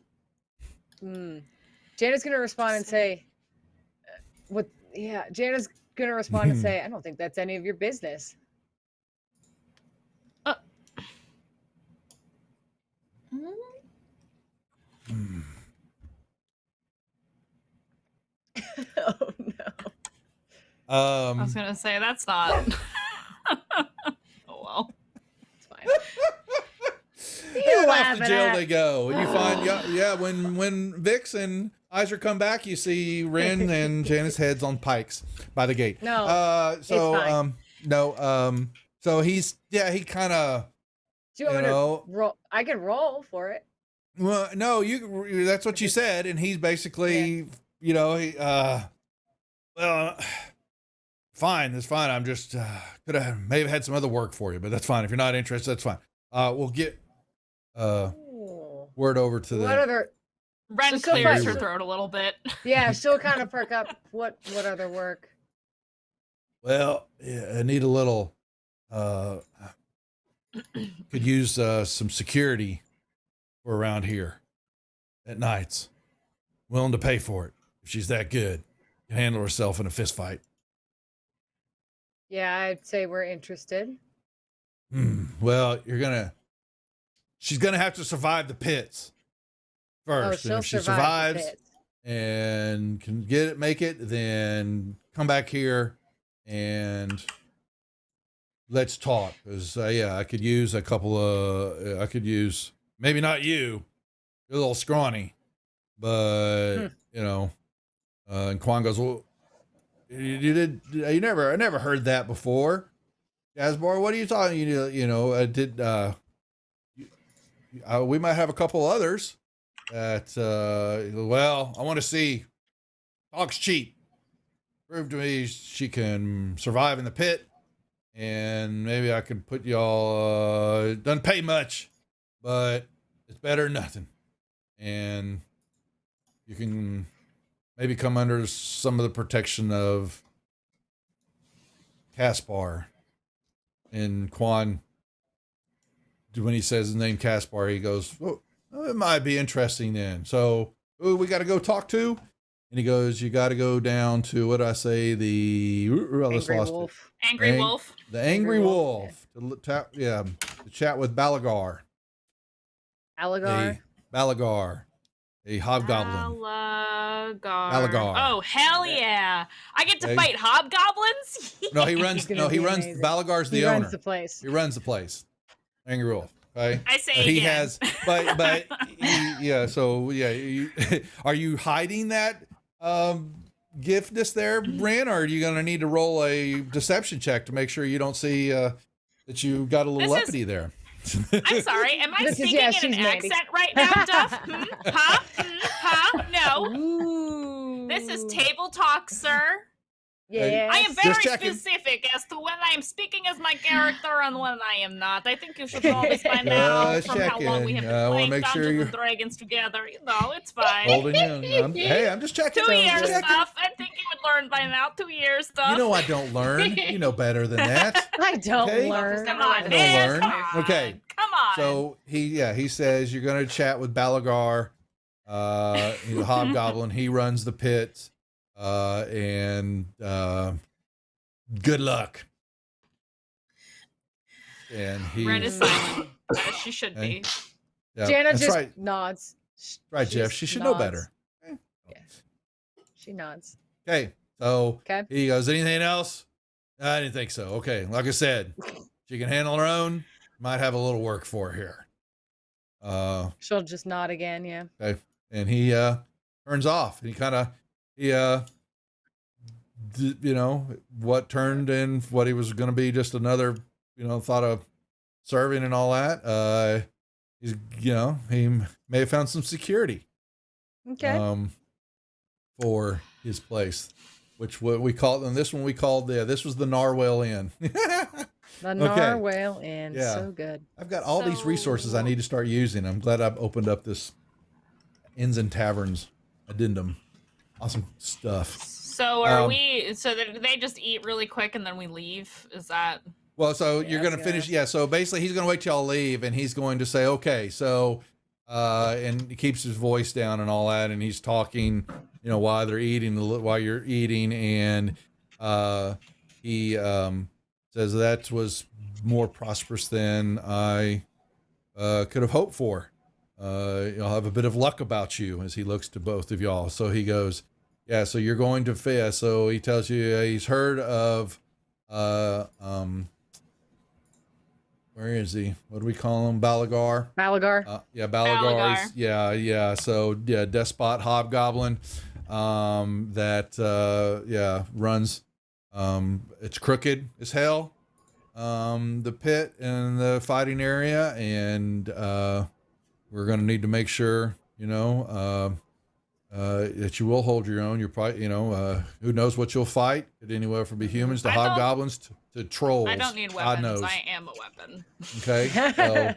respond and say Jana's gonna respond and say, I don't think that's any of your business. Oh no. I was gonna say that's not. Oh well. It's fine. And off to jail they go. And you find, when Vix and Iser come back, you see Ren and Jana's heads on pikes by the gate. No, so it's fine. So he kind of. Do you want me to roll? I can roll for it. Well, no, that's what you said, and he's basically, fine, that's fine. I'm just could have maybe had some other work for you, but that's fine. If you're not interested, that's fine. We'll get word over to Ren clears her throat a little bit. Yeah, she'll kind of perk up. What other work? Well, yeah, I need a little. Could use some security for around here at nights. Willing to pay for it if she's that good. Can handle herself in a fist fight. Yeah, I'd say we're interested. Well, she's gonna have to survive the pits first. She'll and if she survive the survives pits. and can make it, then come back here and let's talk. Because yeah, I could use a couple of. I could use maybe not you. You're a little scrawny, but you know. And Quan goes, well, I never heard that before. Jasbar, what are you talking? You know, I did. We might have a couple others that. Well, I want to see. Talk's cheap. Prove to me she can survive in the pit, and maybe I can put y'all. Doesn't pay much, but it's better than nothing, and you can maybe come under some of the protection of Caspar. And Quan, when he says his name Caspar, he goes, "Oh, it might be interesting then. So, who we got to go talk to?" And he goes, "You got to go down to what I say, the Angry Wolf. Angry Wolf. The Angry Wolf. To chat with Balagar. Balagar, a hobgoblin. Balagar. Oh, hell yeah! I get to fight hobgoblins. No, he runs. Amazing. Balagar's the He owner. runs the place. He runs the place. Angry Wolf. Okay. I say he again. has, but yeah. So yeah, are you hiding that giftness there, Bryn, or are you going to need to roll a deception check to make sure you don't see that you got a little uppity there? I'm sorry. Am I speaking in an Mandy. accent right now, Duff? Huh? No. This is table talk, sir. Yeah. I am very Just checking. specific as to when I am speaking as my character and when I am not. I think you should know this by now Just from how long we have checking. been I wanna playing make sure Dungeons you're and Dragons together. You know, it's fine. Holding you. Hey, I'm just checking. 2 I'm years just checking. stuff. I think you would learn by now. 2 years stuff. You know I don't learn. You know better than that. I don't Okay. learn. Come on, I man. don't learn. Come on. Okay. Come on. So he says you're going to chat with Balagar. He's a hobgoblin. He runs the pit. And good luck. And he. Ren is silent, as she should be. Yeah, Jana that's just right. nods. Right, She Jeff. just She should know nods. better. Yeah. She nods. Okay. So Okay. he goes, anything else? I didn't think so. Okay. Like I said, she can handle her own. Might have a little work for her here. She'll just nod again. Yeah. Okay. And he turns off. And you know, what turned in what he was going to be just another, you know, thought of serving and all that. He's, you know, he may have found some security. Okay. For his place, which what we called, and this one we called this was the Narwhale Inn. The Narwhale Inn. Yeah. So good. I've got all these resources I need to start using. I'm glad I've opened up this Inns and Taverns addendum. Awesome stuff. So are we? So that they just eat really quick and then we leave? Is that? Well, so you're going to finish. Yeah. So basically he's going to wait till y'all leave and he's going to say, okay, so, and he keeps his voice down and all that. And he's talking, you know, while they're eating, while you're eating. And, he, says that was more prosperous than I, could have hoped for. You'll have a bit of luck about you, as he looks to both of y'all. So he goes, yeah, so you're going to Fia. So he tells you he's heard of, where is he? What do we call him? Balagar? Balagar. Yeah, Balagar. Yeah. So yeah, despot hobgoblin, that, runs, it's crooked as hell. The pit and the fighting area. And, we're going to need to make sure, you know, that you will hold your own. You're probably, you know, who knows what you'll fight. It anywhere from humans to hobgoblins to trolls. I don't need God weapons. knows. I am a weapon. Okay. So,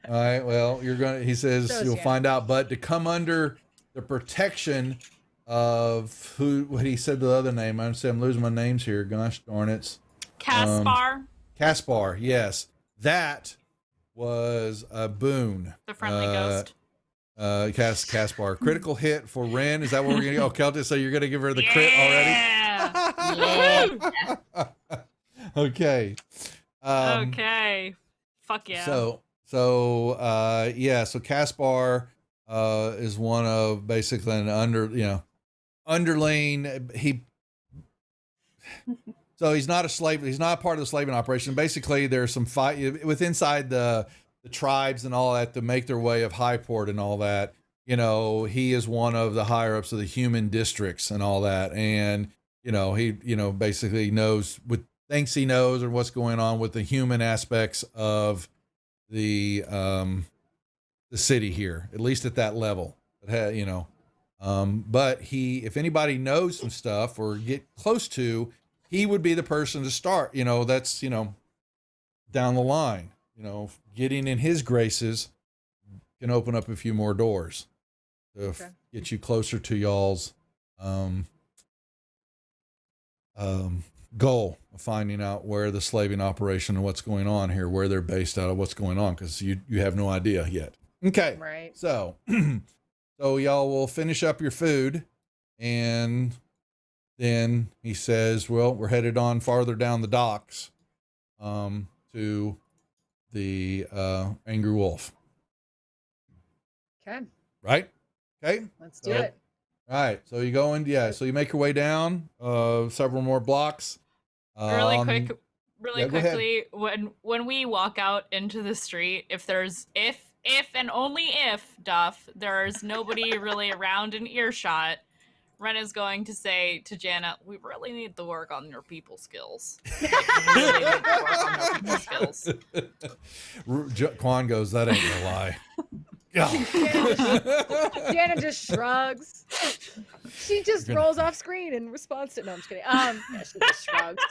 all right. Well, he says Shows you'll ya. find out, but to come under the protection of what he said the other name. I'm losing my names here. Gosh darn it. Caspar. Caspar. Yes. That was a boon. The friendly ghost. Caspar. Critical hit for Ren. Is that what we're going to go? Oh, Keltis, so you're going to give her the crit already? Okay. Okay. Fuck yeah. So Caspar is one of basically an underling. So he's not a slave. He's not part of the slaving operation. Basically, there's some fight inside the tribes and all that to make their way of Highport and all that. You know, he is one of the higher ups of the human districts and all that. And, you know, he, basically thinks he knows or what's going on with the human aspects of the city here, at least at that level. But if anybody knows some stuff or get close to, he would be the person to start, that's, down the line, getting in his graces can open up a few more doors to get you closer to y'all's, goal of finding out where the slaving operation and what's going on here, where they're based out of, what's going on. 'Cause you have no idea yet. Okay. Right. So, so y'all will finish up your food, and then he says, well, we're headed on farther down the docks, to the, Angry Wolf. Okay. Right. Okay. Let's do it. All right. So you go in. Yeah. So you make your way down, several more blocks. Really go quickly, when we walk out into the street, if and only if, Duff, there's nobody really around in earshot, Ren is going to say to Jana, we really need to work on your people skills. Quan goes, that ain't no lie. Jana just shrugs. She just rolls off screen in response to. No, I'm just kidding. She just shrugs.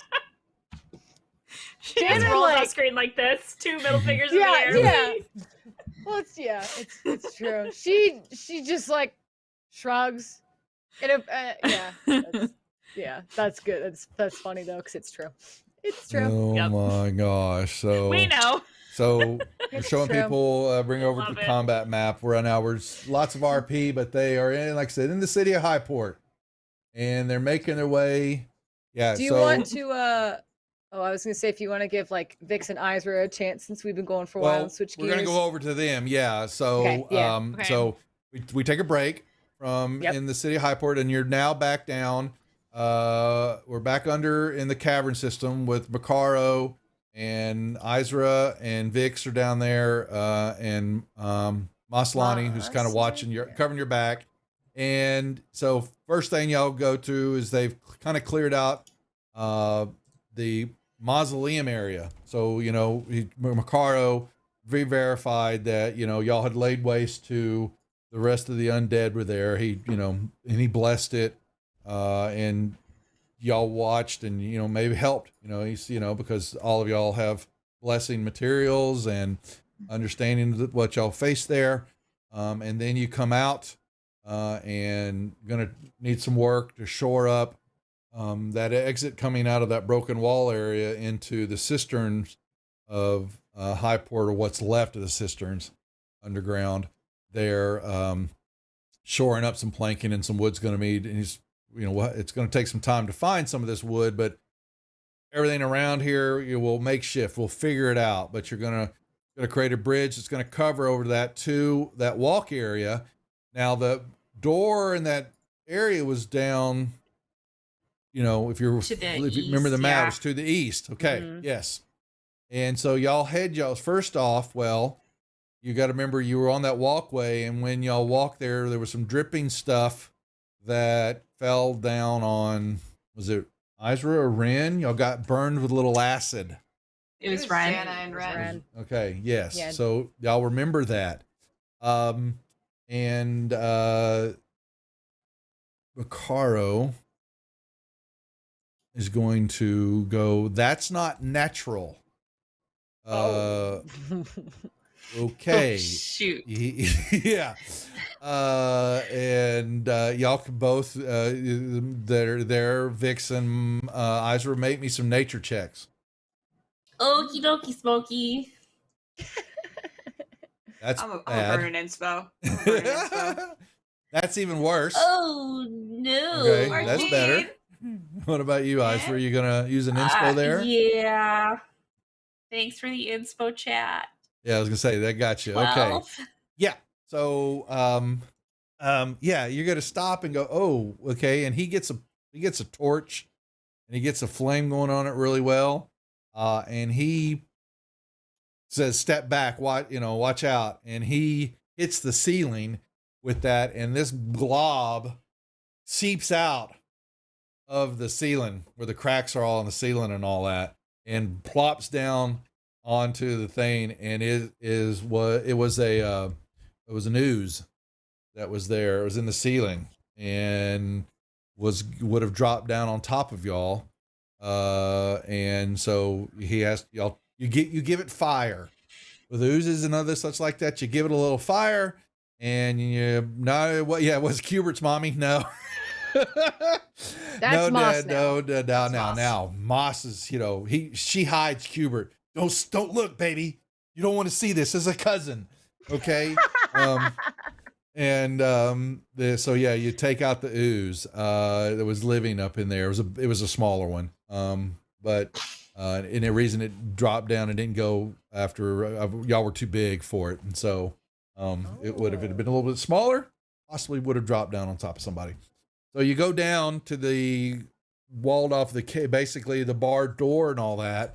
She just rolls off screen like this, 2 middle fingers in the air. Yeah. Well, it's true. She just like shrugs. And that's good. That's funny though, because it's true. It's true. Oh my gosh! So we know. So we're showing true. people bring over the combat map. We're on hours, lots of RP, but they are in, like I said, in the city of Highport, and they're making their way. Yeah. Do you want to? I was gonna say, if you want to give like Vix and Isra a chance, since we've been going for a while, and switch gears. We're gonna go over to them. Yeah. So Okay. So we take a break from in the city of Highport, and you're now back down. We're back under in the cavern system with Macaro and Isra and Vix are down there, and Maslani, who's kind of watching covering your back. And so first thing y'all go to is they've kind of cleared out the mausoleum area. So, Macaro verified that, y'all had laid waste to the rest of the undead were there. He, and he blessed it, and y'all watched and, maybe helped, he's, because all of y'all have blessing materials and understanding what y'all face there. And then you come out, and gonna need some work to shore up, that exit coming out of that broken wall area into the cisterns of, Highport, or what's left of the cisterns underground. They're shoring up some planking, and some wood's going to need, and he's, it's going to take some time to find some of this wood, but everything around here, we'll makeshift, we'll figure it out, but you're going to create a bridge that's going to cover over that walk area. Now the door in that area was down, if you remember the map, it was to the east. Okay. Mm-hmm. Yes. And so y'all first off, you got to remember you were on that walkway, and when y'all walked there was some dripping stuff that fell down on, was it Isra or Ren? Y'all got burned with a little acid. It was Ren. Jana and Ren. Okay. Yes. Yeah. So y'all remember that. And Macaro is going to go, that's not natural. Okay. Oh, shoot. Yeah. And y'all can both, they're Vix and Isra, make me some nature checks. Okie dokie, Smokey. That's I'm a bad. burn an inspo. That's even worse. Oh, no. Okay, that's better. What about you, Isra? Are you going to use an inspo there? Yeah. Thanks for the inspo chat. Yeah, I was gonna say that got you. 12. Okay. Yeah. So yeah, you're gonna stop and go, oh, okay. And he gets a torch and he gets a flame going on it really well. And he says, "Step back, watch out." And he hits the ceiling with that, and this glob seeps out of the ceiling where the cracks are all in the ceiling and all that, and plops down onto the thing. And it was an ooze that was there. It was in the ceiling and would have dropped down on top of y'all. And so he asked y'all, you give it fire with oozes and other such like that. You give it a little fire, and it was Cubert's mommy. No, That's Moss now. Now Moss is, she hides Cubert. Don't look, baby. You don't want to see this as a cousin. Okay. So you take out the ooze that was living up in there. It was a smaller one. But the reason it dropped down and didn't go after y'all were too big for it. And so it would have been a little bit smaller, possibly would have dropped down on top of somebody. So you go down to the walled off basically the barred door and all that.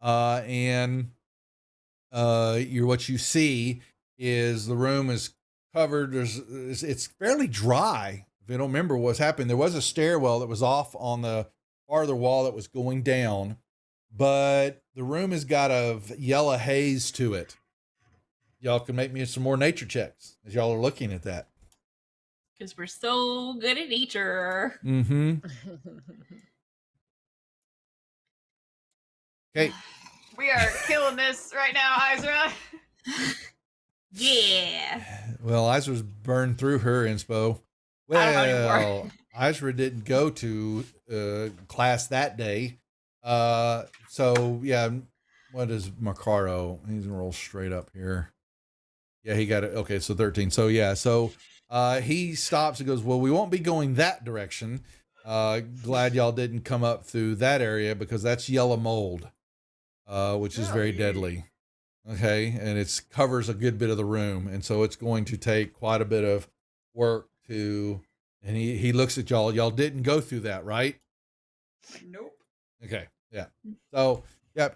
What you see is the room is covered. It's fairly dry. If you don't remember what's happened, there was a stairwell that was off on the farther wall that was going down, but the room has got a yellow haze to it. Y'all can make me some more nature checks as y'all are looking at that. Because we're so good at nature. Mm-hmm. Okay. We are killing this right now, Izra. Yeah. Well, Izra's burned through her inspo. Well, Izra didn't go to class that day. So yeah, what is Macaro? He's gonna roll straight up here. Yeah, he got it. Okay, so 13. So yeah, he stops and goes, "Well, we won't be going that direction. Glad y'all didn't come up through that area because that's yellow mold, which is very deadly." Okay, and it covers a good bit of the room, and so it's going to take quite a bit of work to. And he looks at y'all. Y'all didn't go through that, right? Nope. Okay, yeah. So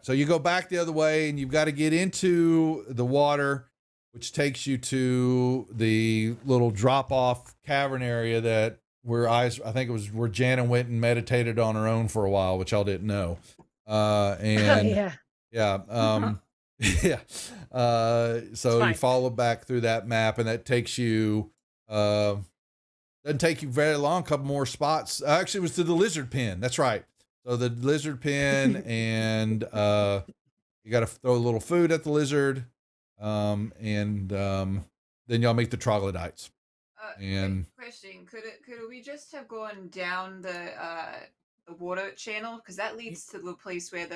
so you go back the other way, and you've got to get into the water, which takes you to the little drop-off cavern area I think it was where Jana went and meditated on her own for a while, which y'all didn't know. So you follow back through that map, and that takes you doesn't take you very long, a couple more spots. Actually, it was to the lizard pen. That's right. So the lizard pen, and you got to throw a little food at the lizard, and then y'all meet the troglodytes. Question: Could we just have gone down the water channel, because that leads to the place where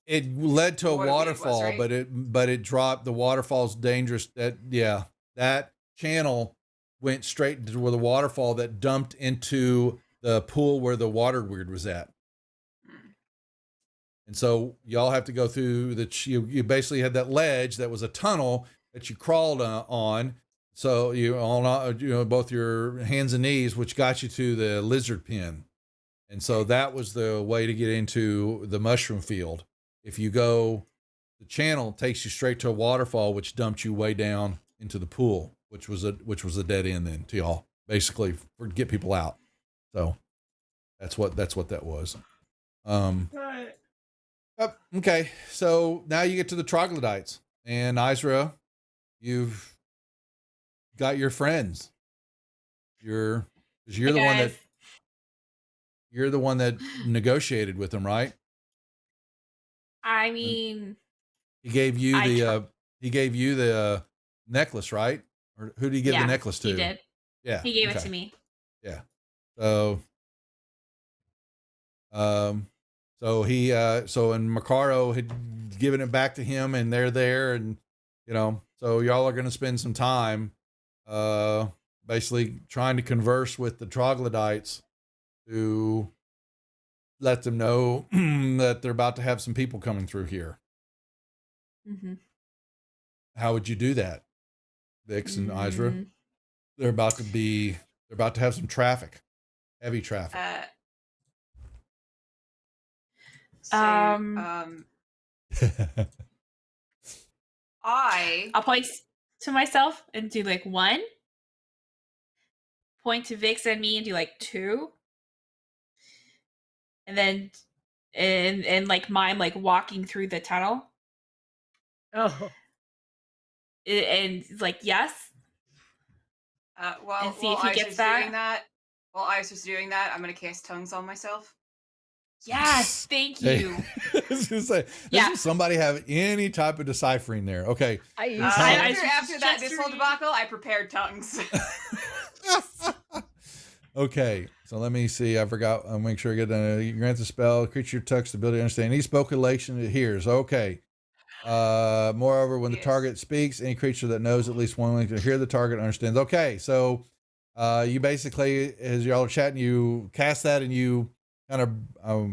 it led to a waterfall, was, right? but it dropped. The waterfall's dangerous. That channel went straight to where the waterfall that dumped into the pool where the water weird was at. And so y'all have to go through you basically had that ledge that was a tunnel that you crawled on. So both your hands and knees, which got you to the lizard pen. And so that was the way to get into the mushroom field. If you go, the channel takes you straight to a waterfall, which dumped you way down into the pool, which was a dead end then to y'all, basically, for get people out. So that's what that was. Right. Okay, so now you get to the troglodytes, and Izra, you've got your friends. You're the one that negotiated with them, right? I mean, he gave you the necklace, right? Or who did he give the necklace to? He did. Yeah, he gave it to me. Yeah. So, and Macaro had given it back to him, and they're there, and so y'all are going to spend some time, basically trying to converse with the troglodytes to let them know that they're about to have some people coming through here. Mm-hmm. How would you do that, Vix and Izra? They're about to have some traffic, heavy traffic. So, I'll point to myself and do like 1. Point to Vix and me and do like 2. And then and like mime like walking through the tunnel. Oh. And like yes. While And see if he Ice gets is that. doing that, while Ice is doing that, I'm gonna cast tongues on myself. Yes, thank Hey, you. I was gonna say, doesn't somebody have any type of deciphering there? Okay. After that, this whole debacle, I prepared tongues. Okay, so let me see. I forgot. I'll make sure I get you grant the spell. Creature text ability to understand any spoken it hears. Okay. Moreover, when the target speaks, any creature that knows at least one language to hear the target understands. Okay, so you basically, as y'all are chatting, you cast that and you kind of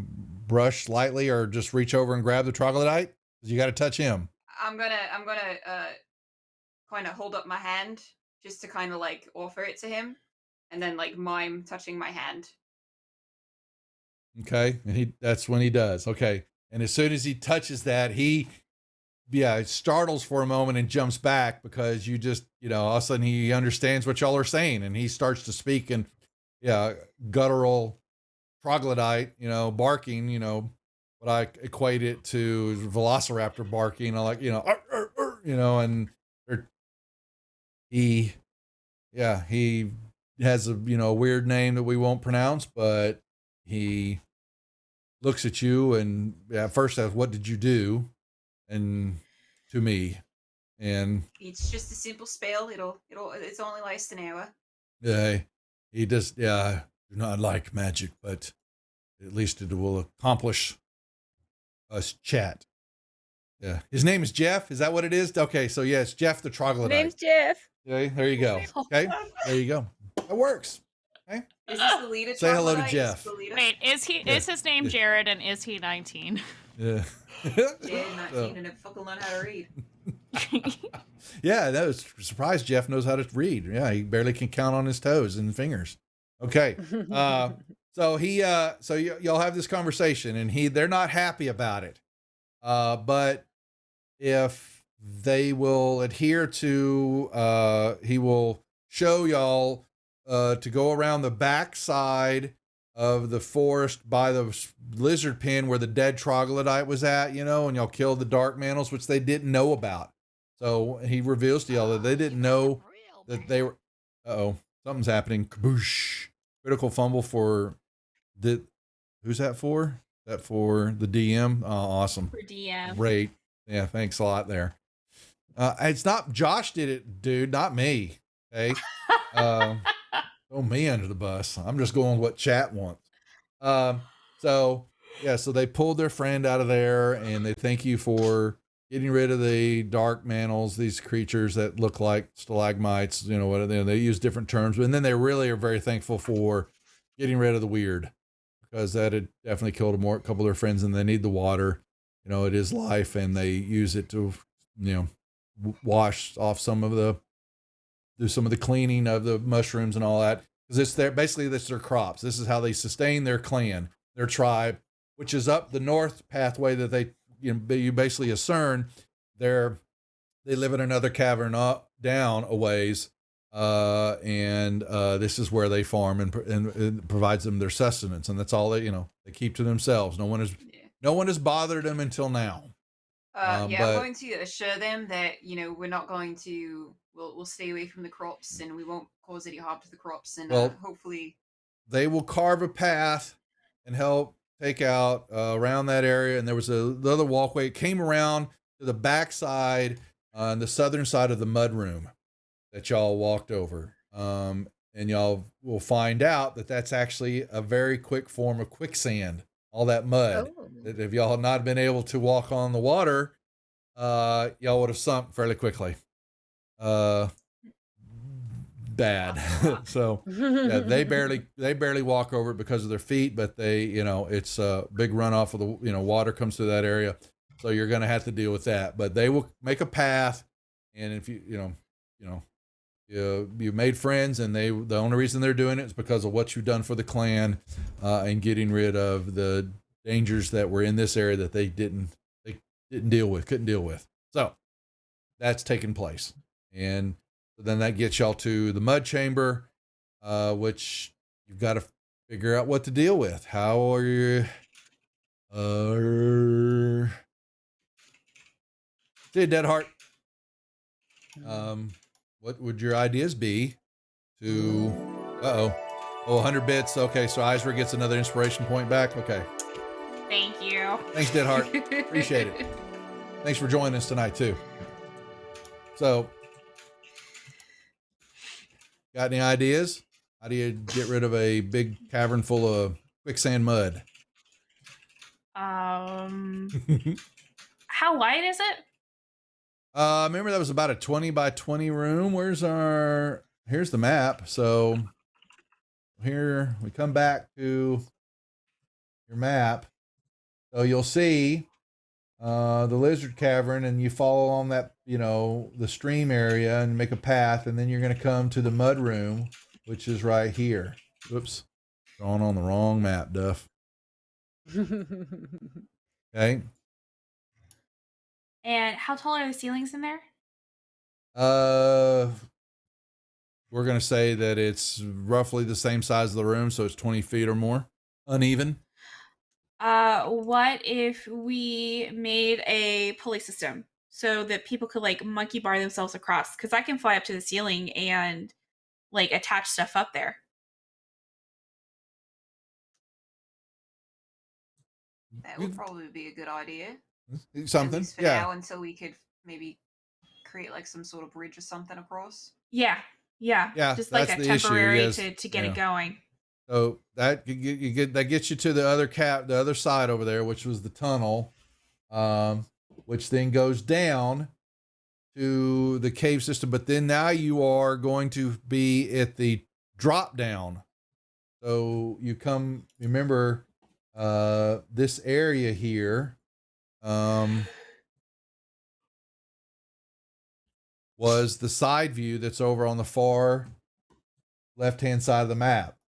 brush lightly or just reach over and grab the troglodyte because you got to touch him. I'm gonna kind of hold up my hand just to kind of like offer it to him, and then like mime touching my hand. Okay, and that's when he does. Okay, and as soon as he touches that, he startles for a moment and jumps back because you just, all of a sudden he understands what y'all are saying and he starts to speak in guttural troglodyte, barking, what I equate it to velociraptor barking, like, and he has a, a weird name that we won't pronounce, but he looks at you and first asks, what did you do? And to me, and It's just a simple spell. It's only lasts an hour. he does. I do not like magic, but at least it will accomplish us chat. Yeah, his name is Jeff. Is that what it is? Okay, so yes, Jeff the troglodyte. Name's Jeff. Okay, there you go. Okay, there you go. It works. Okay. Is this the leader? Say hello to troglodyte? Jeff. Is this the leader? Wait, is his name Yeah. Jared and is he 19? Yeah. Yeah, 19 and never fucking learn how to read. Yeah, that was surprised Jeff knows how to read. Yeah, he barely can count on his toes and fingers. Okay. So y'all have this conversation and they're not happy about it. But if they will adhere to, he will show y'all to go around the back side of the forest by the lizard pen where the dead troglodyte was at, and y'all killed the dark mantles, which they didn't know about. So he reveals to y'all that they didn't know that they were, something's happening. Kaboosh. Critical fumble for who's that for? That for the DM? Oh, awesome. For DM. Great. Yeah, thanks a lot there. It's not Josh did it, dude, not me. Okay. Throw me under the bus. I'm just going what chat wants. So they pulled their friend out of there and they thank you for getting rid of the dark mantles, these creatures that look like stalagmites, they use different terms, and then they really are very thankful for getting rid of the weird because that had definitely killed a couple of their friends and they need the water. It is life and they use it to, wash off do some of the cleaning of the mushrooms and all that. Because basically that's their crops. This is how they sustain their clan, their tribe, which is up the north pathway that they, you basically discern they live in another cavern down a ways. And this is where they farm and it provides them their sustenance. And that's all they keep to themselves. No one has bothered them until now. I'm going to assure them that, we're not going to, we'll stay away from the crops and we won't cause any harm to the crops and hopefully they will carve a path and help take out around that area. And there was another walkway. It came around to the backside on the southern side of the mud room that y'all walked over. And y'all will find out that that's actually a very quick form of quicksand. All that mud. That if y'all had not been able to walk on the water, y'all would have sunk fairly quickly. Bad. So yeah, they barely walk over it because of their feet, but they, it's a big runoff of the, water comes through that area. So you're going to have to deal with that, but they will make a path. And if you made friends and the only reason they're doing it is because of what you've done for the clan, and getting rid of the dangers that were in this area that they couldn't deal with. So that's taking place. And then that gets y'all to the mud chamber, which you've got to figure out what to deal with. How are you? See, Deadheart. What would your ideas be to? 100 bits. Okay, so Isra gets another inspiration point back. Okay. Thank you. Thanks, Deadheart. Appreciate it. Thanks for joining us tonight too. So, got any ideas? How do you get rid of a big cavern full of quicksand mud? How wide is it? Remember that was about a 20 by 20 room. Here's the map. So here we come back to your map. So you'll see the lizard cavern, and you follow along that, the stream area and make a path, and then you're going to come to the mud room, which is right here. Whoops. Going on the wrong map, Duff. Okay. And how tall are the ceilings in there? We're going to say that it's roughly the same size of the room, so it's 20 feet or more. Uneven. What if we made a pulley system so that people could like monkey bar themselves across? Because I can fly up to the ceiling and like attach stuff up there. That would probably be a good idea. Something, At least for now, until we could maybe create like some sort of bridge or something across. Yeah. Just like a temporary to get it going. So that gets you to the other side over there, which was the tunnel, which then goes down to the cave system. But then now you are going to be at the drop down. So you remember this area here was the side view that's over on the far left-hand side of the map.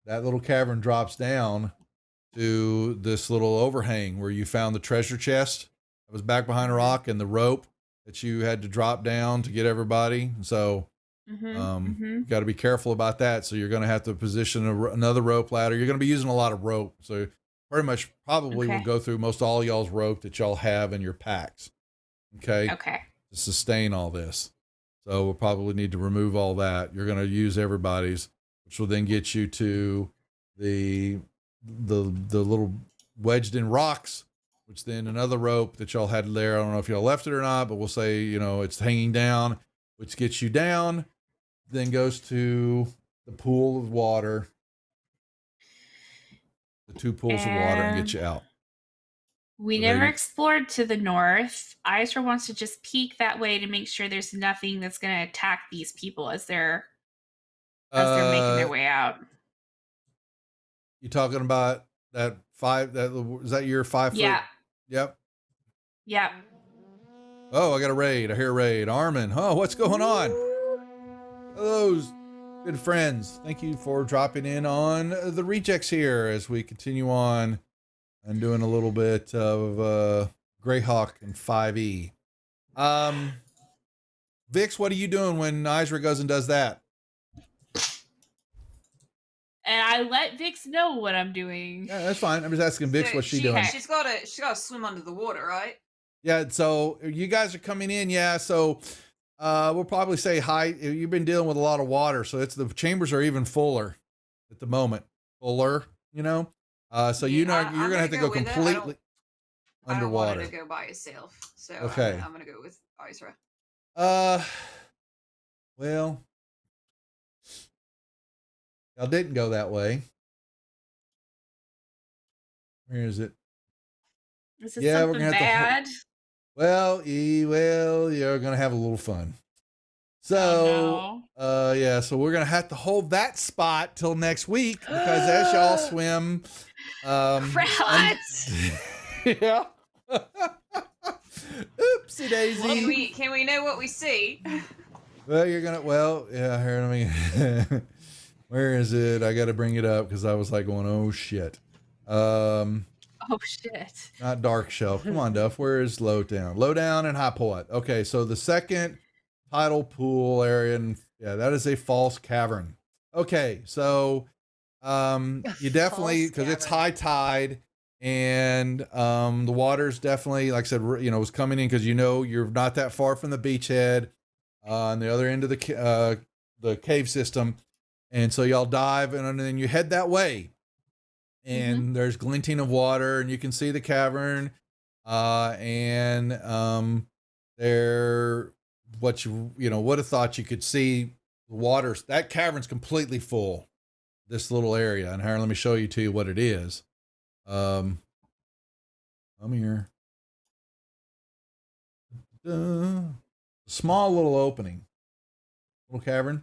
That little cavern drops down to this little overhang where you found the treasure chest that was back behind a rock, and the rope that you had to drop down to get everybody. So got to be careful about that. So you're going to have to position another rope ladder. You're going to be using a lot of rope. So pretty much probably will go through most all y'all's rope that y'all have in your packs. Okay. To sustain all this. So we'll probably need to remove all that. You're going to use everybody's, which will then get you to the little wedged in rocks, which then another rope that y'all had there. I don't know if y'all left it or not, but we'll say, it's hanging down, which gets you down, then goes to the pool of water, the two pools of water, and get you out. We never explored to the north. Isra wants to just peek that way to make sure there's nothing that's going to attack these people as they're making their way out. You talking about that is that your 5 foot? Yeah. Yep. Yep. Oh, I got a raid. I hear a raid. Armin. Oh, what's going on? Hello, good friends. Thank you for dropping in on the rejects here as we continue on and doing a little bit of Greyhawk and 5e. Vix, what are you doing when Isra goes and does that? And I let Vix know what I'm doing. Yeah, that's fine. I'm just asking Vix what she's doing. She's gotta swim under the water, right? Yeah, so you guys are coming in, so we'll probably say hi. You've been dealing with a lot of water, so the chambers are even fuller at the moment. So you're gonna have to go completely underwater. I don't want her to go by herself, so okay. I'm gonna go with Isra. Well, y'all didn't go that way. Where is it? Is it something bad? You're gonna have a little fun. So, so we're gonna have to hold that spot till next week because as y'all swim, yeah. Oopsie daisy. Can we know what we see? Well, you're gonna. Well, yeah. Here, let me. Where is it? I got to bring it up because I was like going, oh shit. Oh shit. Not Dark Shelf. Come on, Duff. Where is Lowdown? Lowdown and High Poet. Okay, so the second tidal pool area, and yeah, that is a false cavern. Okay, so you definitely, because it's high tide, and the water's definitely, like I said, was coming in because you're not that far from the beachhead on the other end of the cave system, and so y'all dive and then you head that way. And there's glinting of water, and you can see the cavern. And there, what you would have thought you could see the water. That cavern's completely full. This little area, and here, let me show you to you what it is. Come here. Small little opening, little cavern.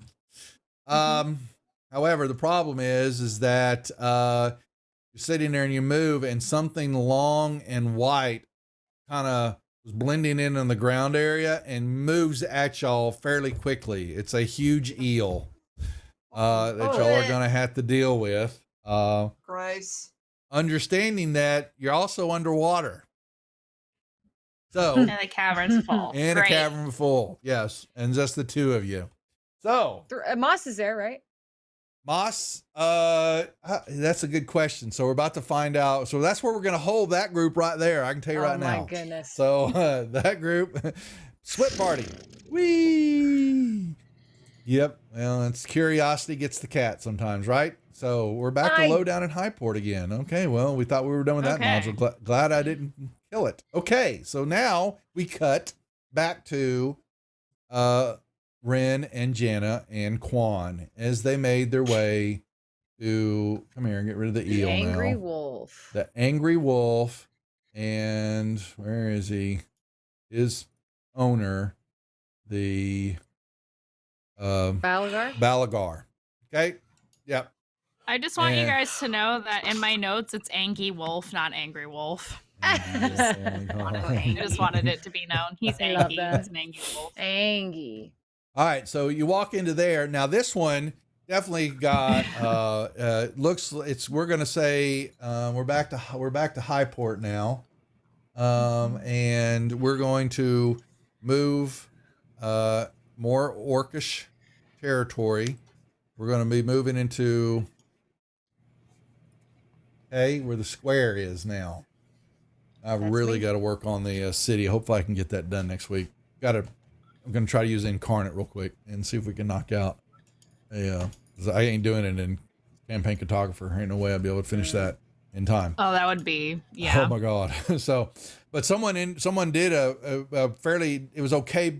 However, the problem is that you're sitting there and you move, and something long and white kind of was blending in the ground area and moves at y'all fairly quickly. It's a huge eel that y'all are going to have to deal with. Gross. Understanding that you're also underwater. So, and the cavern's full. And a cavern full, yes. And just the two of you. So Moss is there, right? Moss, that's a good question. So we're about to find out. So that's where we're going to hold that group right there. I can tell you right now. Oh my goodness. So that group, split party. Whee! Yep. Well, it's curiosity gets the cat sometimes, right? So we're back to Lowdown and Highport again. Okay. Well, we thought we were done with that module. Glad I didn't kill it. Okay. So now we cut back to, Ren and Jana and Quan as they made their way to come here and get rid of the eel. The angry wolf. The angry wolf, and where is he? His owner, the Balagar. Balagar. Okay. Yep. I just want you guys to know that in my notes it's Angie Wolf, not Angry Wolf. I just wanted it to be known. He's Angie. He's an Angie Wolf. Angie. All right, so you walk into there. Now this one definitely got looks. We're gonna say we're back to Highport now, and we're going to move more orcish territory. We're going to be moving into where the square is now. I've really got to work on the city. Hopefully, I can get that done next week. I'm going to try to use Incarnate real quick and see if we can knock out I ain't doing it in Campaign Cartographer. Ain't no way I'd be able to finish that in time. Oh, that would be, yeah. Oh my God. So, but someone did a fairly, it was okay.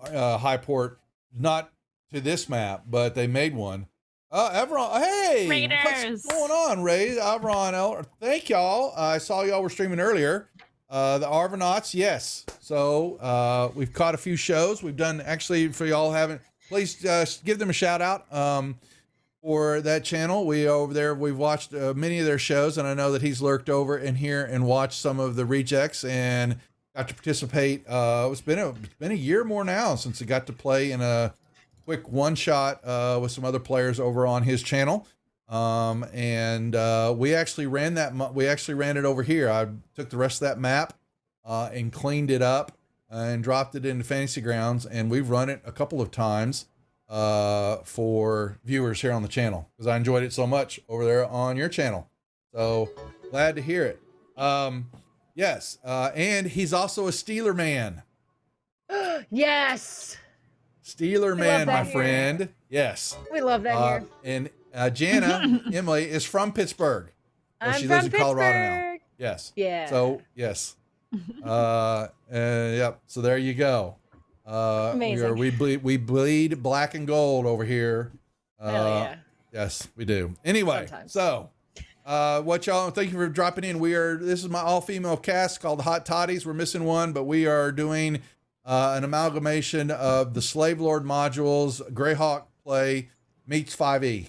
Highport, not to this map, but they made one. Evron, hey, Raiders. What's going on, Ray? Evron, thank y'all. I saw y'all were streaming earlier. The Arvanauts, yes. So we've caught a few shows. We've done, actually, for y'all haven't, please give them a shout out for that channel. We've watched many of their shows, and I know that he's lurked over in here and watched some of the rejects and got to participate. It's been a year more now since he got to play in a quick one shot with some other players over on his channel. We actually ran it over here. I took the rest of that map and cleaned it up and dropped it into Fantasy Grounds, and we've run it a couple of times for viewers here on the channel because I enjoyed it so much over there on your channel. So glad to hear it. Yes, and he's also a Steeler man. Yes. Steeler man, my friend. Yes. We love that here. And Jana, Emily, is from Pittsburgh. I'm she from lives in Colorado now. Pittsburgh. Yes. Yeah. So, yes. Yep. So there you go. Amazing. We bleed black and gold over here. Hell yeah. Yes, we do. Anyway, Sometimes. so what y'all, thank you for dropping in. This is my all-female cast called the Hot Toddies. We're missing one, but we are doing an amalgamation of the Slave Lord modules, Greyhawk play meets 5e.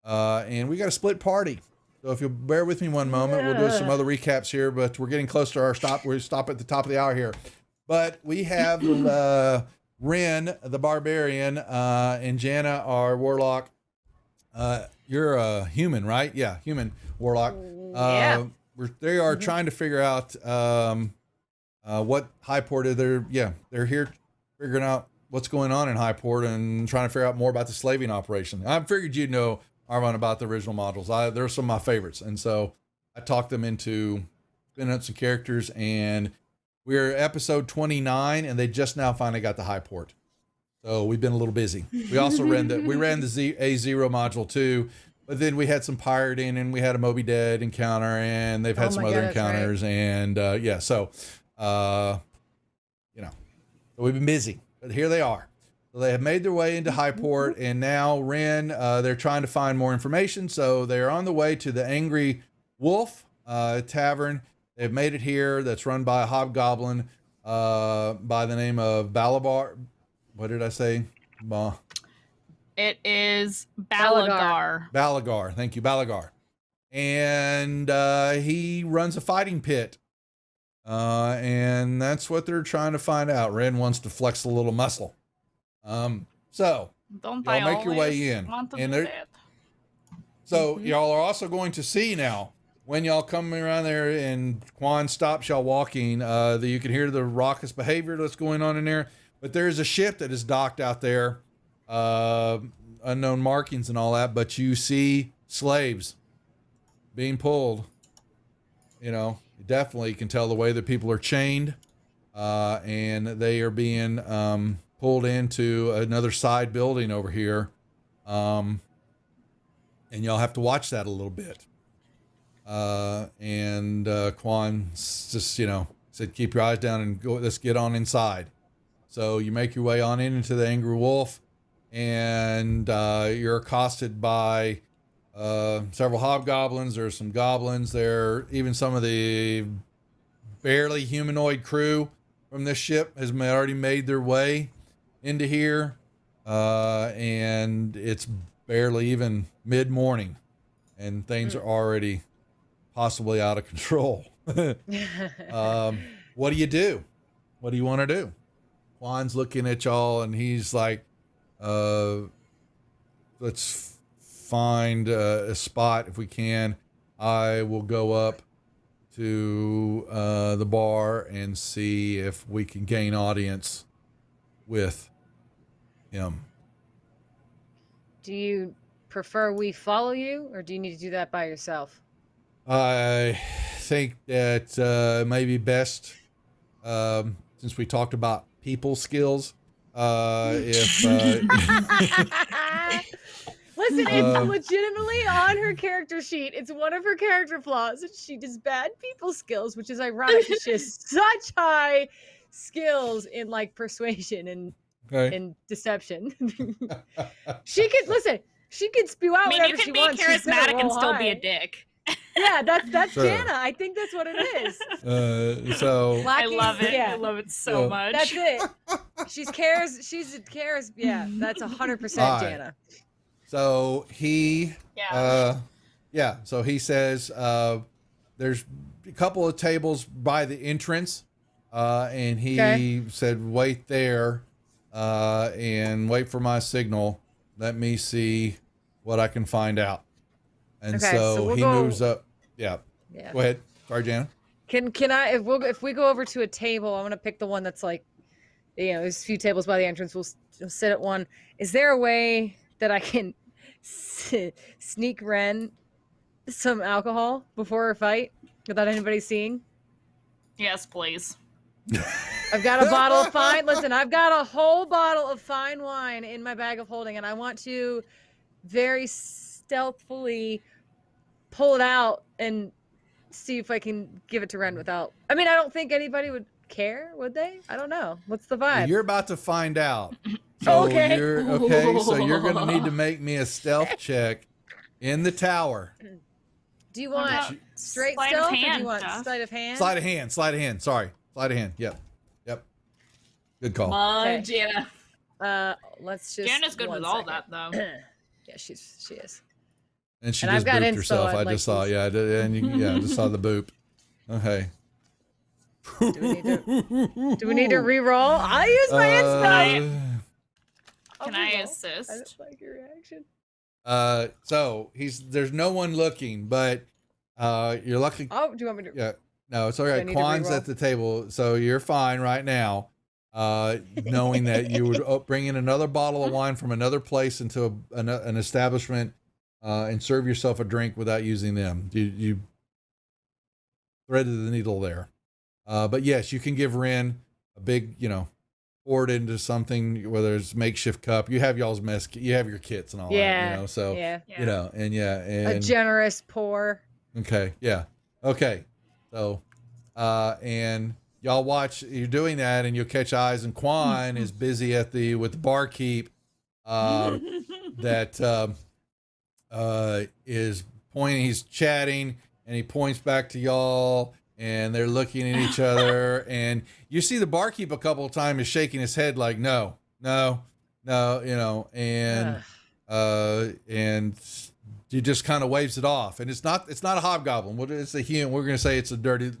And we got a split party. So if you'll bear with me one moment, we'll do some other recaps here, but we're getting close to our stop. We stop at the top of the hour here. But we have Ren, the Barbarian, and Jana, our Warlock. You're a human, right? Yeah, human warlock. Yeah. They are trying to figure out what Highport is. They're here figuring out what's going on in Highport and trying to figure out more about the slaving operation. I figured you'd know, Arvon, about the original modules. They're some of my favorites, and so I talked them into spinning up some characters, and we're episode 29, and they just now finally got the Highport. So we've been a little busy. We also ran the A0 module too, but then we had some pirating, and we had a Moby Dead encounter, and they've had some other encounters, and so we've been busy. But here they are. So they have made their way into Highport, and now Ren, they're trying to find more information. So they're on the way to the Angry Wolf Tavern. They've made it here. That's run by a hobgoblin by the name of Balabar. What did I say? It is Balagar. Balagar. Thank you, Balagar. And he runs a fighting pit. And that's what they're trying to find out. Ren wants to flex a little muscle. So Don't y'all I make your way in. want to And do there- that? So y'all are also going to see now when y'all come around there and Quan stops y'all walking, that you can hear the raucous behavior that's going on in there. But there's a ship that is docked out there, unknown markings and all that. But you see slaves being pulled. You know, you definitely can tell the way that people are chained, and they are being pulled into another side building over here. And y'all have to watch that a little bit. And Quan just, said, keep your eyes down and go. Let's get on inside. So you make your way on into the Angry Wolf, and you're accosted by several hobgoblins. There's some goblins there. Even some of the barely humanoid crew from this ship has already made their way into here. And it's barely even mid-morning, and things are already possibly out of control. What do you do? What do you want to do? Juan's looking at y'all, and he's like, let's find a spot if we can. I will go up to the bar and see if we can gain audience with him. Do you prefer we follow you, or do you need to do that by yourself? I think that maybe best, since we talked about people skills, if Listen, it's legitimately on her character sheet. It's one of her character flaws. She does bad people skills, which is ironic because she has such high skills in like persuasion and deception. She could listen. She could spew out I mean, whatever you can she be wants. She's gonna charismatic and roll still be high. a dick. Yeah, that's Sure. Jana. I think that's what it is. So I love it. Yeah. I love it so much. That's it. She's cares. Yeah, that's 100% All right. Jana. So he, so he says, there's a couple of tables by the entrance, and he said, wait there, and wait for my signal. Let me see what I can find out. And so we'll he go- moves up. Yeah. Go ahead. Sorry, Jana. Can I if we go over to a table, I'm gonna pick the one that's like, there's a few tables by the entrance. We'll sit at one. Is there a way that I can sneak Ren some alcohol before a fight without anybody seeing? Yes, please. I've got a bottle of fine. Listen, I've got a whole bottle of fine wine in my bag of holding, and I want to very stealthily pull it out and see if I can give it to Ren without. I mean, I don't think anybody would care, would they? I don't know. What's the vibe? You're about to find out. So Okay. so you're going to need to make me a stealth check in the tower. Do you want straight Sleight of stealth, or do hand, you want Jeff. sleight of hand? Sleight of hand. Sorry. Sleight of hand. Yep. Good call. Come on, Okay. Jana. Let's just. Jana's good one with all second. that, though. Yeah, she is. And she And I've just got booped inspo, herself. I'd I like just saw. to- Yeah, I just saw the boop. Okay. Do we need to re-roll? I'll use my inspo. Can I assist? I don't like your reaction. So there's no one looking, but you're lucky. Oh, do you want me to? Yeah. No, it's all Do I right. need to Quan's re-roll? at the table, so you're fine right now. Knowing that you would bring in another bottle of wine from another place into an establishment and serve yourself a drink without using them. You threaded the needle there. But yes, you can give Ren a big, pour it into something, whether it's makeshift cup. You have y'all's you have your kits and all that, so, yeah. and A generous pour. okay. Yeah. Okay. So, and y'all watch, you're doing that and you'll catch eyes, and Quan is busy with the barkeep, that, is pointing, he's chatting, and he points back to y'all, and they're looking at each other, and you see the barkeep a couple of times is shaking his head like, no, and he just kind of waves it off, and it's not a hobgoblin. It's a human. We're going to say it's a dirty,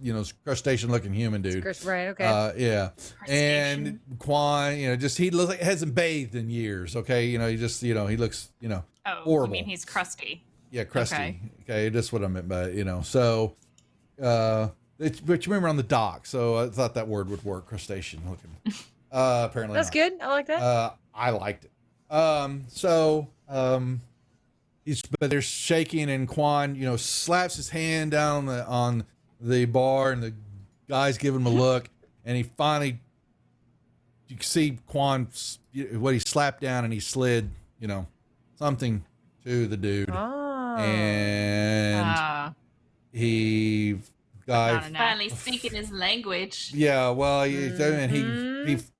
crustacean looking human dude. Right. Okay. Yeah. And Quan, he looks like he hasn't bathed in years. Okay. He just, he looks, Oh, horrible. I mean, he's crusty. Yeah, crusty. Okay. Okay, that's what I meant by it, So, but you remember on the dock, so I thought that word would work, crustacean looking. Apparently That's not. good. I like that. I liked it. But they're shaking, and Quan, slaps his hand down on the bar, and the guy's giving him a look, and he finally, you can see Quan, what he slapped down, and he slid, something to the dude. And he finally speaking his language. Yeah, well, and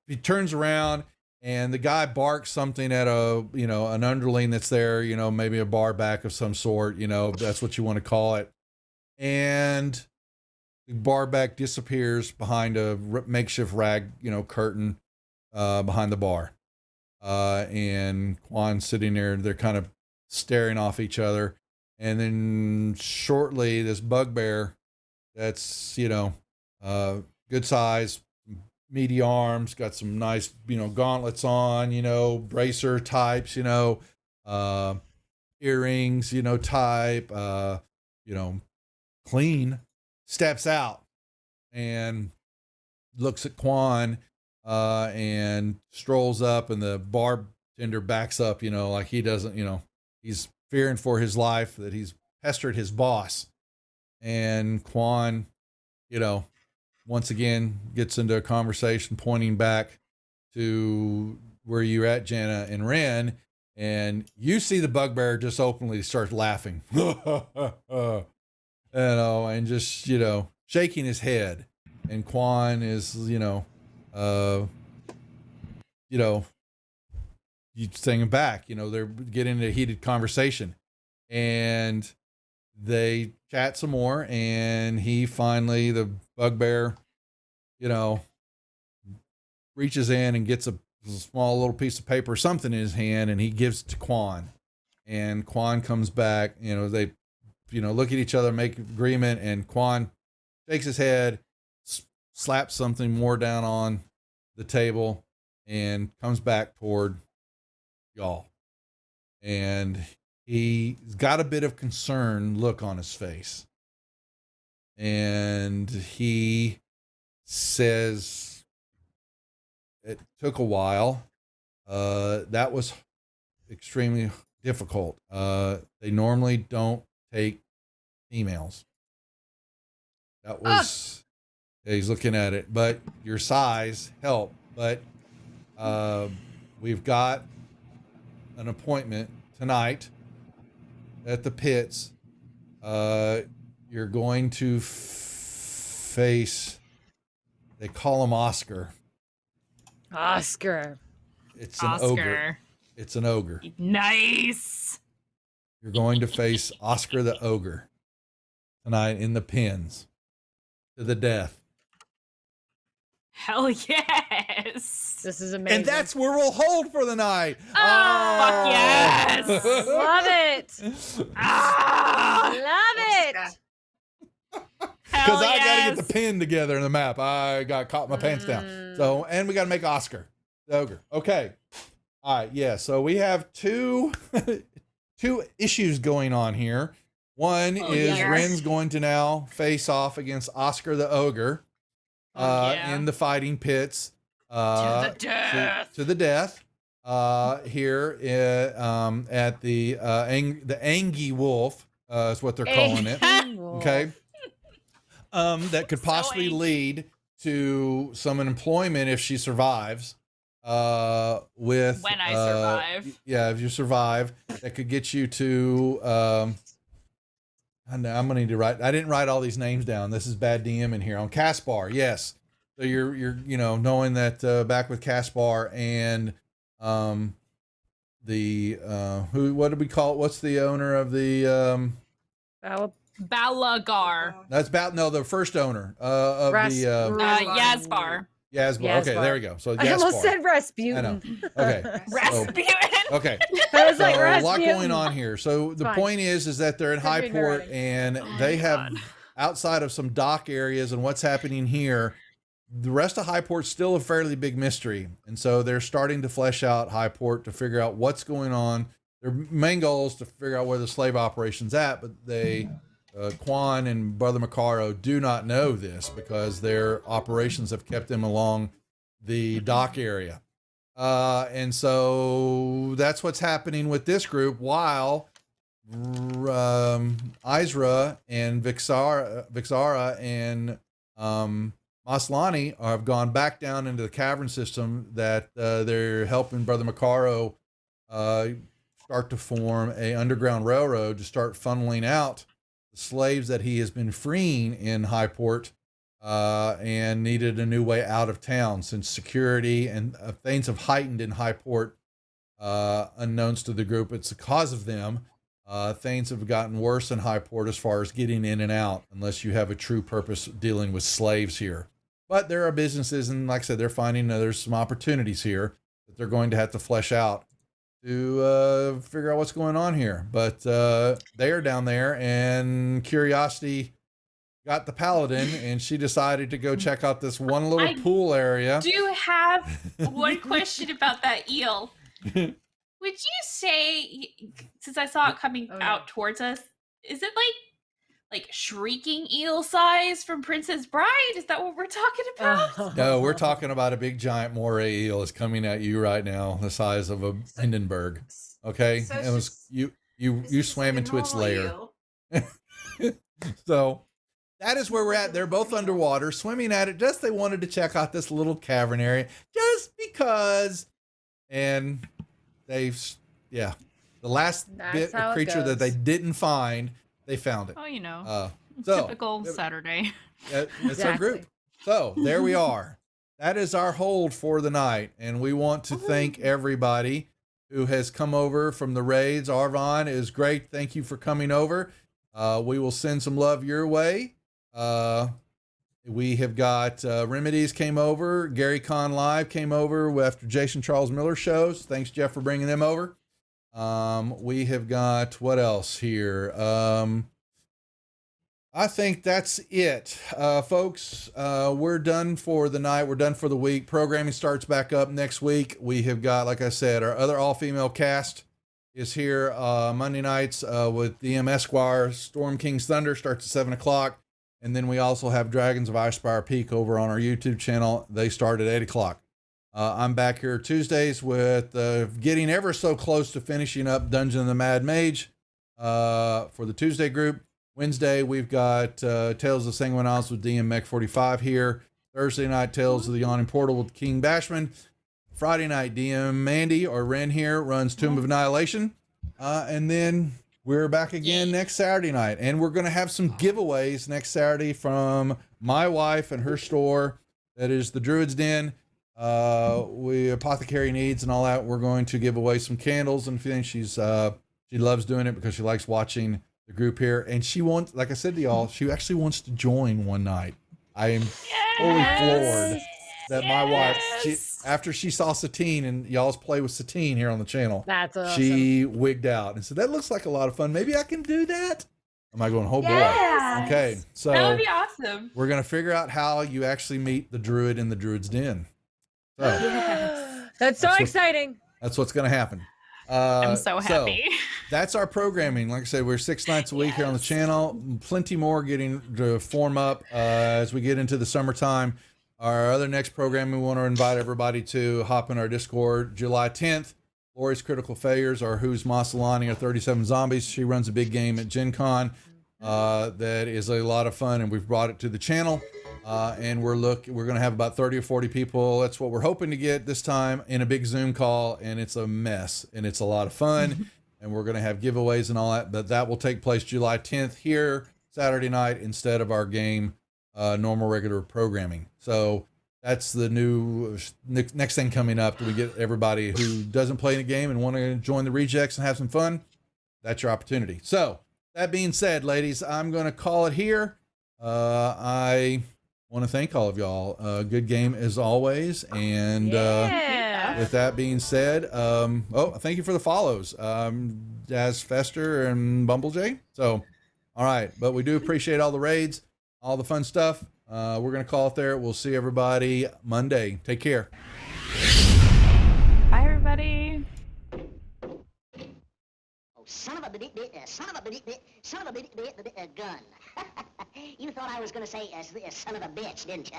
he turns around, and the guy barks something at an underling that's there, maybe a bar back of some sort, that's what you want to call it. And the bar back disappears behind a makeshift rag, curtain behind the bar. And Quan's sitting there, they're kind of staring off each other. And then shortly, this bugbear that's, good size, meaty arms, got some nice, gauntlets on, bracer types, earrings, type, clean, steps out and looks at Quan, and strolls up, and the bartender backs up, like he doesn't, he's fearing for his life, that he's pestered his boss. And Quan, once again gets into a conversation, pointing back to where you're at, Jana and Ren, and you see the bugbear just openly start laughing, and just, shaking his head. And Quan is, you singing back, they're getting into a heated conversation, and they chat some more, and he finally, the bugbear, reaches in and gets a small little piece of paper, something in his hand, and he gives it to Quan. And Quan comes back, they, look at each other, make agreement, and Quan shakes his head, slaps something more down on the table, and comes back toward y'all. And he's got a bit of concern look on his face. And he says, it took a while. That was extremely difficult. They normally don't take emails. That was, he's looking at it, but your size helped. But we've got an appointment tonight at the pits. You're going to face, they call him Oscar. Oscar. It's an ogre. It's an ogre. Nice. You're going to face Oscar the ogre tonight in the pins to the death. Hell yes. This is amazing. And that's where we'll hold for the night. Oh, fuck yes. Love it. Love it. Because I got to get the pin together in the map. I got caught my pants down. So, and we got to make Oscar the ogre. Okay. All right. Yeah. So we have two two issues going on here. One is yes. Ren's going to now face off against Oscar the Ogre in the fighting pits. To the death. To the death. Here at the Angie Wolf is what they're calling it. Okay. That could possibly lead to some employment if she survives. With when I survive. Yeah, if you survive, that could get you to I'm gonna need to write. I didn't write all these names down. This is bad DM in here on Caspar. Yes, so you're knowing that back with Caspar and the what did we call it? What's the owner of the Balagar. That's the first owner of the Yazbar. Yazbar. Okay, there we go. So I almost Yazbar. said Rasputin. I know. Okay. Rasputin. Okay. I was like, So a lot Rasputin. going on here. So the Fine. point is that they're in Could be Highport nerdy. and they have outside of some dock areas and what's happening here, the rest of Highport's still a fairly big mystery. And so they're starting to flesh out Highport to figure out what's going on. Their main goal is to figure out where the slave operation's at, but they Quan and Brother Macaro do not know this because their operations have kept them along the dock area. And so that's what's happening with this group while Isra and Vixara and Maslani have gone back down into the cavern system that they're helping Brother Macaro start to form a underground railroad to start funneling out the slaves that he has been freeing in Highport and needed a new way out of town since security and things have heightened in Highport unknowns to the group. It's the cause of them. Things have gotten worse in Highport as far as getting in and out unless you have a true purpose dealing with slaves here. But there are businesses, and like I said, they're finding there's some opportunities here that they're going to have to flesh out to figure out what's going on here. But they are down there, and Curiosity got the Paladin, and she decided to go check out this one little pool area. Do have one question about that eel. Would you say, since I saw it coming out towards us, is it like shrieking eel size from Princess Bride? Is that what we're talking about? No, we're talking about a big giant moray eel is coming at you right now, the size of a Hindenburg. Okay, So it was you swam into its lair. So that is where we're at. They're both underwater, swimming at it. They wanted to check out this little cavern area, just because. And they've, the last bit how of it creature that goes. they didn't find, they found it. Oh, So typical Saturday. it's our group. So there we are. That is our hold for the night. And we want to thank everybody who has come over from the raids. Arvon is great. Thank you for coming over. We will send some love your way. We have got Remedies came over. Gary Con Live came over after Jason Charles Miller shows. Thanks, Jeff, for bringing them over. We have got, what else here? I think that's it. Folks, we're done for the night. We're done for the week. Programming starts back up next week. We have got, like I said, our other all-female cast is here Monday nights with DM Esquire. Storm King's Thunder starts at 7 o'clock. And then we also have Dragons of Icespire Peak over on our YouTube channel. They start at 8 o'clock. I'm back here Tuesdays with getting ever so close to finishing up Dungeon of the Mad Mage for the Tuesday group. Wednesday, we've got Tales of Sanguine Isles with DM Mech 45 here. Thursday night, Tales of the Yawning Portal with King Bashman. Friday night, DM Mandy or Ren here runs Tomb of Annihilation. And then we're back again next Saturday night. And we're going to have some giveaways next Saturday from my wife and her store. That is the Druid's Den. We Apothecary Needs and all that. We're going to give away some candles and things. She loves doing it because she likes watching the group here. And she wants, like I said to y'all, she actually wants to join one night. I am fully floored that my wife, after she saw Satine and y'all's play with Satine here on the channel, That's awesome. she wigged out and said, that looks like a lot of fun. Maybe I can do that. Am I going, oh boy. Yes. Okay. So That would be awesome. we're going to figure out how you actually meet the Druid in the Druid's Den. So That's so what- exciting. that's what's going to happen. I'm so happy. that's our programming. Like I said, we're 6 nights a week here on the channel. Plenty more getting to form up as we get into the summertime. Our other next program we want to invite everybody to hop in our Discord. July 10th, Lori's Critical Failures, or Who's Masalani, or 37 Zombies. She runs a big game at Gen Con that is a lot of fun, and we've brought it to the channel. And we're going to have about 30 or 40 people. That's what we're hoping to get this time in a big Zoom call, and it's a mess, and it's a lot of fun. And we're going to have giveaways and all that, but that will take place July 10th here, Saturday night, instead of our game, normal regular programming. So that's the new next thing coming up. We get everybody who doesn't play in the game and want to join the rejects and have some fun. That's your opportunity. So that being said, ladies, I'm going to call it here. I want to thank all of y'all. Good game as always. And with that being said, thank you for the follows, Jazz Fester and Bumblejay. So, all right, but we do appreciate all the raids, all the fun stuff. We're going to call it there. We'll see everybody Monday. Take care. Bye, everybody. Son of a gun. You thought I was going to say son of a bitch, didn't you?